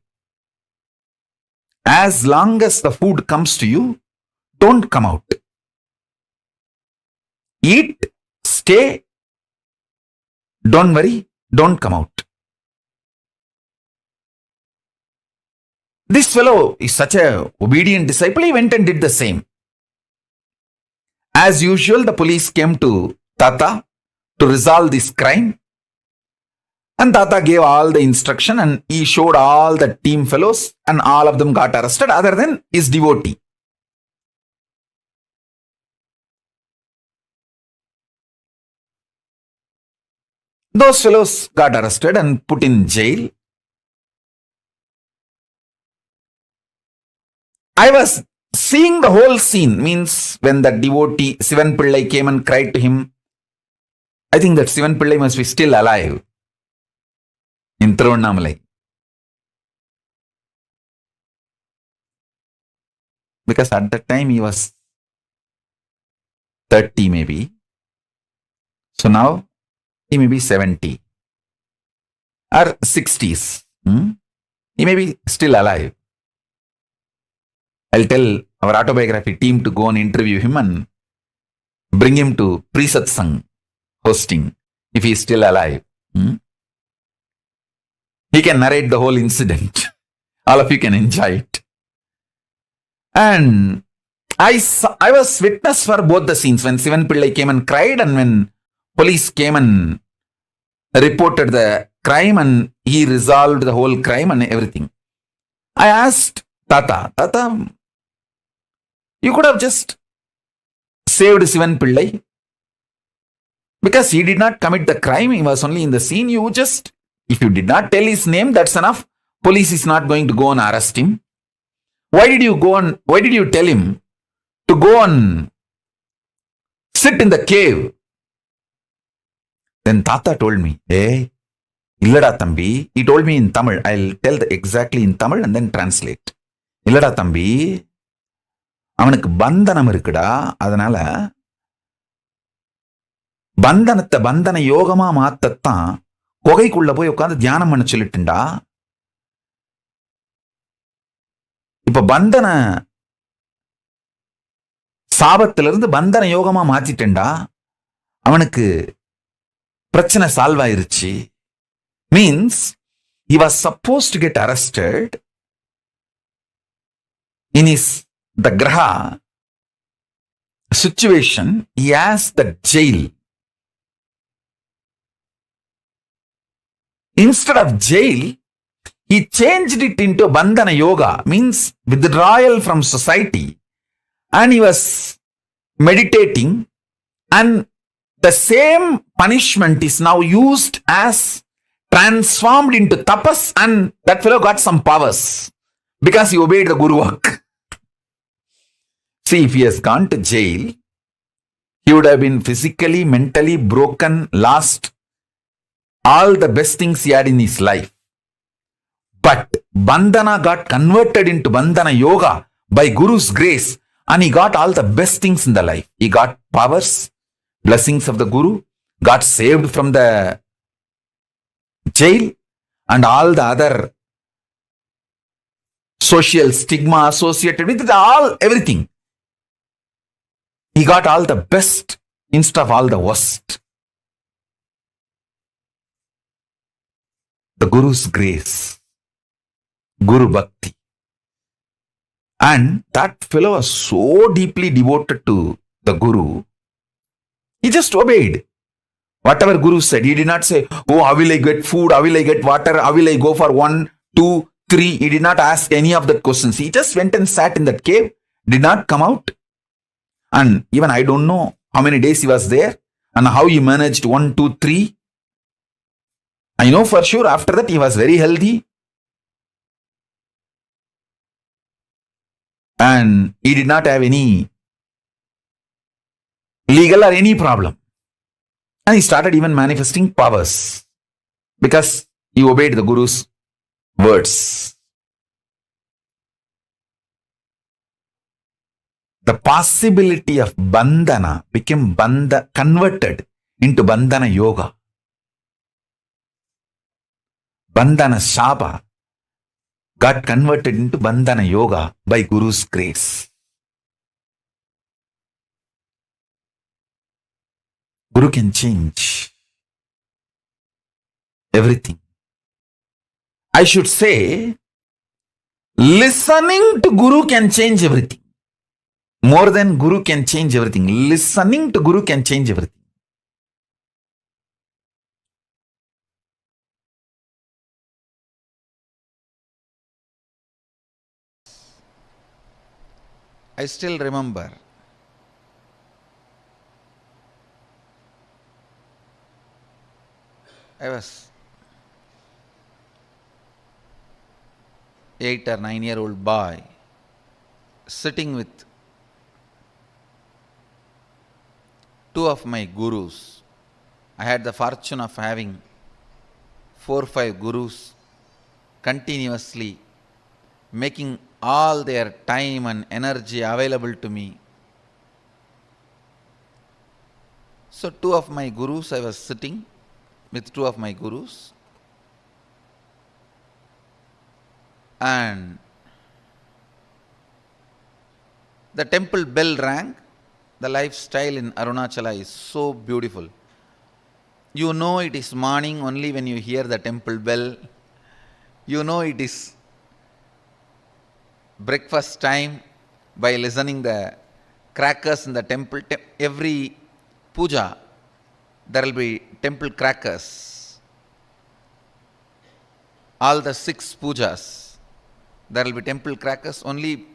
As long as the food comes to you, don't come out. Eat, stay, don't worry, don't come out. This fellow is such a obedient disciple, he went and did the same. As usual, the police came to Tata to resolve this crime. And Tata gave all the instruction and he showed all the team fellows and all of them got arrested other than his devotee. Those fellows got arrested and put in jail. I was seeing the whole scene, means when the devotee Sivan Pillai came and cried to him. I think that Sivan Pillai must be still alive in Tiruvannamalai. Because at that time he was 30 maybe. So now he may be 70 or 60s. He may be still alive. I'll tell our autobiography team to go and interview him and bring him to pre-satsang hosting if he is still alive. He can narrate the whole incident. All of you can enjoy it. And I was witness for both the scenes, when Sivan Pillai came and cried and when police came and reported the crime and he resolved the whole crime and everything. I asked Tata, you could have just saved Sivan Pillai because he did not commit the crime, he was only in the scene. If you did not tell his name, that's enough. Police is not going to go and arrest him. Why did you tell him to go and sit in the cave? Then Tata told me, hey, illada thambi. He told me in Tamil. I'll tell exactly in Tamil and then translate. Illada thambi, அவனுக்கு பந்தனம் இருக்குடா, அதனால பந்தன யோகமா மாத்தத்தான் குகைக்குள்ள போய் உட்கார்ந்து தியானம் பண்ண சொல்லிட்டுண்டா. இப்ப பந்தன சாபத்திலிருந்து பந்தன யோகமா மாத்திட்டேன்டா, அவனுக்கு பிரச்சனை சால்வ் ஆயிருச்சு. Means he was supposed to get arrested in the graha situation. He has the jail. Instead of jail, he changed it into bandhana yoga, means withdrawal from society. And he was meditating, and the same punishment is now used as transformed into tapas, and that fellow got some powers because he obeyed the Guru work. See, if he has gone to jail, he would have been physically, mentally broken, lost all the best things he had in his life. But bandhana got converted into bandhana yoga by Guru's grace, and he got all the best things in the life. He got powers, blessings of the Guru, got saved from the jail, and all the other social stigma associated with it, everything. He got all the best instead of all the worst. The Guru's grace, Guru Bhakti. And that fellow was so deeply devoted to the Guru, he just obeyed. Whatever Guru said, he did not say, oh, how will I get food? How will I get water? How will I go for 1, 2, 3, he did not ask any of the questions. He just went and sat in that cave, did not come out. And even I don't know how many days he was there and how he managed 1, 2, 3. I know for sure after that he was very healthy. And he did not have any legal or any problem. And he started even manifesting powers because he obeyed the Guru's words. The possibility of bandhana became converted into bandhana yoga. Bandhana shapa got converted into bandhana yoga by Guru's grace. Guru can change everything. I should say, listening to Guru can change everything. More than Guru can change everything. Listening to Guru can change everything. I still remember I was 8 or 9-year-old boy sitting with 2 of my gurus. I had the fortune of having 4 or 5 gurus continuously making all their time and energy available to me. So 2 of my gurus, I was sitting with 2 of my gurus, and the temple bell rang. The lifestyle in Arunachala is so beautiful. You know it is morning only when you hear the temple bell. You know it is breakfast time by listening the crackers in the temple. Every puja, there will be temple crackers. All the 6 pujas, there will be temple crackers. Only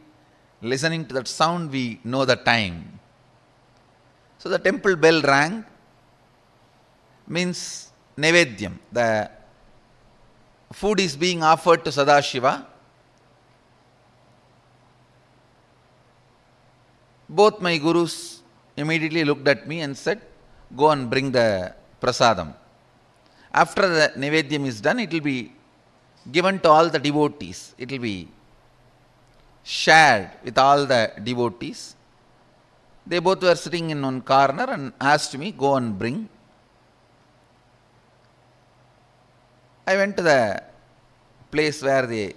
listening to that sound we know the time. So the temple bell rang, means Nevedyam. The food is being offered to Sadashiva. Both my gurus immediately looked at me and said, go and bring the prasadam. After the Nevedyam is done, it will be given to all the devotees. It will be shared with all the devotees. They both were sitting in one corner and asked me, go and bring. I went to the place where they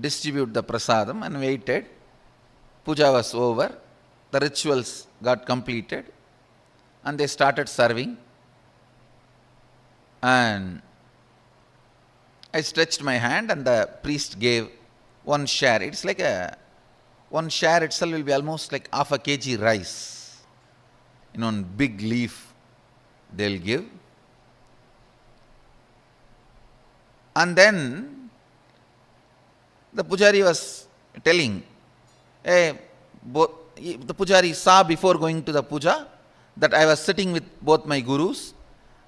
distribute the prasadam and waited. Puja was over. The rituals got completed and they started serving. And I stretched my hand and the priest gave 1 share. It's like one share itself will be almost like half a kg rice. In one big leaf they'll give. And then the pujari was telling, the pujari saw before going to the puja that I was sitting with both my gurus,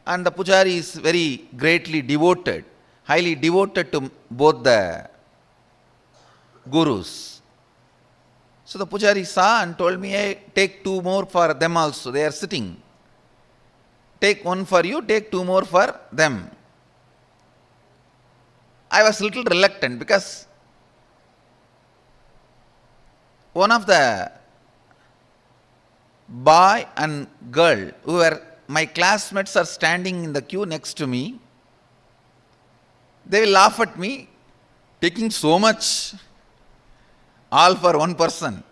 and the pujari is very greatly devoted, highly devoted to both the gurus. So the pujari saw and told me, hey, take 2 more for them also. They are sitting. Take 1 for you, take 2 more for them. I was a little reluctant because one of the boy and girl who were my classmates are standing in the queue next to me. They will laugh at me, taking so much, all for one person.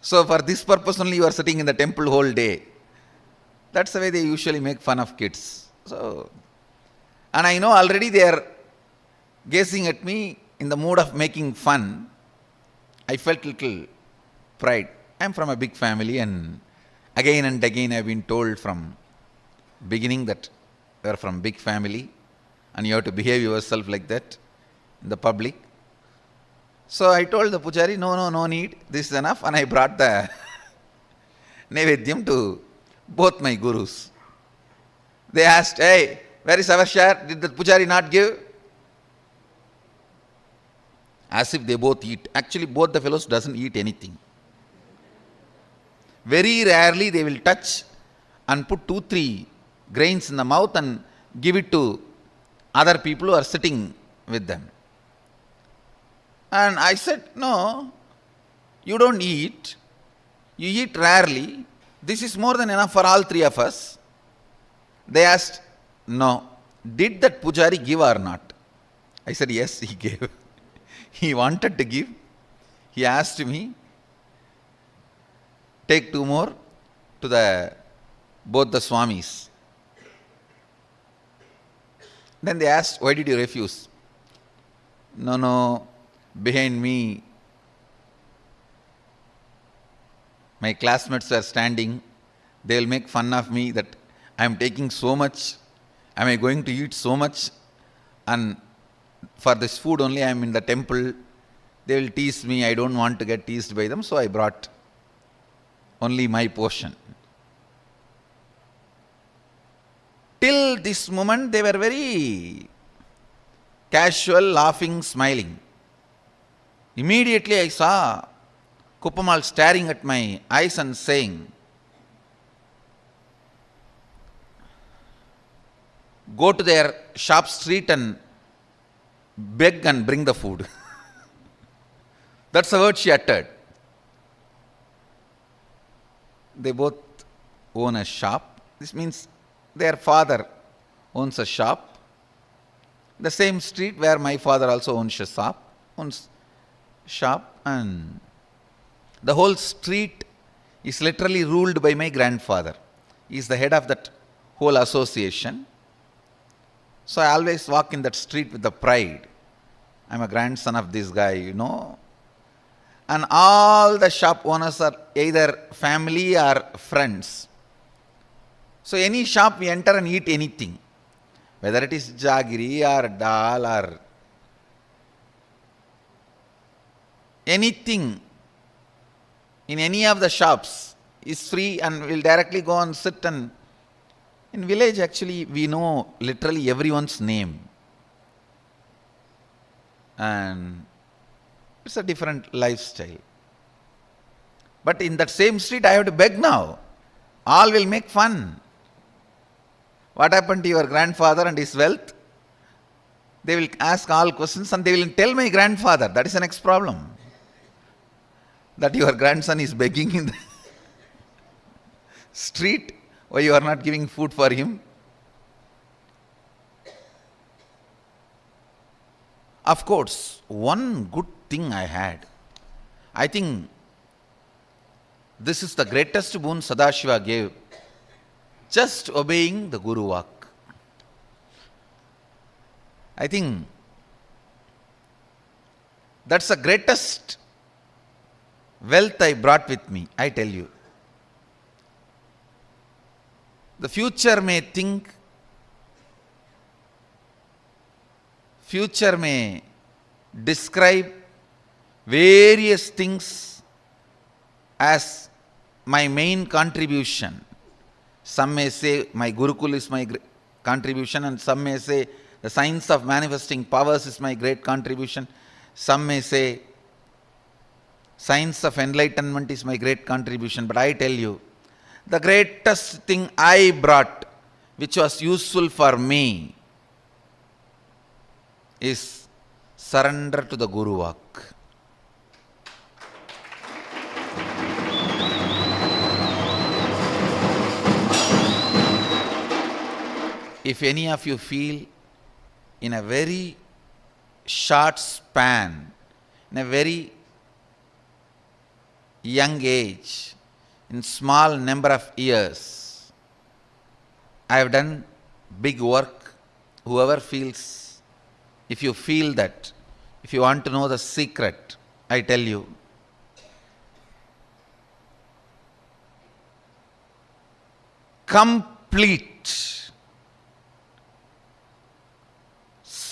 So for this purpose only you are sitting in the temple whole day. That's the way they usually make fun of kids. So, and I know already they are gazing at me in the mood of making fun. I felt little pride. I am from a big family, and again I have been told from beginning that we are from big family. and you have to behave yourself like that in the public. So I told the pujari, no need, this is enough, and I brought the Nevedyam to both my gurus. They asked, hey, where is our share? Did the pujari not give? As if they both eat. Actually, both the fellows doesn't eat anything. Very rarely they will touch and put 2-3 grains in the mouth and give it to other people who are sitting with them. And I said, no, you don't eat. You eat rarely. This is more than enough for all 3 of us. They asked, no, did that pujari give or not? I said, yes, he gave. He wanted to give. He asked me, take 2 more to both the Swamis. Then they asked, why did you refuse? No, behind me, my classmates were standing. They will make fun of me that I am taking so much. Am I going to eat so much? And for this food only I am in the temple. They will tease me. I don't want to get teased by them. So I brought only my portion. Till this moment they were very casual, laughing, smiling. Immediately I saw Kuppamal staring at my eyes and saying, go to their shop street and beg and bring the food. That's the word she uttered. They both own a shop. This means their father owns a shop. The same street where my father also owns shop, and the whole street is literally ruled by my grandfather. He is the head of that whole association. So I always walk in that street with the pride. I'm a grandson of this guy, And all the shop owners are either family or friends. So any shop we enter and eat anything, whether it is jaggery or dal or anything in any of the shops is free, and we'll directly go and sit. And in village actually we know literally everyone's name, and it's a different lifestyle. But in that same street I have to beg now. All will make fun. What happened to your grandfather and his wealth? They will ask all questions and they will tell my grandfather. That is the next problem. That your grandson is begging in the street. Why you are not giving food for him? Of course, one good thing I had. I think this is the greatest boon Sadashiva gave. Just obeying the Guru Vak. I think that's the greatest wealth I brought with me, I tell you. The future may think, future may describe various things as my main contribution. Some may say my Gurukul is my contribution, and some may say the science of manifesting powers is my great contribution. Some may say science of enlightenment is my great contribution. But I tell you, the greatest thing I brought, which was useful for me, is surrender to the Guru Vak. If any of you feel in a very short span, in a very young age, in small number of years, I have done big work. Whoever feels, if you feel that, if you want to know the secret, I tell you, complete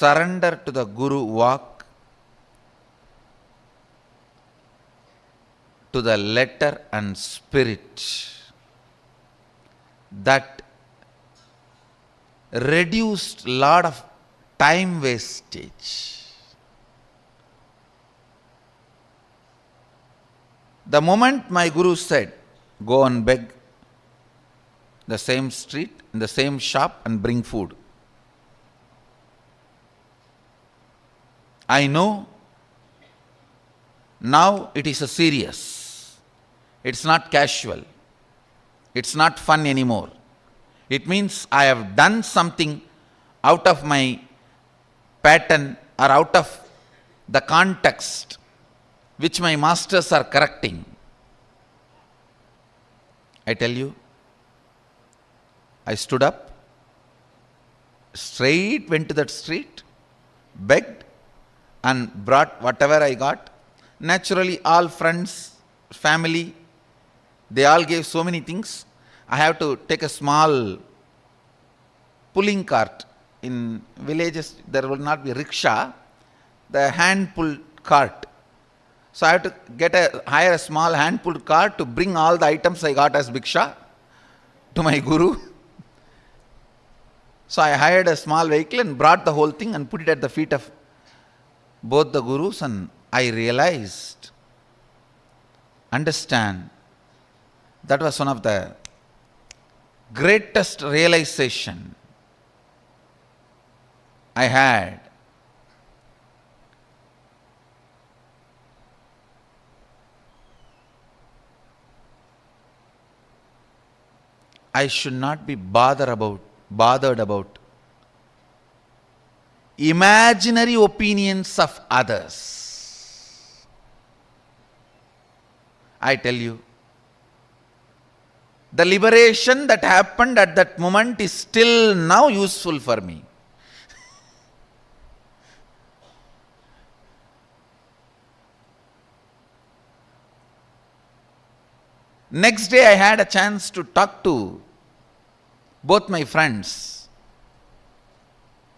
surrender to the Guru walk to the letter and spirit that reduced lot of time wastage. The moment my Guru said, go and beg the same street, in the same shop and bring food, I know now it is a serious. It's not casual. It's not fun anymore. It means I have done something out of my pattern or out of the context which my masters are correcting. I tell you, I stood up, straight went to that street, begged and brought whatever I got. Naturally, all friends, family, they all gave so many things. I have to take a small pulling cart. In villages, there will not be rickshaw, the hand-pulled cart. So I have to hire a small hand-pulled cart to bring all the items I got as bhiksha to my Guru. So I hired a small vehicle and brought the whole thing and put it at the feet of both the Gurus, and I realized, understand, that was one of the greatest realization I had. I should not be bothered about imaginary opinions of others. I tell you, the liberation that happened at that moment is still now useful for me. Next day I had a chance to talk to both my friends.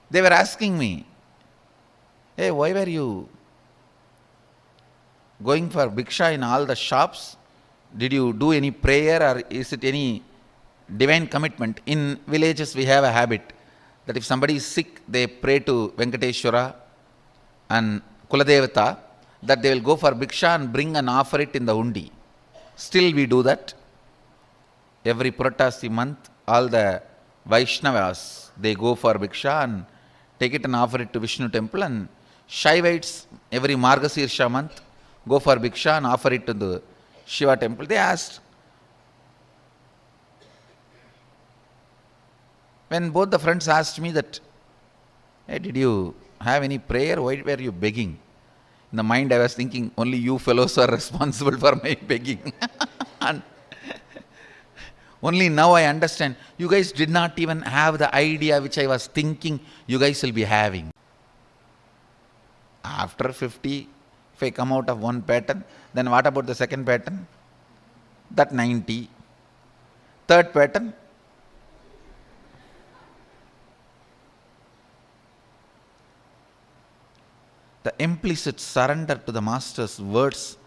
They were asking me, hey, why were you going for bhiksha in all the shops? Did you do any prayer or is it any divine commitment? In villages we have a habit that if somebody is sick, they pray to Venkateshwara and Kuladevata, that they will go for bhiksha and bring and offer it in the undi. Still we do that. Every Puratasi month, all the Vaishnavas, they go for bhiksha and take it and offer it to Vishnu temple, and Shaivites every Margasirsha month go for bhiksha and offer it to the Shiva temple. They asked, when both the friends asked me that, hey, did you have any prayer? Why were you begging? In the mind I was thinking, only you fellows are responsible for my begging. And only now I understand, you guys did not even have the idea which I was thinking you guys will be having. After 50, if I come out of one pattern, then what about the second pattern? That 90. Third pattern? The implicit surrender to the Master's words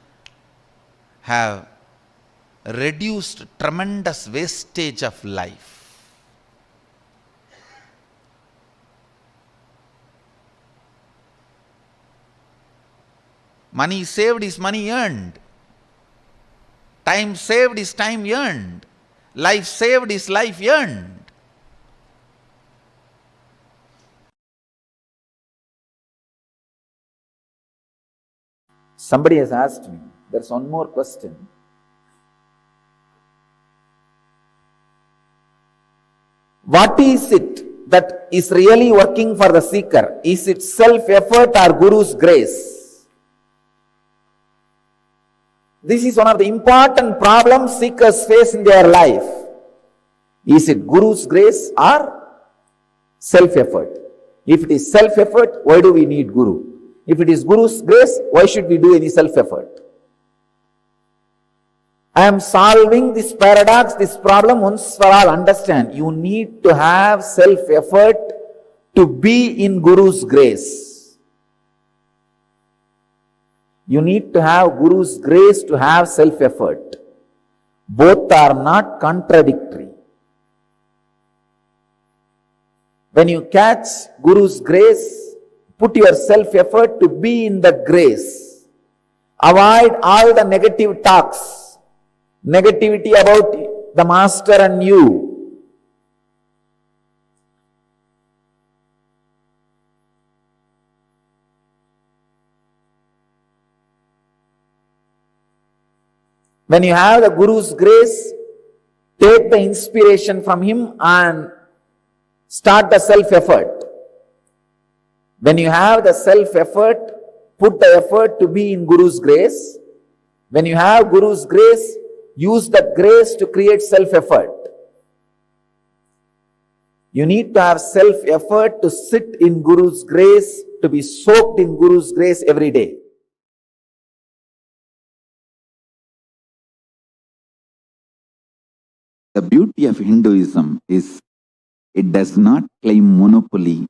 have reduced tremendous wastage of life. Money saved is money earned. Time saved is time earned. Life saved is life earned. Somebody has asked me, there's one more question. What is it that is really working for the seeker? Is it self-effort or Guru's grace? This is one of the important problems seekers face in their life. Is it Guru's grace or self-effort? If it is self-effort, why do we need Guru? If it is Guru's grace, why should we do any self-effort? I am solving this paradox, this problem once for all. Understand, you need to have self-effort to be in Guru's grace. You need to have Guru's grace to have self-effort. Both are not contradictory. When you catch Guru's grace, put your self-effort to be in the grace. Avoid all the negative talks, negativity about the master and you. When you have the Guru's grace, take the inspiration from him and start the self-effort. When you have the self-effort, put the effort to be in Guru's grace. When you have Guru's grace, use the grace to create self-effort. You need to have self-effort to sit in Guru's grace, to be soaked in Guru's grace every day. The beauty of Hinduism is it does not claim monopoly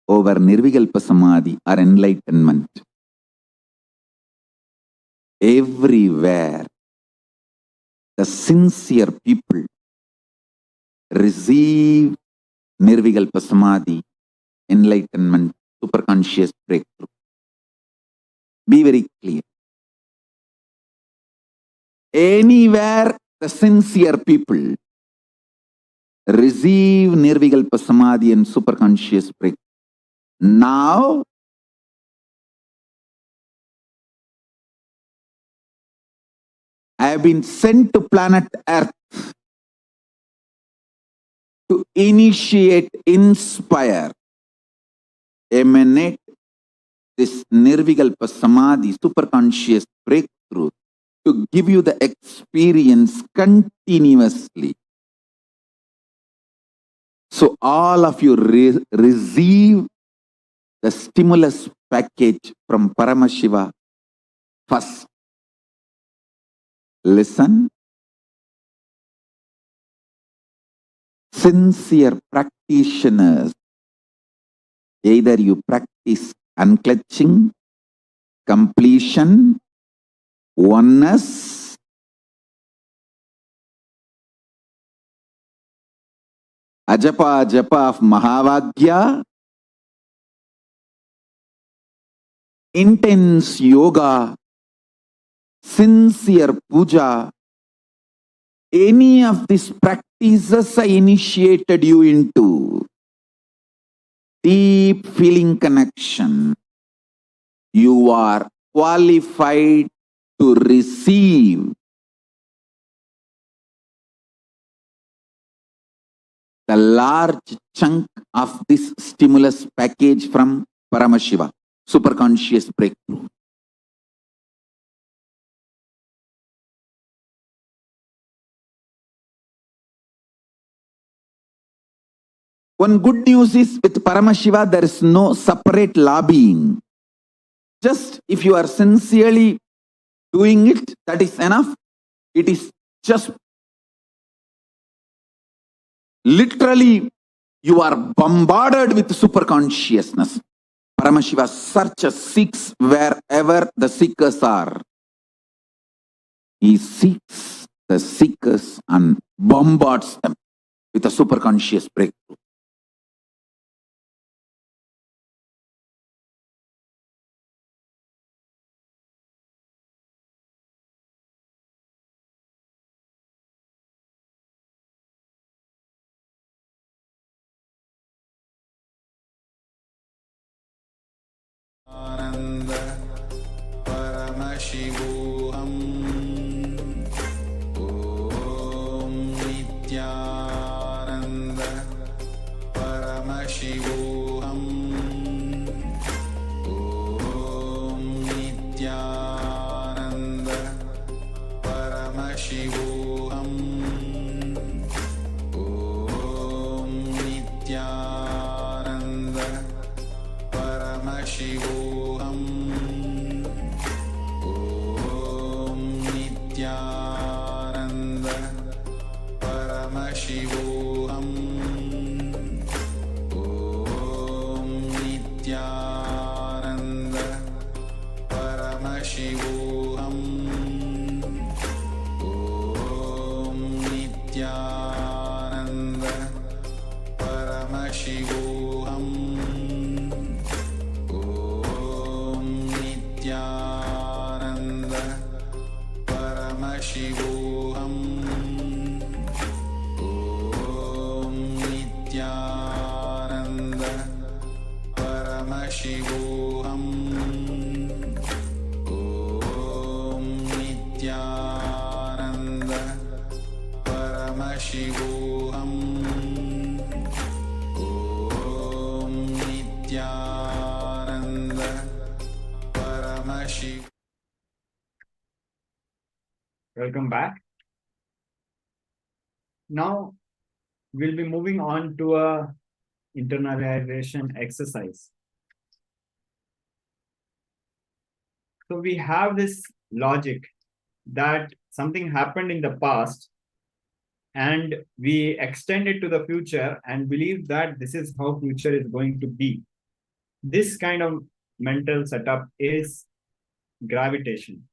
over Nirvikalpa Samadhi or enlightenment. Everywhere, the sincere people receive Nirvikalpa Samadhi, enlightenment, superconscious breakthrough. Be very clear. Anywhere the sincere people receive Nirvikalpa Samadhi and superconscious breakthrough. Now, I have been sent to planet Earth to initiate, inspire, emanate this Nirvikalpa Samadhi, superconscious breakthrough, to give you the experience continuously. So all of you receive the stimulus package from Paramashiva first. Listen. Sincere practitioners, either you practice unclutching, completion, oneness, ajapa japa of Mahavagya, intense yoga, sincere puja, any of these practices I initiated you into. Deep feeling connection. You are qualified to receive the large chunk of this stimulus package from Paramashiva, superconscious breakthrough. One good news is with Paramashiva, there is no separate lobbying. Just if you are sincerely doing it, that is enough. It is just literally you are bombarded with superconsciousness. Paramashiva searches, seeks wherever the seekers are. He seeks the seekers and bombards them with a superconscious breakthrough. Ananda Paramashivoham Om Nityananda Paramashivoham Om Nityananda Paramashivoham Om Nityananda Paramashivoham Om Nityananda Paramashivoham Om Paramashivoham. Om Nityananda Paramashivoham. Om Nityananda Paramashivoham. Om Nityananda Paramashivoham. Om Nityananda Paramashivoham. Welcome back. Now we'll be moving on to a internalization exercise. So we have this logic that something happened in the past and we extend it to the future and believe that this is how future is going to be. This kind of mental setup is gravitation.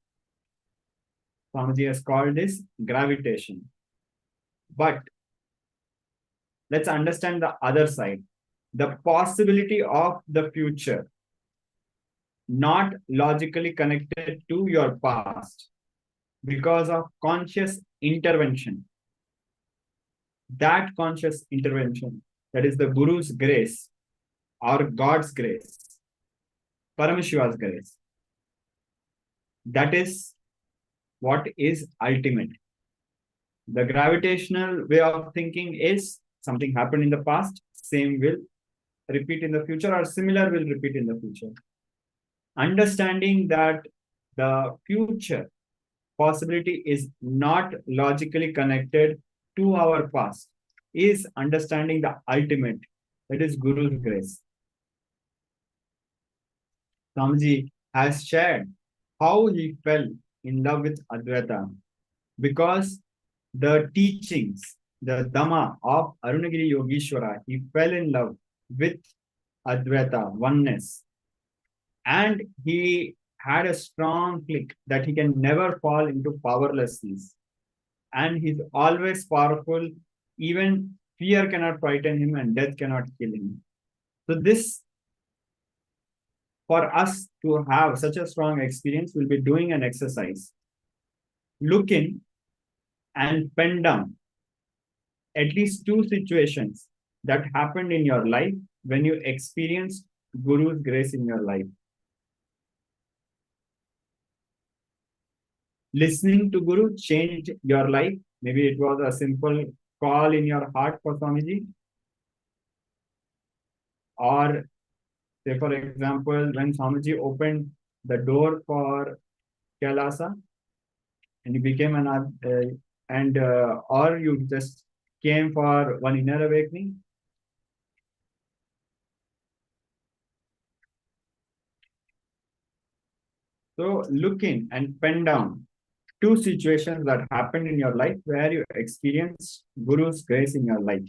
Swamiji has called this gravitation. But let's understand the other side. The possibility of the future, not logically connected to your past because of conscious intervention. That conscious intervention, that is the Guru's grace or God's grace, Paramashiva's grace. That is what is ultimate. The gravitational way of thinking is something happened in the past, same will repeat in the future, or similar will repeat in the future. Understanding that the future possibility is not logically connected to our past is understanding the ultimate, that is Guru's grace. Swamiji has shared how he fell in love with Advaita because the teachings, the Dhamma of Arunagiri Yogeshwara, he fell in love with Advaita, oneness. And he had a strong click that he can never fall into powerlessness. And he's always powerful. Even fear cannot frighten him and death cannot kill him. So this, for us to have such a strong experience, we'll be doing an exercise. Look in and pen down at least 2 situations that happened in your life when you experienced Guru's grace in your life. Listening to Guru changed your life. Maybe it was a simple call in your heart for Swamiji. Or say, for example, when Swamiji opened the door for Kailasa and you became an or you just came for one inner awakening. So look in and pen down 2 situations that happened in your life where you experienced Guru's grace in your life.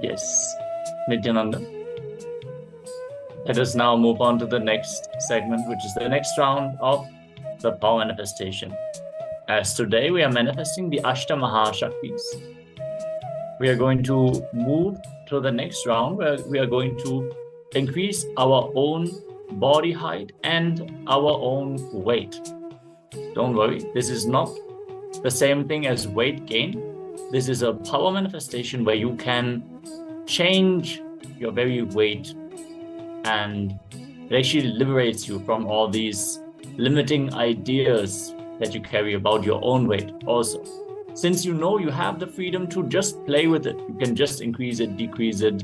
Yes, Nityananda. Let us now move on to the next segment, which is the next round of the power manifestation. As today we are manifesting the Ashtamahashaktis. We are going to move to the next round where we are going to increase our own body height and our own weight. Don't worry, this is not the same thing as weight gain. This is a power manifestation where you can change your very weight, and it actually liberates you from all these limiting ideas that you carry about your own weight also. Since you know you have the freedom to just play with it, you can just increase it, decrease it,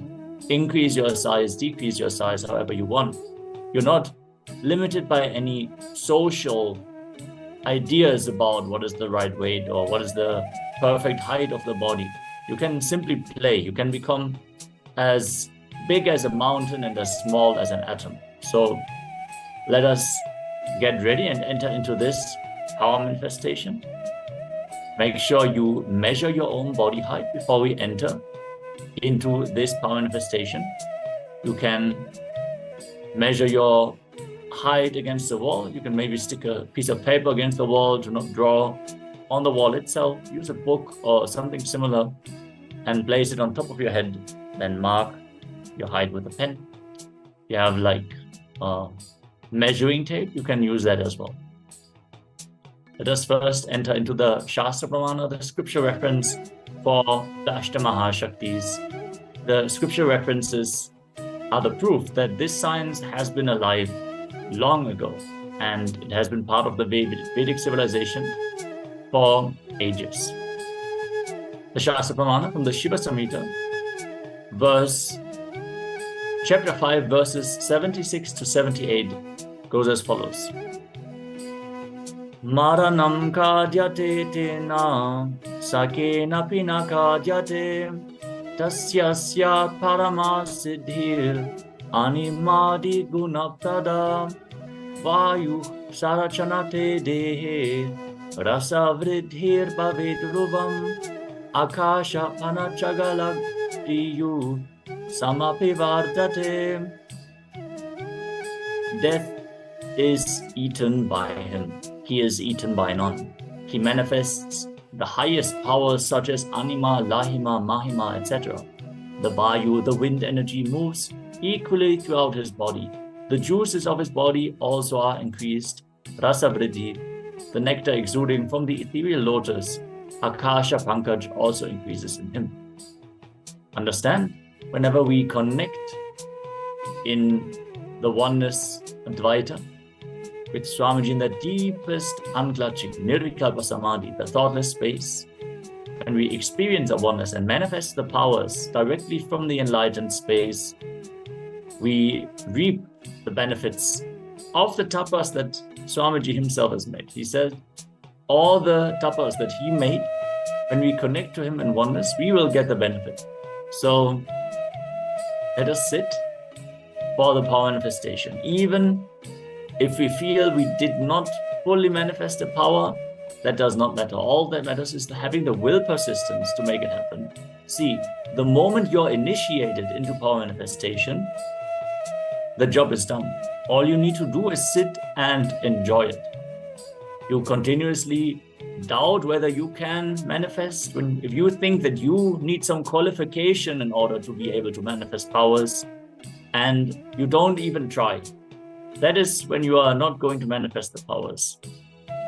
increase your size, decrease your size, however you want. You're not limited by any social ideas about what is the right weight or what is the perfect height of the body. You can simply play. You can become as big as a mountain and as small as an atom. So let us get ready and enter into this power manifestation. Make sure you measure your own body height before we enter into this power manifestation. You can measure your height against the wall. You can maybe stick a piece of paper against the wall to not draw on the wall itself. Use a book or something similar and place it on top of your head. Then mark your height with a pen. You have like measuring tape, you can use that as well. Let us first enter into the Shastra Pramana, the scripture reference for the Ashtamahashaktis. The scripture references are the proof that this science has been alive long ago, and it has been part of the Vedic civilization for ages. The Shastra Pramana from the Shiva Samhita, chapter 5, verses 76 to 78 goes as follows. Maranam kadyate tena sakena pina kadyate tasya paramasiddhir animadi gunaptada vayu sarachanate dehe rasa vridhir bhavedruvam akasha panachagaladdiyu samapivardate. Death is eaten by him. He is eaten by none. He manifests the highest powers such as anima, lahima, mahima, etc. The vayu, the wind energy, moves equally throughout his body. The juices of his body also are increased. Rasa vriddhi, the nectar exuding from the ethereal lotus, akasha pankaj, also increases in him. Understand? Whenever we connect in the oneness Advaita with Swamiji in the deepest unclutching nirvikalpa samadhi, the thoughtless space, when we experience a oneness and manifest the powers directly from the enlightened space, we reap the benefits of the tapas that Swamiji himself has made. He said, all the tapas that he made, when we connect to him in oneness, we will get the benefit. So let us sit for the power manifestation. Even if we feel we did not fully manifest the power, that does not matter. All that matters is having the will persistence to make it happen. See, the moment you're initiated into power manifestation, the job is done. All you need to do is sit and enjoy it. You continuously doubt whether you can manifest. If you think that you need some qualification in order to be able to manifest powers, and you don't even try, that is when you are not going to manifest the powers.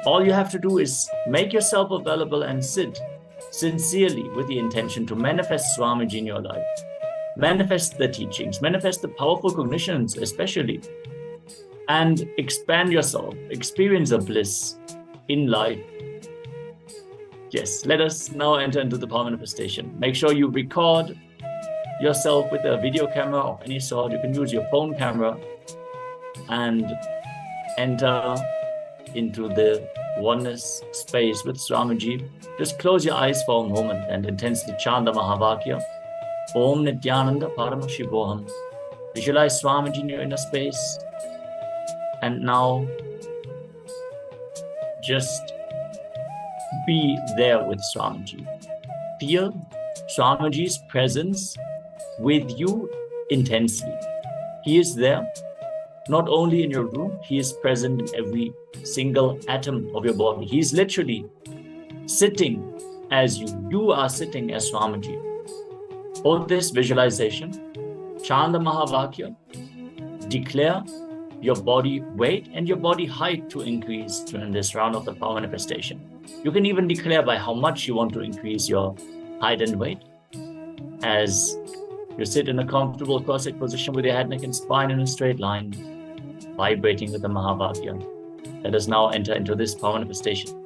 All you have to do is make yourself available and sit sincerely with the intention to manifest Swamiji in your life. Manifest the teachings, manifest the powerful cognitions especially, and expand yourself, experience the bliss in life. Yes, let us now enter into the power manifestation. Make sure you record yourself with a video camera of any sort. You can use your phone camera and enter into the oneness space with Swamiji. Just close your eyes for a moment and intensely chant the Mahavakya. Om Nityananda Paramashivoham. Visualize Swamiji in your inner space. And now, just be there with Swamiji. Feel Swamiji's presence with you intensely. He is there, not only in your room, he is present in every single atom of your body. He is literally sitting as you. You are sitting as Swamiji. For this visualization, chant the Mahavakya, declare your body weight and your body height to increase during this round of the power manifestation. You can even declare by how much you want to increase your height and weight as you sit in a comfortable cross-legged position with your head, neck, and spine in a straight line, vibrating with the Mahavakya. Let us now enter into this power manifestation.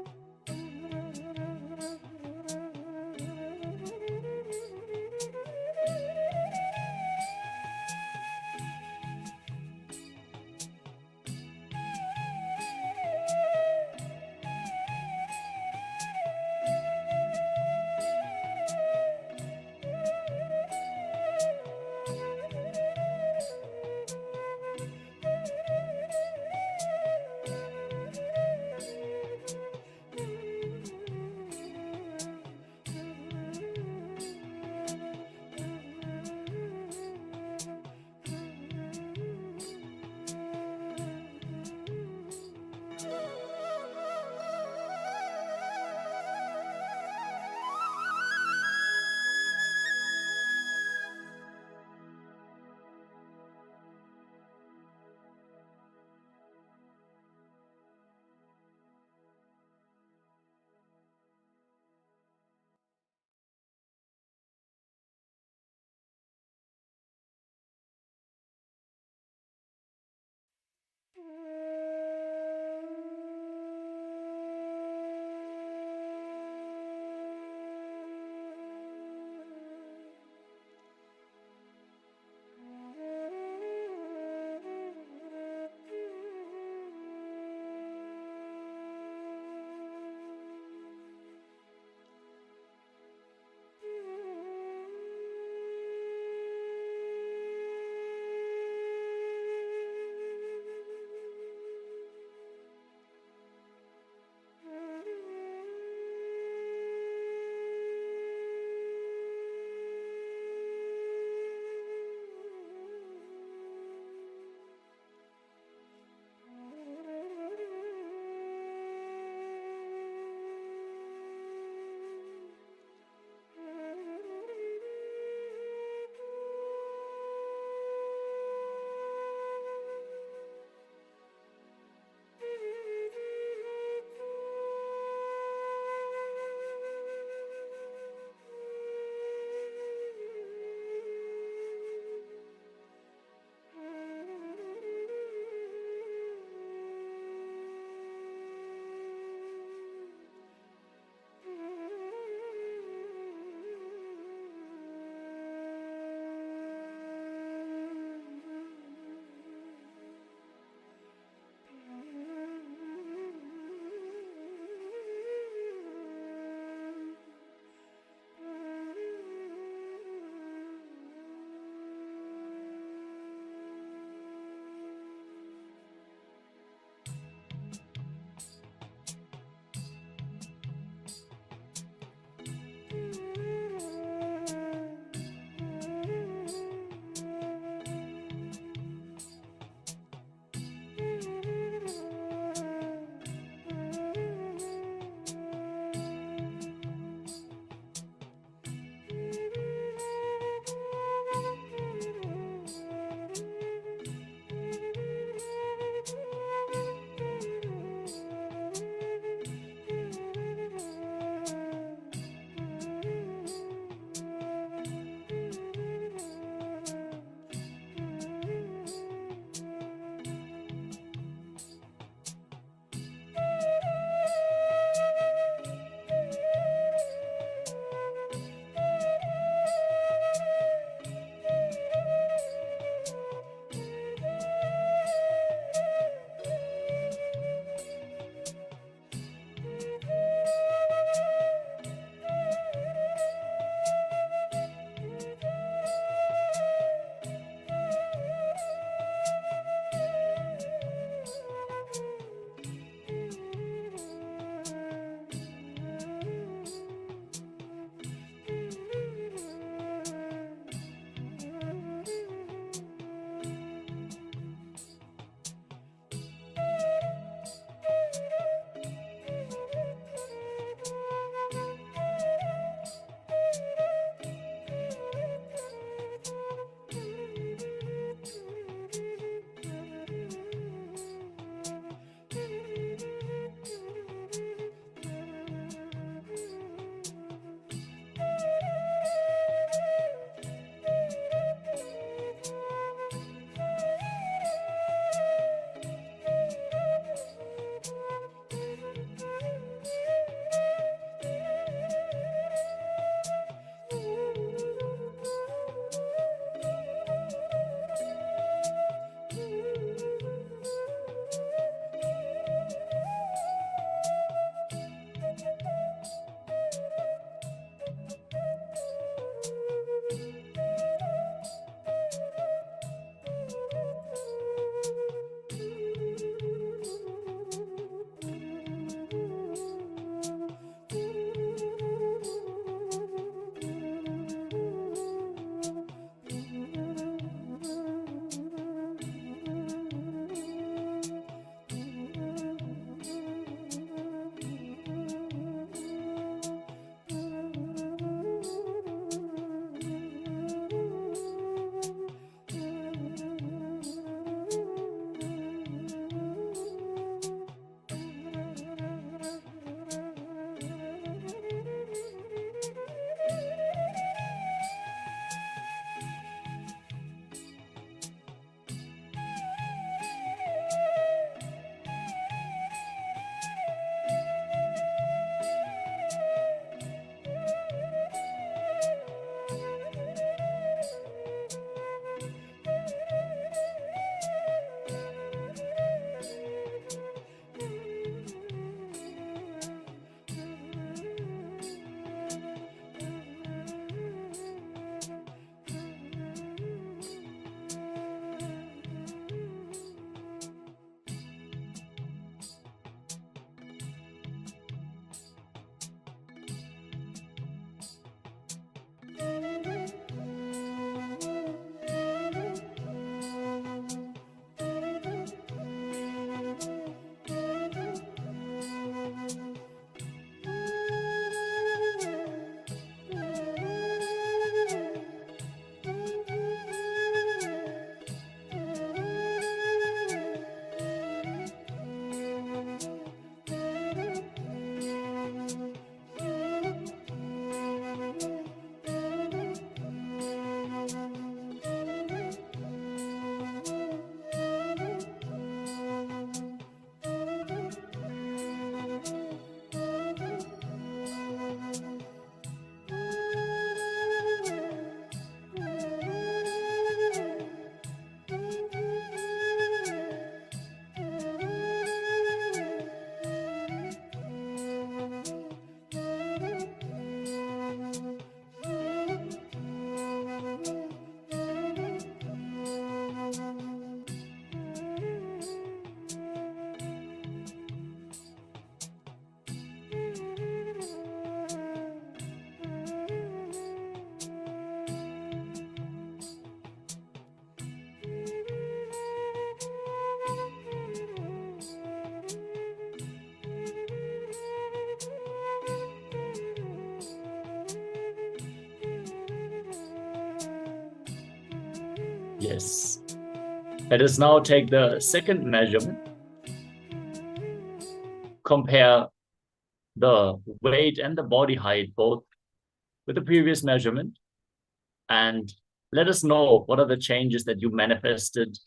Yes. Let us now take the second measurement. Compare the weight and the body height both with the previous measurement, and let us know what are the changes that you manifested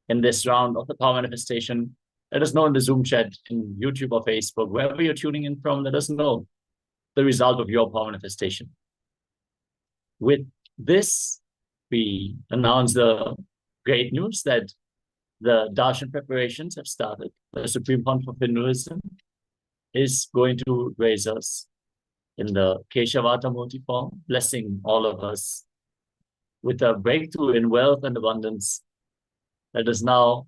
in this round of the power manifestation. Let us know in the Zoom chat, in YouTube or Facebook, wherever you're tuning in from, let us know the result of your power manifestation. With this, we announce the great news that the darshan preparations have started. The Supreme Pontiff of Hinduism is going to raise us in the Keshavata Murti form, blessing all of us with a breakthrough in wealth and abundance. Let us now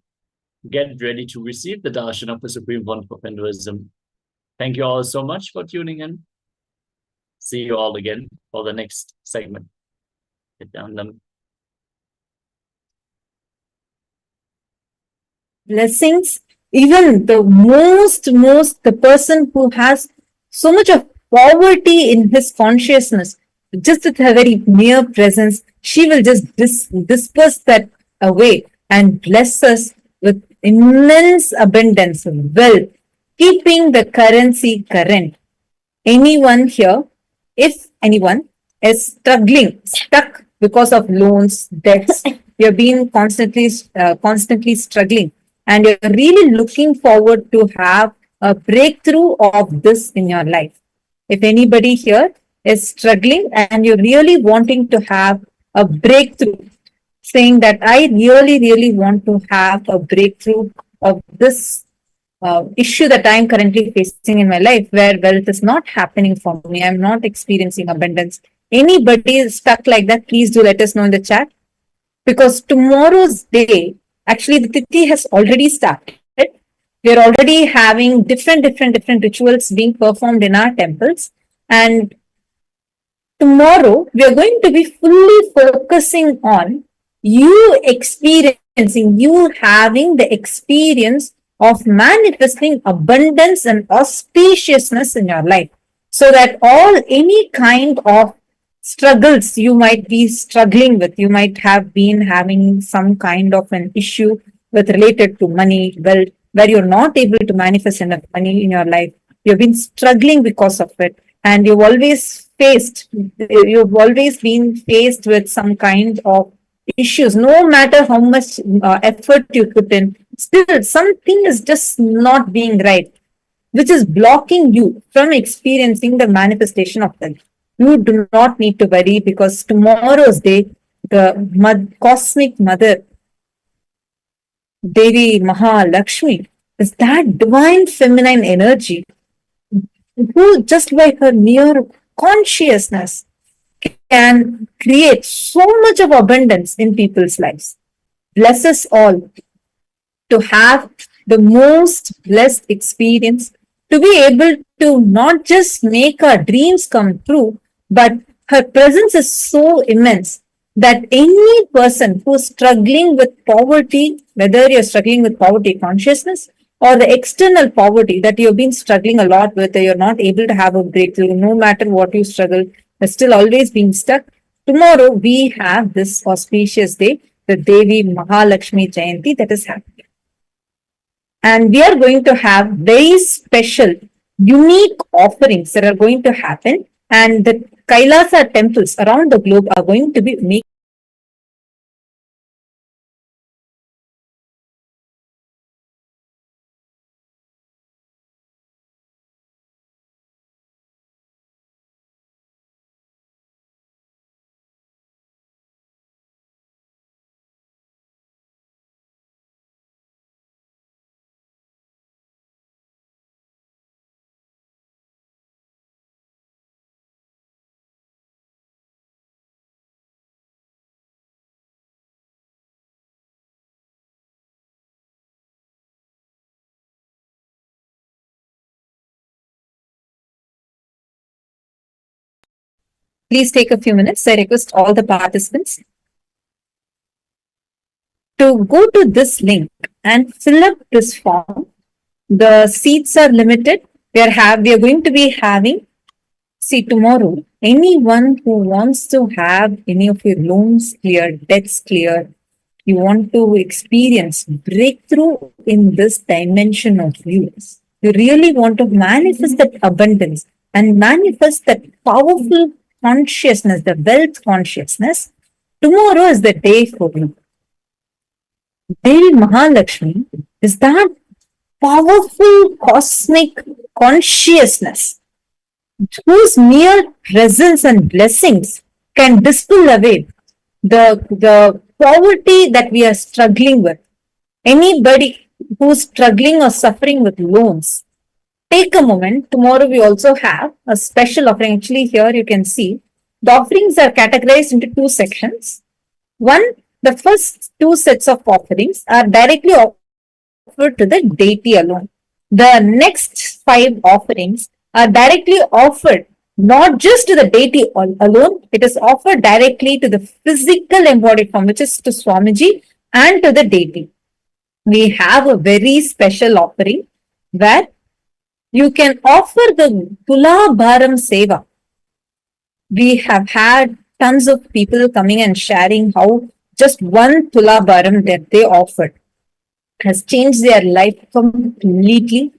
get ready to receive the darshan of the Supreme Pontiff of Hinduism. Thank you all so much for tuning in. See you all again for the next segment. Get down them. Blessings. Even the person who has so much of poverty in his consciousness, just with her very mere presence, she will just disperse that away and bless us with immense abundance of wealth, keeping the currency current. Anyone here, if anyone is stuck because of loans, debts, you're being constantly struggling, and you're really looking forward to have a breakthrough of this in your life. If anybody here is struggling and you're really wanting to have a breakthrough, saying that I really want to have a breakthrough of this issue that I'm currently facing in my life, where wealth is not happening for me, I'm not experiencing abundance. Anybody is stuck like that, please do let us know in the chat, because tomorrow's day, actually the Tithi has already started. We're already having different rituals being performed in our temples, and tomorrow we are going to be fully focusing on you experiencing, you having the experience of manifesting abundance and auspiciousness in your life, so that any kind of struggles you might be struggling with, you might have been having some kind of an issue with related to money, wealth, where you're not able to manifest enough money in your life, you've been struggling because of it, and you've always been faced with some kind of issues. No matter how much effort you put in, still something is just not being right, which is blocking you from experiencing the manifestation of wealth. You do not need to worry, because tomorrow's day, the cosmic mother, Devi Mahalakshmi, is that divine feminine energy who, just by her mere consciousness, can create so much of abundance in people's lives. Bless us all to have the most blessed experience, to be able to not just make our dreams come true, but her presence is so immense that any person who's struggling with poverty, whether you're struggling with poverty consciousness or the external poverty that you've been struggling a lot with, you're not able to have a breakthrough, no matter what you struggle, you're still always being stuck. Tomorrow we have this auspicious day, the Devi Mahalakshmi Jayanti, that is happening. And we are going to have very special, unique offerings that are going to happen. And the Kailasa temples around the globe are going to be making Please take a few minutes. I request all the participants to go to this link and fill up this form. The seats are limited. We are going to be having, tomorrow, anyone who wants to have any of your loans cleared, debts cleared, you want to experience breakthrough in this dimension of you, you really want to manifest that abundance and manifest that powerful consciousness, the wealth consciousness, tomorrow is the day for you. Devi Mahalakshmi is that powerful cosmic consciousness whose mere presence and blessings can dispel away the poverty that we are struggling with. Anybody who's struggling or suffering with loans, take a moment. Tomorrow we also have a special offering. Actually, here you can see the offerings are categorized into two sections. One, the first two sets of offerings are directly offered to the deity alone. The next 5 offerings are directly offered not just to the deity alone, it is offered directly to the physical embodied form, which is to Swamiji and to the deity. We have a very special offering where you can offer the Tula Bharam Seva. We have had tons of people coming and sharing how just one Tula Bharam that they offered has changed their life completely.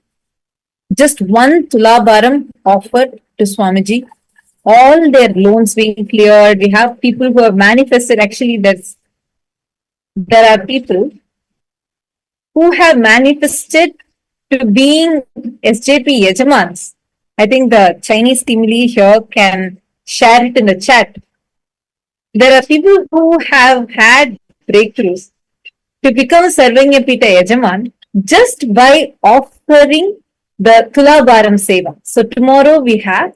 Just one Tula Bharam offered to Swamiji, all their loans being cleared. We have people who have manifested. Actually, there are people who have manifested to being SJP Yajamans. I think the Chinese Timili here can share it in the chat. There are people who have had breakthroughs to become Sarvanyapita Yajaman just by offering the Tula Bharam Seva. So tomorrow we have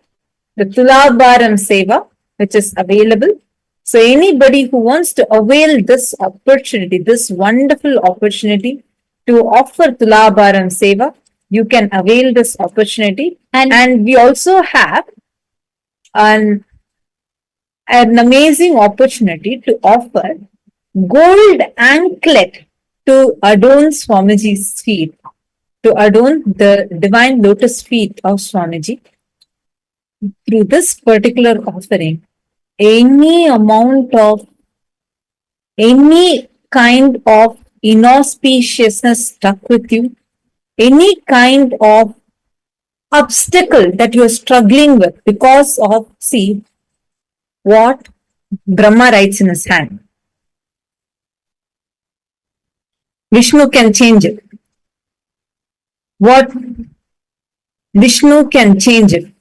the Tula Bharam Seva, which is available. So anybody who wants to avail this opportunity, this wonderful opportunity to offer Tula Bharam Seva, you can avail this opportunity. And we also have an amazing opportunity to offer gold anklet to adorn Swamiji's feet, to adorn the divine lotus feet of Swamiji. Through this particular offering, any kind of inauspiciousness stuck with you, any kind of obstacle that you are struggling with because of, see, what Brahma writes in his hand. Vishnu can change it. What Vishnu can change it.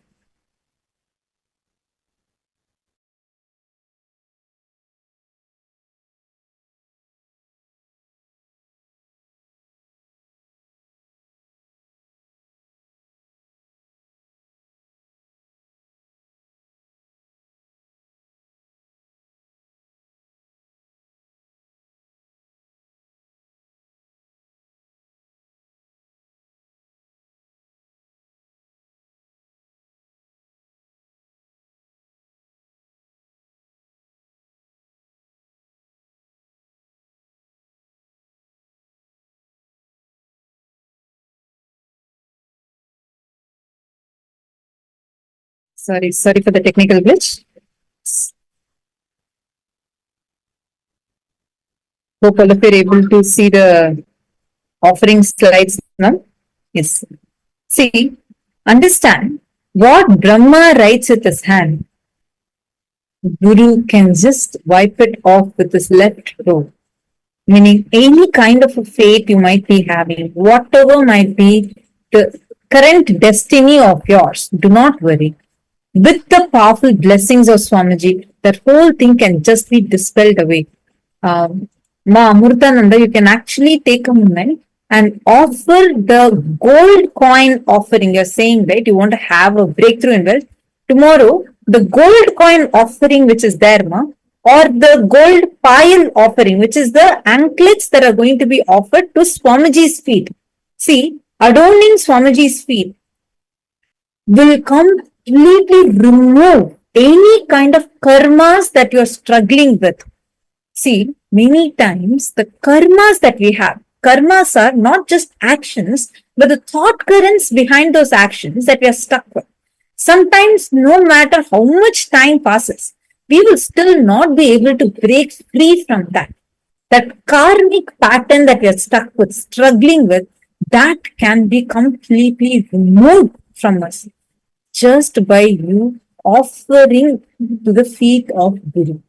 Sorry for the technical glitch. Hope all of you are able to see the offering slides now. Yes. See, understand what Brahma writes with his hand. Guru can just wipe it off with his left robe. Meaning any kind of a fate you might be having, whatever might be the current destiny of yours, do not worry. With the powerful blessings of Swamiji, that whole thing can just be dispelled away. Ma Amurtananda, you can actually take a moment and offer the gold coin offering. You're saying, right, you want to have a breakthrough in wealth. Tomorrow, the gold coin offering, which is there, Ma, or the gold pile offering, which is the anklets that are going to be offered to Swamiji's feet. See, adorning Swamiji's feet will completely remove any kind of karmas that you're struggling with. See, many times the karmas that we have, karmas are not just actions, but the thought currents behind those actions that we are stuck with. Sometimes, no matter how much time passes, we will still not be able to break free from that. That karmic pattern that we are stuck with, struggling with, that can be completely removed from us just by you offering to the feet of Guru.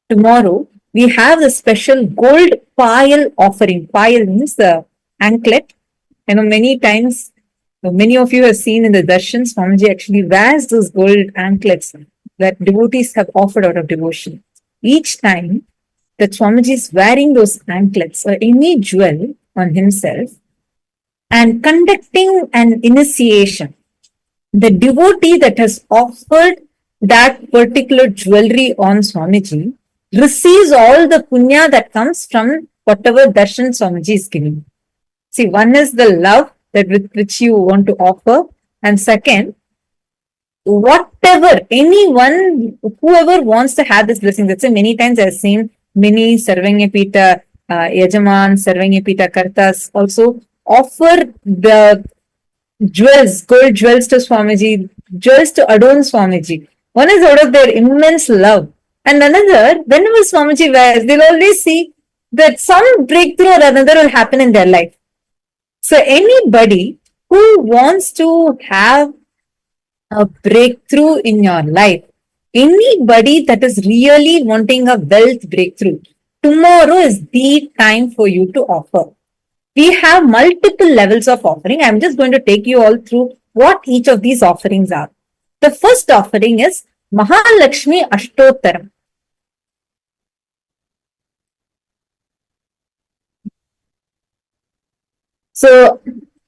Tomorrow, we have the special gold pile offering. Pile means the anklet. Many times, many of you have seen in the darshans, Swamiji actually wears those gold anklets that devotees have offered out of devotion. Each time that Swamiji is wearing those anklets or any jewel on himself and conducting an initiation, the devotee that has offered that particular jewelry on Swamiji receives all the punya that comes from whatever darshan Swamiji is giving. See, one is the love that with which you want to offer, and second, whatever, anyone, whoever wants to have this blessing. That's why many times I've seen many Sarvanyapita Yajaman, Sarvanyapita Kartas also offer the jewels, gold jewels to Swamiji, jewels to adorn Swamiji. One is out of their immense love. And another, whenever Swamiji wears, they'll always see that some breakthrough or another will happen in their life. So anybody who wants to have a breakthrough in your life, anybody that is really wanting a wealth breakthrough, tomorrow is the time for you to offer. We have multiple levels of offering. I'm just going to take you all through what each of these offerings are. The first offering is Mahalakshmi Ashtottaram. So,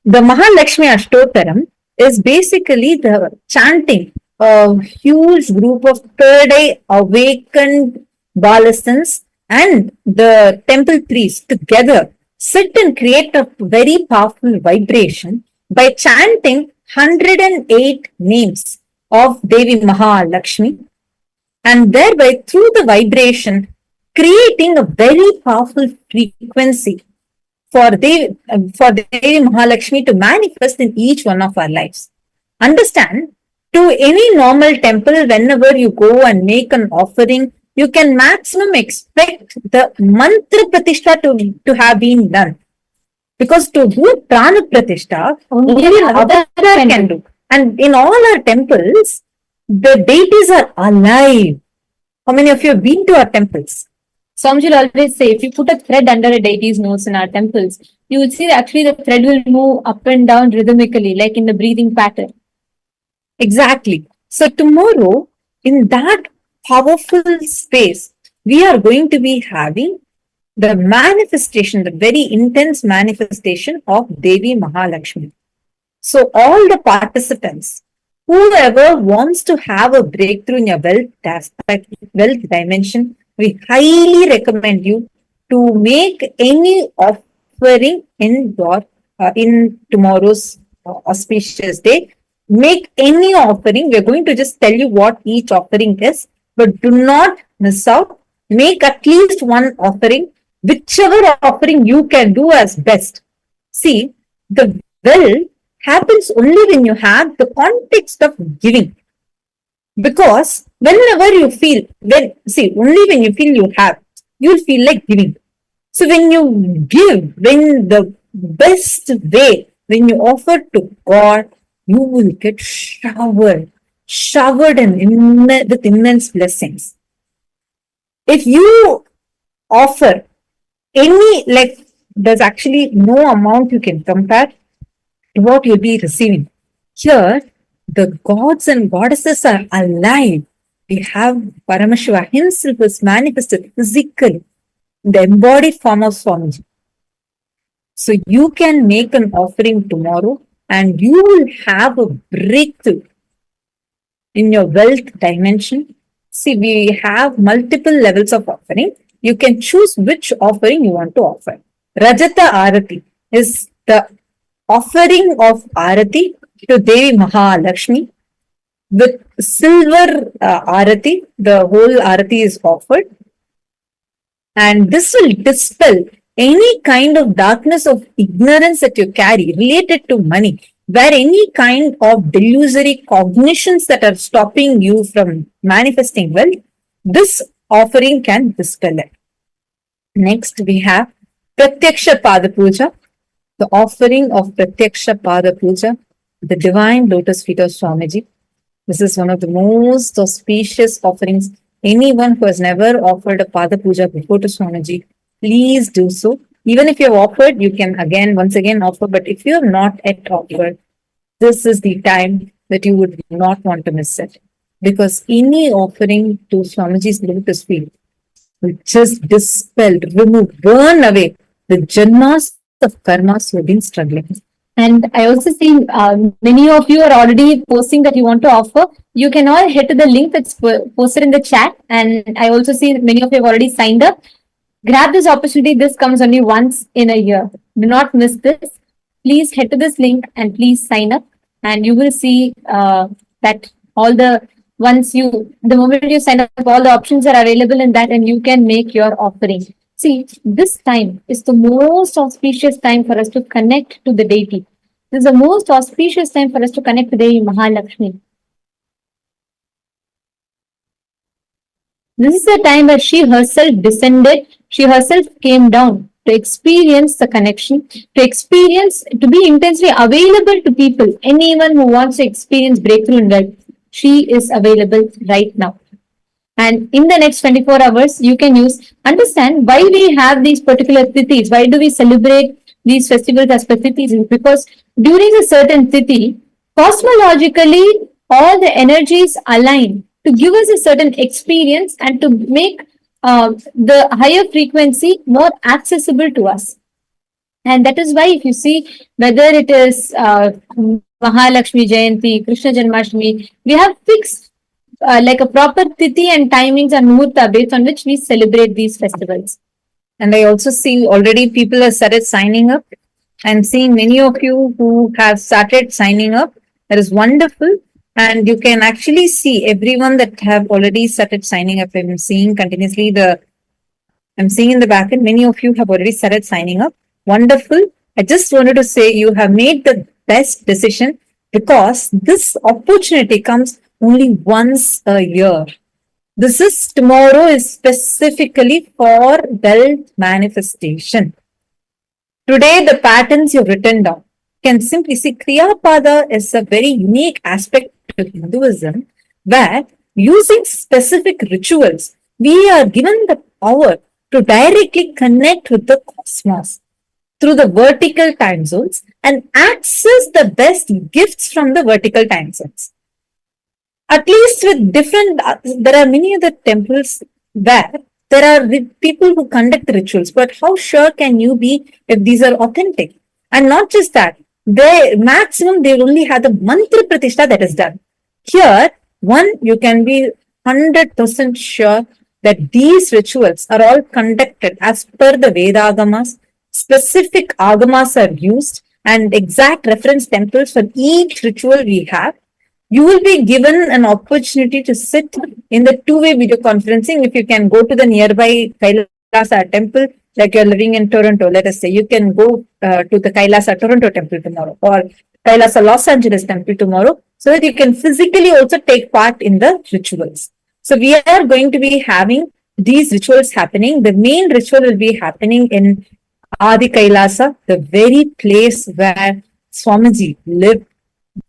the Mahalakshmi Ashtottaram is basically the chanting of huge group of third eye awakened Balasans and the temple priests together sit and create a very powerful vibration by chanting 108 names of Devi Mahalakshmi, and thereby through the vibration creating a very powerful frequency for Devi Mahalakshmi to manifest in each one of our lives. Understand, to any normal temple, whenever you go and make an offering, you can maximum expect the mantra pratishtha to have been done. Because to do prana pratishtha, only Avtar can do. And in all our temples, the deities are alive. How many of you have been to our temples? Swamiji will always say, if you put a thread under a deity's nose in our temples, you will see that actually the thread will move up and down rhythmically, like in the breathing pattern. Exactly. So tomorrow, in that powerful space, we are going to be having the manifestation, the very intense manifestation of Devi Mahalakshmi. So all the participants, whoever wants to have a breakthrough in your wealth aspect, wealth dimension, we highly recommend you to make any offering in your in tomorrow's auspicious day. Make any offering. We're going to just tell you what each offering is, but do not miss out. Make at least one offering, whichever offering you can do as best. See, the wealth happens only when you have the context of giving. Because whenever you feel, only when you feel you have, you'll feel like giving. So when you give, when the best way, when you offer to God, you will get showered with immense blessings. If you offer any, there's actually no amount you can compare to what you'll be receiving. Here, the gods and goddesses are alive. We have Paramashiva himself is manifested physically in the embodied form of Swamiji. So you can make an offering tomorrow and you will have a breakthrough in your wealth dimension. See, we have multiple levels of offering. You can choose which offering you want to offer. Rajata Arati is the offering of Arati to Devi Mahalakshmi. With silver Arati, the whole Arati is offered. And this will dispel any kind of darkness of ignorance that you carry related to money, where any kind of delusory cognitions that are stopping you from manifesting wealth, this offering can dispel it. Next, we have Pratyaksha Pada Puja, the offering of Pratyaksha Pada Puja, the divine lotus feet of Swamiji. This is one of the most auspicious offerings. Anyone who has never offered a Pada Puja before to Swamiji, please do so. Even if you have offered, you can once again offer. But if you have not yet offered, this is the time that you would not want to miss it. Because any offering to Swamiji's lotus feet will just dispel, remove, burn away the janmas of karmas you have been struggling. And I also see many of you are already posting that you want to offer. You can all head to the link that's posted in the chat. And I also see many of you have already signed up. Grab this opportunity. This comes only once in a year. Do not miss this. Please head to this link and please sign up. And you will see that the moment you sign up, all the options are available in that and you can make your offering. See, this time is the most auspicious time for us to connect to the deity. This is the most auspicious time for us to connect to Devi Mahalakshmi. This is the time where she herself descended, she herself came down to experience the connection, to be intensely available to people. Anyone who wants to experience breakthrough in life, she is available right now. And in the next 24 hours, you can understand why we have these particular tithis. Why do we celebrate these festivals as tithis? Because during a certain tithi, cosmologically, all the energies align to give us a certain experience and to make the higher frequency more accessible to us. And that is why if you see whether it is Mahalakshmi Jayanti, Krishna Janmashtami, we have fixed like a proper tithi and timings and muhurta based on which we celebrate these festivals. And I also see already people have started signing up. I'm seeing many of you who have started signing up. That is wonderful. And you can actually see everyone that have already started signing up. I'm seeing continuously I'm seeing in the back end, many of you have already started signing up. Wonderful. I just wanted to say you have made the best decision because this opportunity comes only once a year. Tomorrow is specifically for wealth manifestation. Today, the patterns you've written down can simply see Kriya Pada is a very unique aspect of Hinduism where using specific rituals, we are given the power to directly connect with the cosmos through the vertical time zones and access the best gifts from the vertical time zones. At least with there are many other temples where there are people who conduct rituals, but how sure can you be if these are authentic? And not just that, they only have the mantra pratishtha that is done. Here, you can be 100% sure that these rituals are all conducted as per the Vedagamas. Specific agamas are used and exact reference temples for each ritual we have. You will be given an opportunity to sit in the two-way video conferencing. If you can go to the nearby Kailasa temple, like you're living in Toronto, let us say, you can go to the Kailasa Toronto temple tomorrow or Kailasa Los Angeles temple tomorrow so that you can physically also take part in the rituals. So we are going to be having these rituals happening. The main ritual will be happening in Adi Kailasa, the very place where Swamiji lived,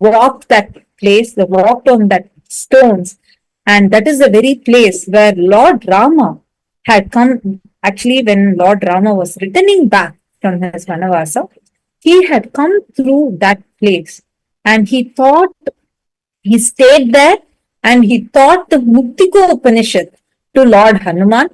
walked that place, they walked on that stones, and that is the very place where Lord Rama had come. Actually, when Lord Rama was returning back from his Vanavasa, he had come through that place and he stayed there and he taught the Muktika Upanishad to Lord Hanuman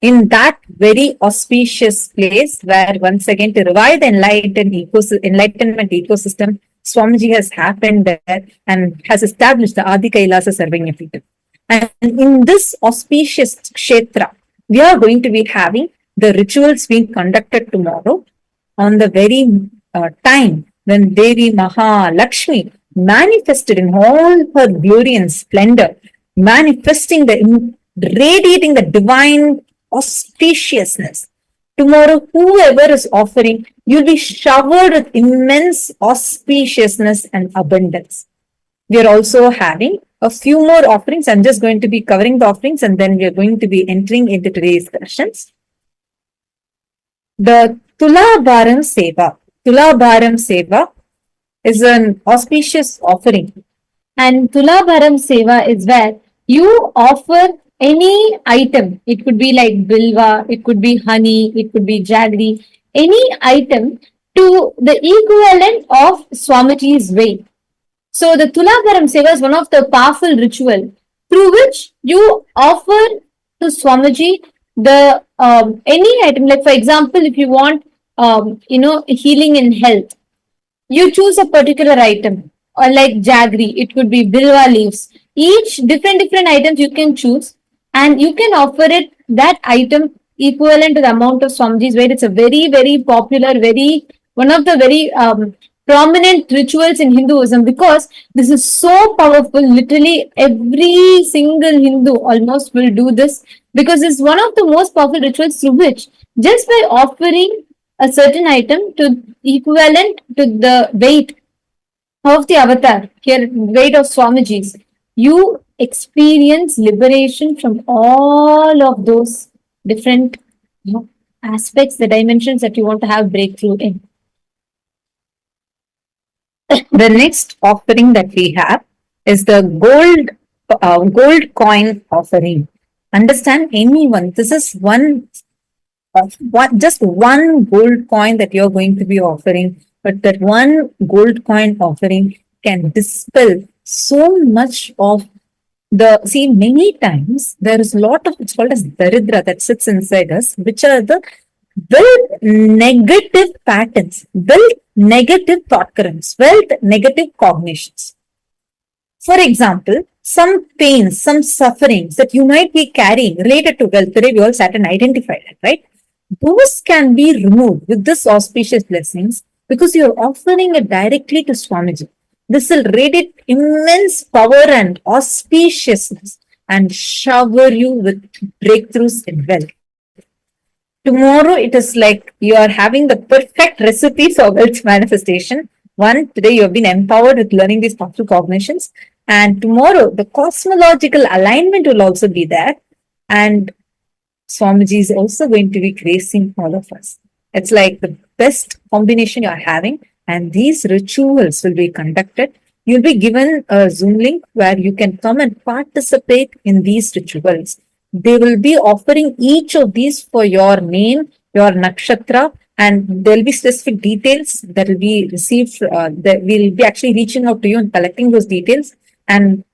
in that very auspicious place where once again to revive the enlightenment ecosystem, Swamiji has happened there and has established the Adi Kailasa Sarvanya Peetham. And in this auspicious kshetra, we are going to be having the rituals being conducted tomorrow on the very time when Devi Mahalakshmi manifested in all her glory and splendor, radiating the divine auspiciousness. Tomorrow, whoever is offering, you'll be showered with immense auspiciousness and abundance. We are also having a few more offerings. I'm just going to be covering the offerings and then we are going to be entering into today's sessions. the Tulabharam Seva. Tulabharam Seva is an auspicious offering. And Tulabharam Seva is where you offer any item. It could be like bilva, it could be honey, it could be jaggery, any item to the equivalent of Swamiji's weight. So the Tulabharam Seva is one of the powerful ritual through which you offer to Swamiji the any item. Like for example, if you want healing in health, you choose a particular item, or like jaggery, it could be bilva leaves. Each different items you can choose, and you can offer it that item equivalent to the amount of Swamiji's weight. It's a very popular, one of the very prominent rituals in Hinduism, because this is so powerful. Literally every single Hindu almost will do this, because it's one of the most powerful rituals through which, just by offering a certain item to equivalent to the weight of the avatar, here weight of Swamiji's, you experience liberation from all of those different aspects, the dimensions that you want to have breakthrough in. The next offering that we have is the gold coin offering. Understand, anyone, this is just one gold coin that you're going to be offering, but that one gold coin offering can dispel so much of many times there is a lot of, it's called as daridra, that sits inside us, which are the built negative patterns, built negative thought currents, built negative cognitions. For example, some pains, some sufferings that you might be carrying related to wealth, today we all sat and identified it, right? Those can be removed with this auspicious blessings, because you're offering it directly to Swamiji. This will radiate immense power and auspiciousness and shower you with breakthroughs in wealth. Tomorrow, it is like you are having the perfect recipe for wealth manifestation. One, today you have been empowered with learning these powerful cognitions. And tomorrow, the cosmological alignment will also be there. And Swamiji is also going to be gracing all of us. It's like the best combination you're having. And these rituals will be conducted. You'll be given a Zoom link where you can come and participate in these rituals. They will be offering each of these for your name, your nakshatra, and there will be specific details that will be received. That we'll be actually reaching out to you and collecting those details. And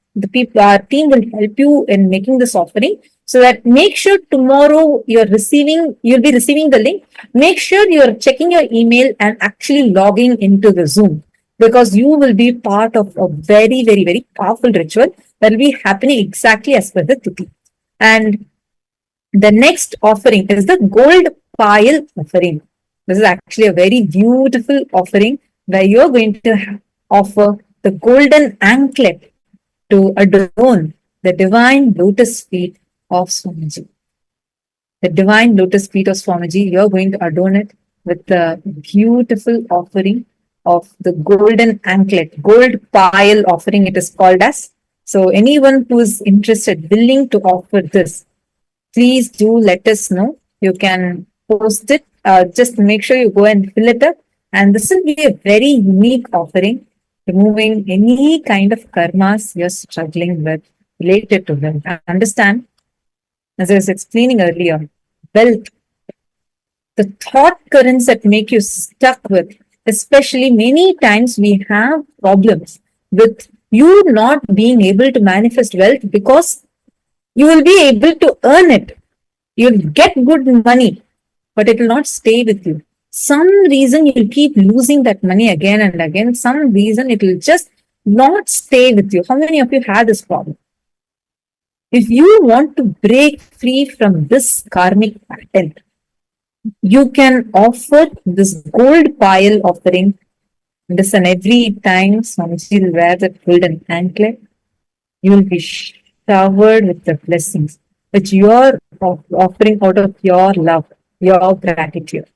our team will help you in making this offering. So that make sure tomorrow you'll be receiving the link. Make sure you're checking your email and actually logging into the Zoom, because you will be part of a very powerful ritual that will be happening exactly as per the Tithi. And the next offering is the gold pile offering. This is actually a very beautiful offering where you're going to offer the golden anklet to adorn the divine lotus feet of Swamiji. The divine lotus feet of Swamiji, you're going to adorn it with the beautiful offering of the golden anklet, gold pile offering it is called as. So anyone who is interested, willing to offer this, please do let us know. You can post it. Just make sure you go and fill it up. And this will be a very unique offering, removing any kind of karmas you're struggling with related to wealth. Understand, as I was explaining earlier, wealth, the thought currents that make you stuck with, especially many times we have problems with you not being able to manifest wealth because you will be able to earn it. You'll get good money, but it will not stay with you. Some reason you'll keep losing that money again and again. Some reason it will just not stay with you. How many of you had this problem? If you want to break free from this karmic pattern, you can offer this gold pile offering. Listen, every time Swamiji will wear the golden anklet, you will be showered with the blessings which you are offering out of your love, your gratitude.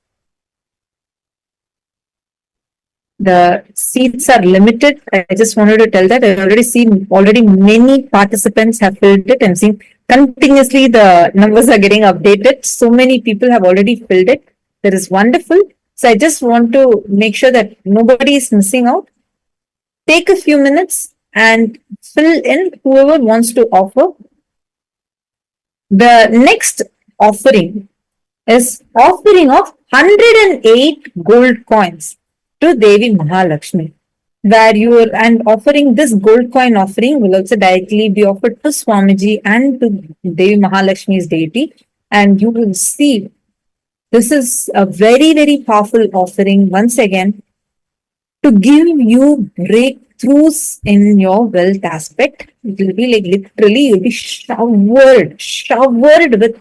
The seats are limited. I just wanted to tell that. I already seen many participants have filled it. I'm seeing continuously the numbers are getting updated. So many people have already filled it. That is wonderful. So I just want to make sure that nobody is missing out. Take a few minutes and fill in whoever wants to offer. The next offering is offering of 108 gold coins to Devi Mahalakshmi, where you are, and offering this gold coin offering will also directly be offered to Swamiji and to Devi Mahalakshmi's deity, and you will see this is a very, very powerful offering once again to give you breakthroughs in your wealth aspect. It will be like literally you'll be showered with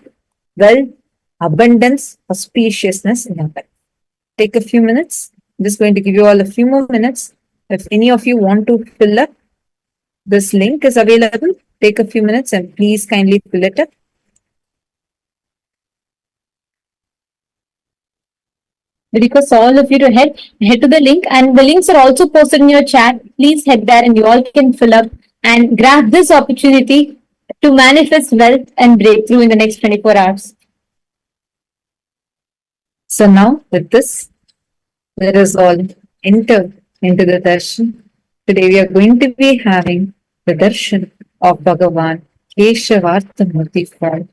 wealth, abundance, auspiciousness in your life. Take a few minutes. I'm just going to give you all a few more minutes. If any of you want to fill up, this link is available. Take a few minutes and please kindly fill it up. Request all of you to head to the link, and the links are also posted in your chat. Please head there and you all can fill up and grab this opportunity to manifest wealth and breakthrough in the next 24 hours. So now with this, let us all enter into the darshan. Today we are going to be having the darshan of Bhagavan Keshavarthamurti form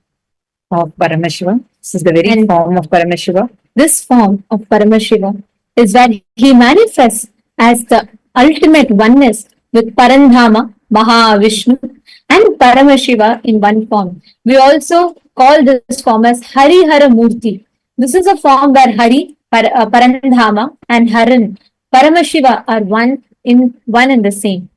of Paramashiva. This is the very form of Paramashiva. This form of Paramashiva is where he manifests as the ultimate oneness with Parandhama, Mahavishnu, and Paramashiva in one form. We also call this form as Harihara Murti. This is a form where Hari, Parandhama, and Haran, Paramashiva are one and the same.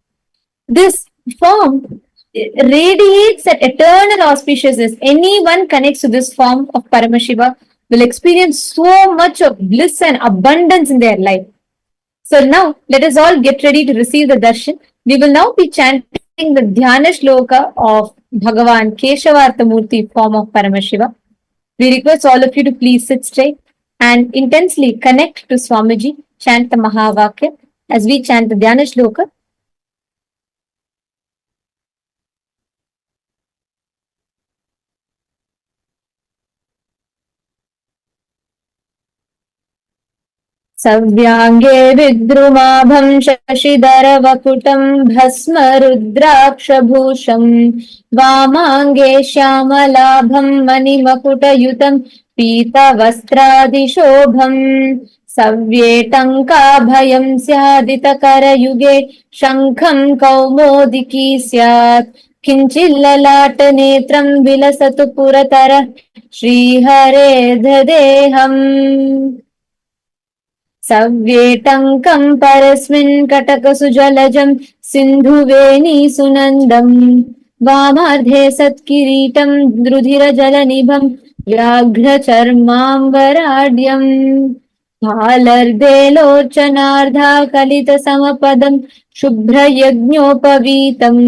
This form radiates that eternal auspiciousness. Anyone connects to this form of Paramashiva will experience so much of bliss and abundance in their life. So now let us all get ready to receive the darshan. We will now be chanting the Dhyana Shloka of Bhagavan Keshavarthamurti form of Paramashiva. We request all of you to please sit straight and intensely connect to Swamiji. Chant the Mahavakya as we chant the Dhyana Shloka. सव्यांगे विद्रुमाभं शशिधरवकुटं भस्म रुद्राक्षभूषं वामाङ्गे श्यामलाभं मणिमकुटयुतं पीतवस्त्रादिशोभं सव्येटङ्काभयं स्यादितकरयुगे शङ्खं कौमोदिकी स्यात् किञ्चिल्ललाटनेत्रं विलसतु पुरतरः श्रीहरे ददेहम् सव्येटङ्कं परस्मिन् कटकसुजलजं सिन्धुवेणीसुनन्दम् वामार्धे सत्किरीटं रुधिरजलनिभं व्याघ्रचर्माम्बराढ्यम् भालर्धे लोचनार्धाकलितसमपदं शुभ्रयज्ञोपवीतम्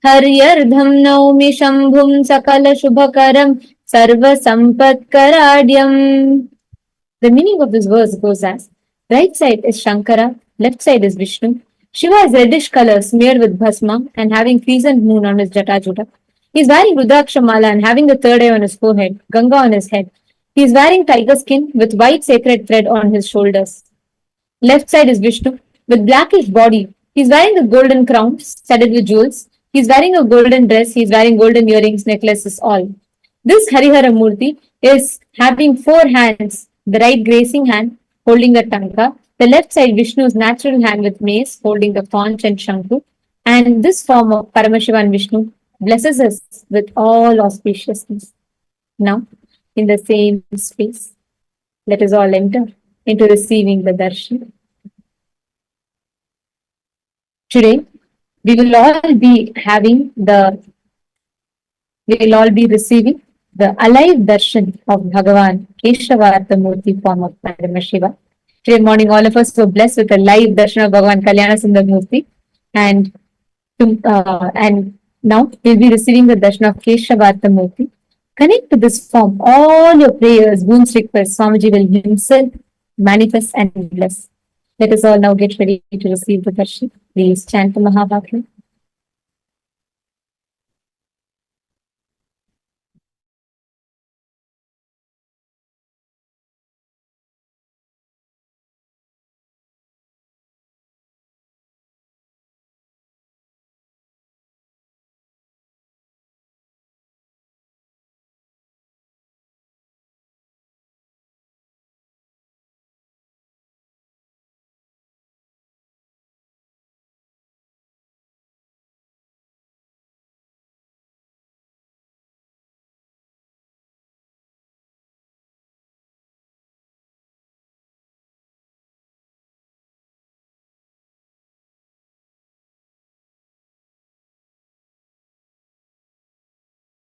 हर्यर्धं नौमि शम्भुं सकलशुभकरं सर्वसम्पत्कराढ्यम्. The meaning of this verse goes as: right side is Shankara, left side is Vishnu. Shiva is reddish color smeared with bhasma and having crescent moon on his jatajuta. He is wearing Rudraksha mala and having the third eye on his forehead, Ganga on his head. He is wearing tiger skin with white sacred thread on his shoulders. Left side is Vishnu with blackish body. He is wearing a golden crown studded with jewels. He is wearing a golden dress. He is wearing golden earrings, necklaces, all. This Harihara Murti is having four hands. The right gracing hand holding the tanka, the left side Vishnu's natural hand with mace holding the conch and shanku, and this form of Paramashiva and Vishnu blesses us with all auspiciousness. Now, in the same space, let us all enter into receiving the darshan. Today, we will all be receiving the alive darshan of Bhagavan Keshavarthamurti form of Paramashiva. Today morning, all of us were blessed with a live darshan of Bhagavan Kalyanasundar Murti, and now we'll be receiving the darshan of Keshavarthamurti. Connect to this form. All your prayers, boons, requests, Swamiji will himself manifest and bless. Let us all now get ready to receive the darshan. Please chant the Mahavakya.